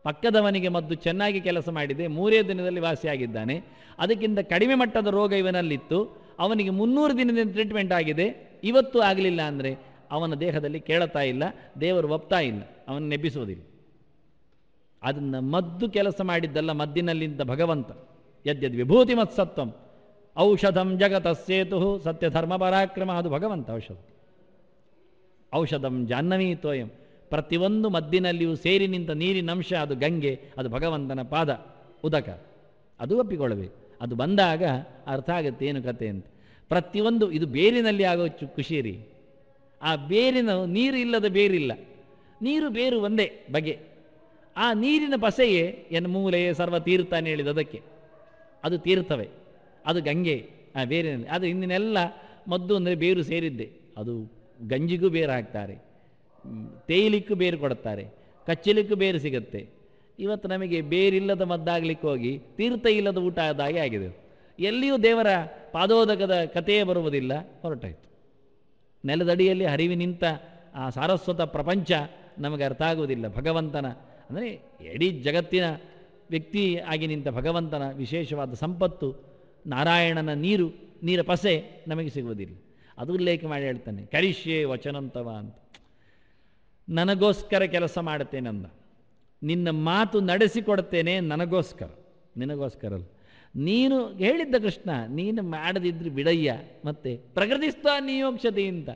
ಪಕ್ಕದವನಿಗೆ ಮದ್ದು ಚೆನ್ನಾಗಿ ಕೆಲಸ ಮಾಡಿದೆ, 3 ದಿನದಲ್ಲಿ ವಾಸಿಯಾಗಿದ್ದಾನೆ. ಅದಕ್ಕಿಂತ ಕಡಿಮೆ ಮಟ್ಟದ ರೋಗ ಇವನಲ್ಲಿತ್ತು, ಅವನಿಗೆ 300 ದಿನದಿಂದ ಟ್ರೀಟ್ಮೆಂಟ್ ಆಗಿದೆ, ಇವತ್ತು ಆಗಲಿಲ್ಲ ಅಂದರೆ ಅವನ ದೇಹದಲ್ಲಿ ಕೇಳುತ್ತಾ ಇಲ್ಲ, ದೇವರು ಒಪ್ತಾ ಇಲ್ಲ, ಅವನು ನೆಬ್ಬಿಸುವುದಿಲ್ಲ. ಅದನ್ನು ಮದ್ದು ಕೆಲಸ ಮಾಡಿದ್ದಲ್ಲ, ಮದ್ದಿನಲ್ಲಿಂದ ಭಗವಂತ. ಯದ್ಯದ್ ವಿಭೂತಿ ಮತ್ಸತ್ವಂ ಔಷಧಂ ಜಗತಸ್ಸೇತು ಸತ್ಯಧರ್ಮ ಪರಾಕ್ರಮ, ಅದು ಭಗವಂತ ಔಷಧ. ಔಷಧಂ ಜಾಹ್ನವೀ ತೋಯಂ, ಪ್ರತಿಯೊಂದು ಮದ್ದಿನಲ್ಲಿಯೂ ಸೇರಿ ನಿಂತ ನೀರಿನ ಅಂಶ ಅದು ಗಂಗೆ, ಅದು ಭಗವಂತನ ಪಾದ ಉದಕ. ಅದು ಒಪ್ಪಿಕೊಳ್ಳಬೇಕು. ಅದು ಬಂದಾಗ ಅರ್ಥ ಆಗುತ್ತೆ ಏನು ಕತೆ ಅಂತ. ಪ್ರತಿಯೊಂದು ಇದು ಬೇರಿನಲ್ಲಿ ಆಗೋ ಖುಷಿ ರೀ. ಆ ಬೇರಿನ ನೀರು ಇಲ್ಲದ ಬೇರಿಲ್ಲ, ನೀರು ಬೇರು ಒಂದೇ ಬಗೆ. ಆ ನೀರಿನ ಪಸೆಯೇ ಮೂಲೆಯೇ ಸರ್ವ ತೀರ್ಥ ಅಂತ ಹೇಳಿದ ಅದಕ್ಕೆ, ಅದು ತೀರ್ಥವೇ, ಅದು ಗಂಗೆ. ಆ ಬೇರಿನಲ್ಲಿ ಅದು ಇನ್ನಿನೆಲ್ಲ ಮದ್ದು ಅಂದರೆ ಬೇರು ಸೇರಿದ್ದೆ. ಅದು ಗಂಜಿಗೂ ಬೇರು ಹಾಕ್ತಾರೆ, ತೇಯ್ಲಿಕ್ಕೂ ಬೇರು ಕೊಡುತ್ತಾರೆ, ಕಚ್ಚಲಿಕ್ಕೂ ಬೇರು ಸಿಗುತ್ತೆ. ಇವತ್ತು ನಮಗೆ ಬೇರಿಲ್ಲದ ಮದ್ದಾಗಲಿಕ್ಕೆ ಹೋಗಿ ತೀರ್ಥ ಇಲ್ಲದ ಊಟ ಆದಾಗೆ ಆಗಿದೆ. ಎಲ್ಲಿಯೂ ದೇವರ ಪಾದೋದಕದ ಕಥೆಯೇ ಬರುವುದಿಲ್ಲ, ಹೊರಟಾಯಿತು. ನೆಲದಡಿಯಲ್ಲಿ ಹರಿವಿ ನಿಂತ ಆ ಸಾರಸ್ವತ ಪ್ರಪಂಚ ನಮಗೆ ಅರ್ಥ ಆಗುವುದಿಲ್ಲ. ಭಗವಂತನ ಅಂದರೆ ಇಡೀ ಜಗತ್ತಿನ ವ್ಯಕ್ತಿ ಆಗಿ ನಿಂತ ಭಗವಂತನ ವಿಶೇಷವಾದ ಸಂಪತ್ತು ನಾರಾಯಣನ ನೀರ ಪಸೆ ನಮಗೆ ಸಿಗುವುದಿಲ್ಲ. ಅದು ಉಲ್ಲೇಖ ಮಾಡಿ ಹೇಳ್ತಾನೆ, ಕರಿಷ್ಯೆ ವಚನಂತವ ಅಂತ. ನನಗೋಸ್ಕರ ಕೆಲಸ ಮಾಡುತ್ತೇನಂದ. ನಿನ್ನ ಮಾತು ನಡೆಸಿಕೊಡ್ತೇನೆ ನನಗೋಸ್ಕರ, ನಿನಗೋಸ್ಕರಲ್ಲ. ನೀನು ಹೇಳಿದ್ದ ಕೃಷ್ಣ, ನೀನು ಮಾಡದಿದ್ರೆ ಬಿಡಯ್ಯ. ಮತ್ತೆ ಪ್ರಕೃತಿಸ್ಥ ನಿಯೋಕ್ಷತೆ ಅಂತ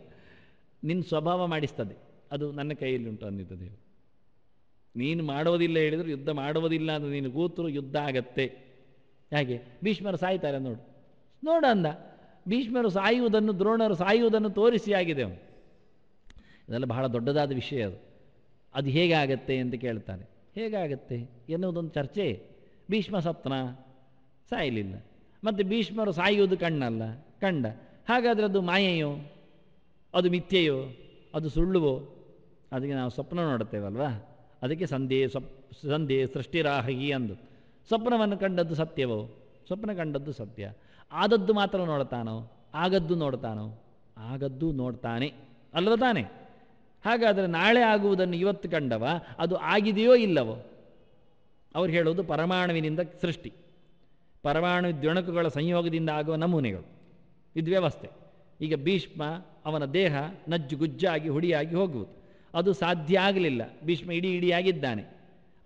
ನಿನ್ನ ಸ್ವಭಾವ ಮಾಡಿಸ್ತದೆ, ಅದು ನನ್ನ ಕೈಯಲ್ಲಿ ಉಂಟು ಅಂದಿದ್ದ. ನೀನು ಮಾಡೋದಿಲ್ಲ ಹೇಳಿದ್ರು ಯುದ್ಧ ಮಾಡುವುದಿಲ್ಲ ಅಂತ ನೀನು ಕೂತರು ಯುದ್ಧ ಆಗತ್ತೆ. ಹಾಗೆ ಭೀಷ್ಮರು ಸಾಯ್ತಾರೆ ನೋಡು ಅಂದ. ಭೀಷ್ಮರು ಸಾಯುವುದನ್ನು, ದ್ರೋಣರು ಸಾಯುವುದನ್ನು ತೋರಿಸಿ ಆಗಿದೆ ಅವನು. ಇದೆಲ್ಲ ಬಹಳ ದೊಡ್ಡದಾದ ವಿಷಯ. ಅದು ಹೇಗಾಗತ್ತೆ ಅಂತ ಕೇಳ್ತಾನೆ. ಹೇಗಾಗತ್ತೆ ಎನ್ನುವುದೊಂದು ಚರ್ಚೆ. ಭೀಷ್ಮ ಸತ್ನ, ಸಾಯಲಿಲ್ಲ. ಮತ್ತು ಭೀಷ್ಮರು ಸಾಯುವುದು ಕಣ್ಣಲ್ಲ, ಕಂಡ. ಹಾಗಾದರೆ ಅದು ಮಾಯೆಯೋ, ಅದು ಮಿಥ್ಯೆಯೋ, ಅದು ಸುಳ್ಳುವೋ? ಅದಕ್ಕೆ ನಾವು ಸ್ವಪ್ನ ನೋಡುತ್ತೇವಲ್ವಾ, ಅದಕ್ಕೆ ಸಂಧ್ಯೆ ಸೃಷ್ಟಿರಾಹಿ ಅಂದು. ಸ್ವಪ್ನವನ್ನು ಕಂಡದ್ದು ಸತ್ಯವೋ? ಸ್ವಪ್ನ ಕಂಡದ್ದು ಸತ್ಯ. ಆದದ್ದು ಮಾತ್ರ ನೋಡ್ತಾನೋ? ಆಗದ್ದು ನೋಡ್ತಾನೋ? ಆಗದ್ದು ನೋಡ್ತಾನೆ ಅಲ್ವ ತಾನೆ? ಹಾಗಾದರೆ ನಾಳೆ ಆಗುವುದನ್ನು ಇವತ್ತು ಕಂಡವ ಅದು ಆಗಿದೆಯೋ ಇಲ್ಲವೋ? ಅವ್ರು ಹೇಳೋದು ಪರಮಾಣುವಿನಿಂದ ಸೃಷ್ಟಿ, ಪರಮಾಣು ದ್ವಣಕುಗಳ ಸಂಯೋಗದಿಂದ ಆಗುವ ನಮೂನೆಗಳು, ಇದು ವ್ಯವಸ್ಥೆ. ಈಗ ಭೀಷ್ಮ ಅವನ ದೇಹ ನಜ್ಜುಗುಜ್ಜಾಗಿ ಹುಡಿಯಾಗಿ ಹೋಗುವುದು, ಅದು ಸಾಧ್ಯ ಆಗಲಿಲ್ಲ. ಭೀಷ್ಮ ಇಡಿಯಾಗಿದ್ದಾನೆ,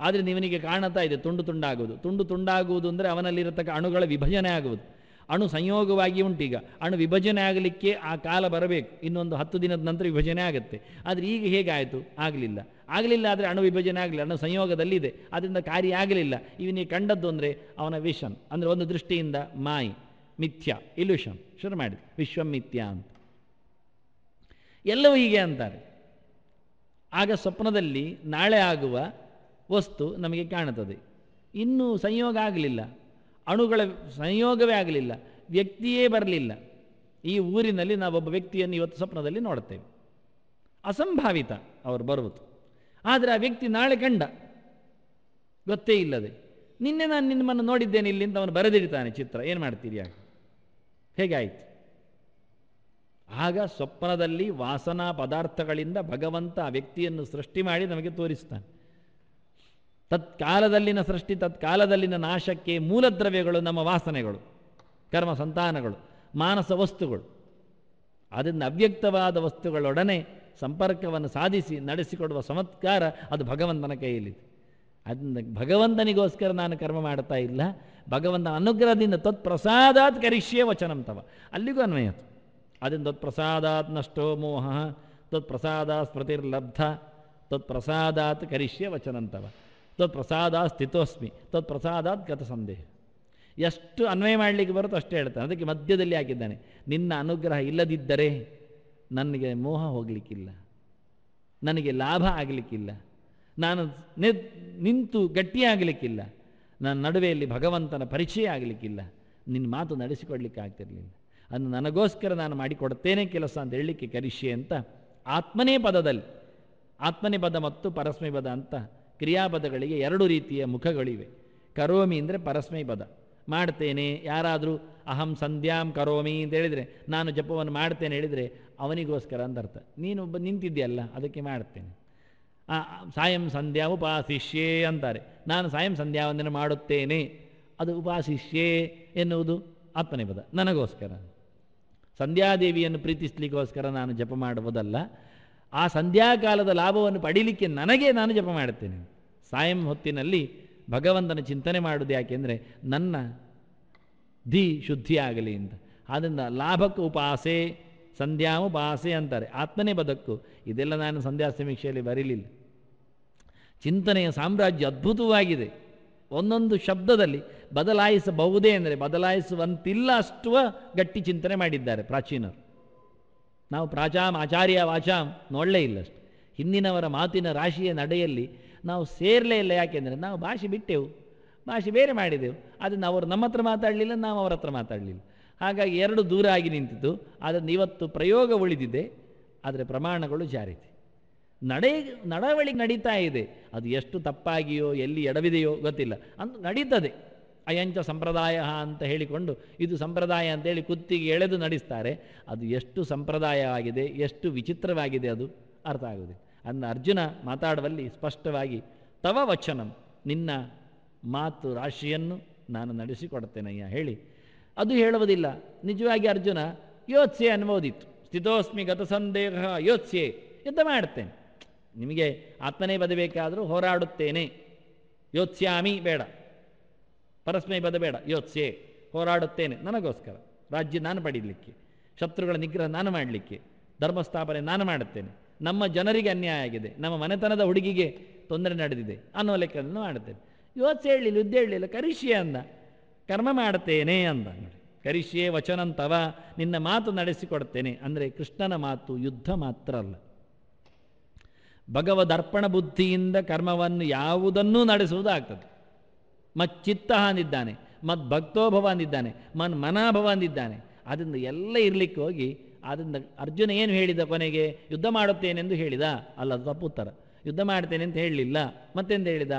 ಆದರೆ ನೀವನಿಗೆ ಕಾಣುತ್ತಾ ಇದೆ ತುಂಡು ತುಂಡಾಗುವುದು. ತುಂಡು ತುಂಡಾಗುವುದು ಅಂದರೆ ಅವನಲ್ಲಿರತಕ್ಕ ಅಣುಗಳ ವಿಭಜನೆ ಆಗುವುದು. ಅಣು ಸಂಯೋಗವಾಗಿ ಉಂಟೀಗ, ಅಣು ವಿಭಜನೆ ಆಗಲಿಕ್ಕೆ ಆ ಕಾಲ ಬರಬೇಕು. ಇನ್ನೊಂದು 10 ದಿನದ ನಂತರ ವಿಭಜನೆ ಆಗುತ್ತೆ. ಆದರೆ ಈಗ ಹೇಗಾಯಿತು? ಆಗಲಿಲ್ಲ. ಆದರೆ ಅಣು ವಿಭಜನೆ ಆಗಲಿಲ್ಲ, ಅಣು ಸಂಯೋಗದಲ್ಲಿದೆ, ಅದರಿಂದ ಕಾರ್ಯ ಆಗಲಿಲ್ಲ. ಇವನಿಗೆ ಕಂಡದ್ದು ಅಂದರೆ ಅವನ ವಿಷನ್, ಅಂದರೆ ಒಂದು ದೃಷ್ಟಿಯಿಂದ ಮಾಯಿ, ಮಿಥ್ಯ, ಇಲ್ಯೂಷನ್ ಶುರು ಮಾಡಿದೆ. ವಿಶ್ವಂ ಮಿಥ್ಯ ಅಂತ ಎಲ್ಲವೂ ಹೀಗೆ ಅಂತಾರೆ. ಆಗ ಸ್ವಪ್ನದಲ್ಲಿ ನಾಳೆ ಆಗುವ ವಸ್ತು ನಮಗೆ ಕಾಣುತ್ತದೆ. ಇನ್ನೂ ಸಂಯೋಗ ಆಗಲಿಲ್ಲ, ಅಣುಗಳ ಸಂಯೋಗವೇ ಆಗಲಿಲ್ಲ, ವ್ಯಕ್ತಿಯೇ ಬರಲಿಲ್ಲ. ಈ ಊರಿನಲ್ಲಿ ನಾವೊಬ್ಬ ವ್ಯಕ್ತಿಯನ್ನು ಇವತ್ತು ಸ್ವಪ್ನದಲ್ಲಿ ನೋಡುತ್ತೇವೆ, ಅಸಂಭಾವಿತ ಅವರು ಬರುವುದು. ಆದರೆ ಆ ವ್ಯಕ್ತಿ ನಾಳೆ ಕಂಡ, ಗೊತ್ತೇ ಇಲ್ಲದೆ. ನಿನ್ನೆ ನಾನು ನಿಮ್ಮನ್ನು ನೋಡಿದ್ದೇನೆ ಇಲ್ಲಿ ಅಂತ ಅವನು ಬರೆದಿಡ್ತಾನೆ ಚಿತ್ರ. ಏನು ಮಾಡ್ತೀರಿ? ಆಗ ಹೇಗಾಯಿತು? ಆಗ ಸ್ವಪ್ನದಲ್ಲಿ ವಾಸನಾ ಪದಾರ್ಥಗಳಿಂದ ಭಗವಂತ ಆ ವ್ಯಕ್ತಿಯನ್ನು ಸೃಷ್ಟಿ ಮಾಡಿ ನಮಗೆ ತೋರಿಸ್ತಾನೆ. ತತ್ಕಾಲದಲ್ಲಿನ ಸೃಷ್ಟಿ, ತತ್ಕಾಲದಲ್ಲಿನ ನಾಶಕ್ಕೆ ಮೂಲದ್ರವ್ಯಗಳು ನಮ್ಮ ವಾಸನೆಗಳು, ಕರ್ಮ ಸಂತಾನಗಳು, ಮಾನಸ ವಸ್ತುಗಳು. ಅದರಿಂದ ಅವ್ಯಕ್ತವಾದ ವಸ್ತುಗಳೊಡನೆ ಸಂಪರ್ಕವನ್ನು ಸಾಧಿಸಿ ನಡೆಸಿಕೊಡುವ ಚಮತ್ಕಾರ ಅದು ಭಗವಂತನ ಕೈಯಲ್ಲಿದೆ. ಅದರಿಂದ ಭಗವಂತನಿಗೋಸ್ಕರ ನಾನು ಕರ್ಮ ಮಾಡ್ತಾ ಇಲ್ಲ, ಭಗವಂತನ ಅನುಗ್ರಹದಿಂದ ತತ್ಪ್ರಸಾದಾತ್ ಕರಿಷ್ಯೆ ವಚನಂತವ, ಅಲ್ಲಿಗೂ ಅನ್ವಯತು. ಅದರಿಂದ ತತ್ಪ್ರಸಾದಾತ್ ನಷ್ಟೋ ಮೋಹ, ತತ್ಪ್ರಸಾದಾತ್ ಸ್ಮೃತಿರ್ಲಬ್ಧ, ತತ್ಪ್ರಸಾದಾತ್ ಕರಿಷ್ಯೆ ವಚನಂತವ. ತತ್ಪ್ರಸಾದಾತ್ ಸ್ಥಿತೋಸ್ಮಿ ತತ್ಪ್ರಸಾದಾತ್ ಗತ ಸಂದೇಹ. ಎಷ್ಟು ಅನ್ವಯ ಮಾಡಲಿಕ್ಕೆ ಬರುತ್ತೋ ಅಷ್ಟೇ ಹೇಳ್ತಾನೆ. ಅದಕ್ಕೆ ಮಧ್ಯದಲ್ಲಿ ಹಾಕಿದ್ದಾನೆ, ನಿನ್ನ ಅನುಗ್ರಹ ಇಲ್ಲದಿದ್ದರೆ ನನಗೆ ಮೋಹ ಹೋಗಲಿಕ್ಕಿಲ್ಲ, ನನಗೆ ಲಾಭ ಆಗಲಿಕ್ಕಿಲ್ಲ, ನಾನು ನಿಂತು ಗಟ್ಟಿಯಾಗಲಿಕ್ಕಿಲ್ಲ, ನನ್ನ ನಡುವೆಯಲ್ಲಿ ಭಗವಂತನ ಪರಿಚಯ ಆಗಲಿಕ್ಕಿಲ್ಲ, ನಿನ್ನ ಮಾತು ನಡೆಸಿಕೊಡ್ಲಿಕ್ಕೆ ಆಗ್ತಿರಲಿಲ್ಲ. ಅದನ್ನು ನನಗೋಸ್ಕರ ನಾನು ಮಾಡಿಕೊಡ್ತೇನೆ ಕೆಲಸ ಅಂತ ಹೇಳಲಿಕ್ಕೆ ಕರಿಷ್ಯೆ ಅಂತ ಆತ್ಮನೇ ಪದದಲ್ಲಿ, ಆತ್ಮನೇ ಪದ ಮತ್ತು ಪರಸ್ಮೈ ಪದ ಅಂತ ಕ್ರಿಯಾಪದಗಳಿಗೆ ಎರಡು ರೀತಿಯ ಮುಖಗಳಿವೆ. ಕರೋಮಿ ಅಂದರೆ ಪರಸ್ಮೈ ಪದ, ಮಾಡ್ತೇನೆ. ಯಾರಾದರೂ ಅಹಂ ಸಂಧ್ಯಾಂ ಕರೋಮಿ ಅಂತ ಹೇಳಿದರೆ, ನಾನು ಜಪವನ್ನು ಮಾಡ್ತೇನೆ ಹೇಳಿದರೆ ಅವನಿಗೋಸ್ಕರ ಅಂತ ಅರ್ಥ. ನೀನು ನಿಂತಿದ್ದೀಯಲ್ಲ ಅದಕ್ಕೆ ಮಾಡ್ತೇನೆ. ಸಾಯಂ ಸಂಧ್ಯಾ ಉಪಾಸಿಷ್ಯೆ ಅಂತಾರೆ, ನಾನು ಸಾಯಂ ಸಂಧ್ಯಾವಂದನೆ ಮಾಡುತ್ತೇನೆ, ಅದು ಉಪಾಸಿಷ್ಯೆ ಎನ್ನುವುದು ಆತ್ಮನೇ ಪದ, ನನಗೋಸ್ಕರ. ಸಂಧ್ಯಾದೇವಿಯನ್ನು ಪ್ರೀತಿಸಲಿಕ್ಕೋಸ್ಕರ ನಾನು ಜಪ ಮಾಡುವುದಲ್ಲ, ಆ ಸಂಧ್ಯಾಕಾಲದ ಲಾಭವನ್ನು ಪಡೀಲಿಕ್ಕೆ ನಾನು ಜಪ ಮಾಡುತ್ತೇನೆ. ಸಾಯಂ ಹೊತ್ತಿನಲ್ಲಿ ಭಗವಂತನ ಚಿಂತನೆ ಮಾಡುವುದು ಯಾಕೆಂದರೆ ನನ್ನ ಶುದ್ಧಿಯಾಗಲಿ ಅಂತ. ಆದ್ದರಿಂದ ಲಾಭಕ್ಕೂ ಉಪಾಸೆ, ಸಂಧ್ಯಾಮ ಉಪಾಸೆ ಅಂತಾರೆ, ಆತ್ಮನೇ ಬದಕ್ಕೂ. ಇದೆಲ್ಲ ನಾನು ಸಂಧ್ಯಾ ಸಮೀಕ್ಷೆಯಲ್ಲಿ ಬರೀಲಿಲ್ಲ. ಚಿಂತನೆಯ ಸಾಮ್ರಾಜ್ಯ ಅದ್ಭುತವಾಗಿದೆ. ಒಂದೊಂದು ಶಬ್ದದಲ್ಲಿ ಬದಲಾಯಿಸಬಹುದೇ ಅಂದರೆ ಬದಲಾಯಿಸುವಂತಿಲ್ಲ ಅಷ್ಟುವ ಗಟ್ಟಿ ಚಿಂತನೆ ಮಾಡಿದ್ದಾರೆ ಪ್ರಾಚೀನರು. ನಾವು ಪ್ರಾಚಾಂ ಆಚಾರ್ಯ ವಾಚಾಂ ನೋಡಲೇ ಇಲ್ಲ ಅಷ್ಟು. ಹಿಂದಿನವರ ಮಾತಿನ ರಾಶಿಯ ನಡೆಯಲ್ಲಿ ನಾವು ಸೇರಲೇ ಇಲ್ಲ. ಯಾಕೆಂದರೆ ನಾವು ಭಾಷೆ ಬಿಟ್ಟೆವು, ಭಾಷೆ ಬೇರೆ ಮಾಡಿದೆವು. ಅದನ್ನು ಅವರು ನಮ್ಮ ಹತ್ರ ಮಾತಾಡಲಿಲ್ಲ, ನಾವು ಅವರ ಹತ್ರ ಮಾತಾಡಲಿಲ್ಲ. ಹಾಗಾಗಿ ಎರಡು ದೂರ ಆಗಿ ನಿಂತಿತು. ಅದನ್ನು ಇವತ್ತು ಪ್ರಯೋಗ ಉಳಿದಿದೆ, ಆದರೆ ಪ್ರಮಾಣಗಳು ಜಾರಿದೆ. ನಡವಳಿಕೆ ನಡೀತಾ ಇದೆ. ಅದು ಎಷ್ಟು ತಪ್ಪಾಗಿಯೋ ಎಲ್ಲಿ ಎಡವಿದೆಯೋ ಗೊತ್ತಿಲ್ಲ, ಅಂತ ನಡೀತದೆ. ಅಯಂಚ ಸಂಪ್ರದಾಯ ಅಂತ ಹೇಳಿಕೊಂಡು ಇದು ಸಂಪ್ರದಾಯ ಅಂತೇಳಿ ಕುತ್ತಿಗೆ ಎಳೆದು ನಡೆಸ್ತಾರೆ. ಅದು ಎಷ್ಟು ಸಂಪ್ರದಾಯವಾಗಿದೆ, ಎಷ್ಟು ವಿಚಿತ್ರವಾಗಿದೆ ಅದು ಅರ್ಥ ಆಗುವುದಿಲ್ಲ. ಅಂದ ಅರ್ಜುನ ಮಾತಾಡುವಲ್ಲಿ ಸ್ಪಷ್ಟವಾಗಿ ತವ ವಚನಂ, ನಿನ್ನ ಮಾತು ರಾಶಿಯನ್ನು ನಾನು ನಡೆಸಿಕೊಡ್ತೇನಯ್ಯ ಹೇಳಿ, ಅದು ಹೇಳುವುದಿಲ್ಲ. ನಿಜವಾಗಿ ಅರ್ಜುನ ಯೋತ್ಸೆ ಅನ್ಬೋದಿತ್ತು. ಸ್ಥಿತೋಸ್ಮಿ ಗತ ಸಂದೇಹ ಯೋತ್ಸೆ, ಯುದ್ಧ ಮಾಡ್ತೇನೆ, ನಿಮಗೆ ಆತ್ಮನೇ ಬದಬೇಕಾದರೂ ಹೋರಾಡುತ್ತೇನೆ. ಯೋತ್ಸ್ಯಾಮಿ ಬೇಡ, ಪರಸ್ಮೈ ಪದ ಬೇಡ, ಯೋತ್ಸೆ, ಹೋರಾಡುತ್ತೇನೆ ನನಗೋಸ್ಕರ, ರಾಜ್ಯ ನಾನು ಪಡೀಲಿಕ್ಕೆ, ಶತ್ರುಗಳ ನಿಗ್ರಹ ನಾನು ಮಾಡಲಿಕ್ಕೆ, ಧರ್ಮಸ್ಥಾಪನೆ ನಾನು ಮಾಡುತ್ತೇನೆ, ನಮ್ಮ ಜನರಿಗೆ ಅನ್ಯಾಯ ಆಗಿದೆ, ನಮ್ಮ ಮನೆತನದ ಹುಡುಗಿಗೆ ತೊಂದರೆ ನಡೆದಿದೆ ಅನ್ನೋ ಲೆಕ್ಕವನ್ನು ಮಾಡುತ್ತೇನೆ. ಯೋತ್ಸೆ ಹೇಳಲಿಲ್ಲ, ಯುದ್ಧ ಹೇಳಲಿಲ್ಲ, ಕರಿಷ್ಯೆ ಅಂದ, ಕರ್ಮ ಮಾಡುತ್ತೇನೆ ಅಂದ. ನೋಡಿ, ಕರಿಷ್ಯೆ ವಚನಂತವ, ನಿನ್ನ ಮಾತು ನಡೆಸಿಕೊಡ್ತೇನೆ ಅಂದರೆ ಕೃಷ್ಣನ ಮಾತು ಯುದ್ಧ ಮಾತ್ರ ಅಲ್ಲ. ಭಗವದರ್ಪಣ ಬುದ್ಧಿಯಿಂದ ಕರ್ಮವನ್ನು ಯಾವುದನ್ನೂ ನಡೆಸುವುದಾಗ್ತದೆ. ಮಚ್ಚಿತ್ತ ಅಂದಿದ್ದಾನೆ, ಭಕ್ತೋಭವ ಅಂದಿದ್ದಾನೆ, ಮನಾಭವ ಅಂದಿದ್ದಾನೆ. ಅದರಿಂದ ಎಲ್ಲ ಇರಲಿಕ್ಕೆ ಹೋಗಿ ಆದ್ದರಿಂದ ಅರ್ಜುನ ಏನು ಹೇಳಿದ ಕೊನೆಗೆ? ಯುದ್ಧ ಮಾಡುತ್ತೇನೆಂದು ಹೇಳಿದ ಅಲ್ಲ, ಅದು ತಪ್ಪು ಉತ್ತರ. ಯುದ್ಧ ಮಾಡ್ತೇನೆ ಅಂತ ಹೇಳಲಿಲ್ಲ. ಮತ್ತೆಂತ ಹೇಳಿದ?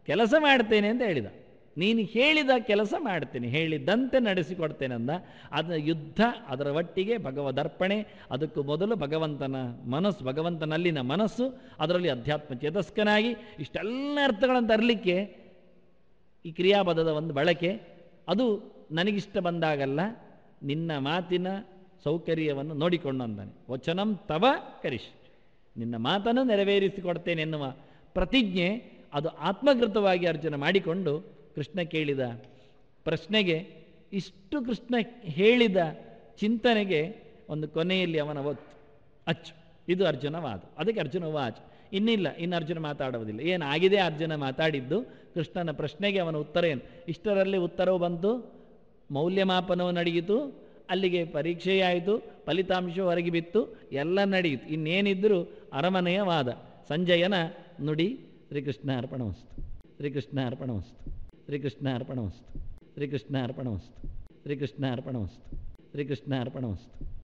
ಕೆಲಸ ಮಾಡ್ತೇನೆ ಅಂತ ಹೇಳಿದ. ನೀನು ಹೇಳಿದ ಕೆಲಸ ಮಾಡ್ತೇನೆ, ಹೇಳಿದ್ದಂತೆ ನಡೆಸಿಕೊಡ್ತೇನೆ ಅಂದ. ಅದರ ಯುದ್ಧ, ಅದರ ಒಟ್ಟಿಗೆ ಭಗವದರ್ಪಣೆ, ಅದಕ್ಕೂ ಮೊದಲು ಭಗವಂತನ ಮನಸ್ಸು, ಭಗವಂತನಲ್ಲಿನ ಮನಸ್ಸು, ಅದರಲ್ಲಿ ಅಧ್ಯಾತ್ಮ ಚೇತಸ್ಕನಾಗಿ ಇಷ್ಟೆಲ್ಲ ಅರ್ಥಗಳನ್ನು ತರಲಿಕ್ಕೆ ಈ ಕ್ರಿಯಾಪದದ ಒಂದು ಬಳಕೆ. ಅದು ನನಗಿಷ್ಟ ಬಂದಾಗಲ್ಲ, ನಿನ್ನ ಮಾತಿನ ಸೌಕರ್ಯವನ್ನು ನೋಡಿಕೊಂಡು ಅಂತಾನೆ. ವಚನಂ ತವ ಕರಿಷ್, ನಿನ್ನ ಮಾತನ್ನು ನೆರವೇರಿಸಿಕೊಡ್ತೇನೆ ಎನ್ನುವ ಪ್ರತಿಜ್ಞೆ ಅದು ಆತ್ಮಕೃತವಾಗಿ ಅರ್ಜುನ ಮಾಡಿಕೊಂಡು ಕೃಷ್ಣ ಕೇಳಿದ ಪ್ರಶ್ನೆಗೆ, ಇಷ್ಟು ಕೃಷ್ಣ ಹೇಳಿದ ಚಿಂತನೆಗೆ ಒಂದು ಕೊನೆಯಲ್ಲಿ ಅವನ ಒತ್ತು ಅಚ್ಚು. ಇದು ಅರ್ಜುನವಾದ. ಅದಕ್ಕೆ ಅರ್ಜುನ ವಾಚ, ಇನ್ನಿಲ್ಲ, ಇನ್ನು ಅರ್ಜುನ ಮಾತಾಡುವುದಿಲ್ಲ. ಏನಾಗಿದೆ ಅರ್ಜುನ ಮಾತಾಡಿದ್ದು, ಕೃಷ್ಣನ ಪ್ರಶ್ನೆಗೆ ಅವನ ಉತ್ತರ ಏನು. ಇಷ್ಟರಲ್ಲಿ ಉತ್ತರವು ಬಂತು, ಮೌಲ್ಯಮಾಪನವು ನಡೆಯಿತು, ಅಲ್ಲಿಗೆ ಪರೀಕ್ಷೆಯಾಯಿತು, ಫಲಿತಾಂಶವು ಹೊರಗೆ ಬಿತ್ತು, ಎಲ್ಲ ನಡೆಯಿತು. ಇನ್ನೇನಿದ್ದರೂ ಅರಮನೆಯ ವಾದ. ಸಂಜಯನ ನುಡಿ ಶ್ರೀಕೃಷ್ಣ ಅರ್ಪಣಮಸ್ತು, ಶ್ರೀಕೃಷ್ಣ ಅರ್ಪಣಮಸ್ತು, ಶ್ರೀಕೃಷ್ಣ ಅರ್ಪಣಮಸ್ತು, ಶ್ರೀಕೃಷ್ಣ ಅರ್ಪಣಮಸ್ತು, ಶ್ರೀಕೃಷ್ಣ ಅರ್ಪಣಮಸ್ತು, ಶ್ರೀಕೃಷ್ಣ ಅರ್ಪಣಮಸ್ತು.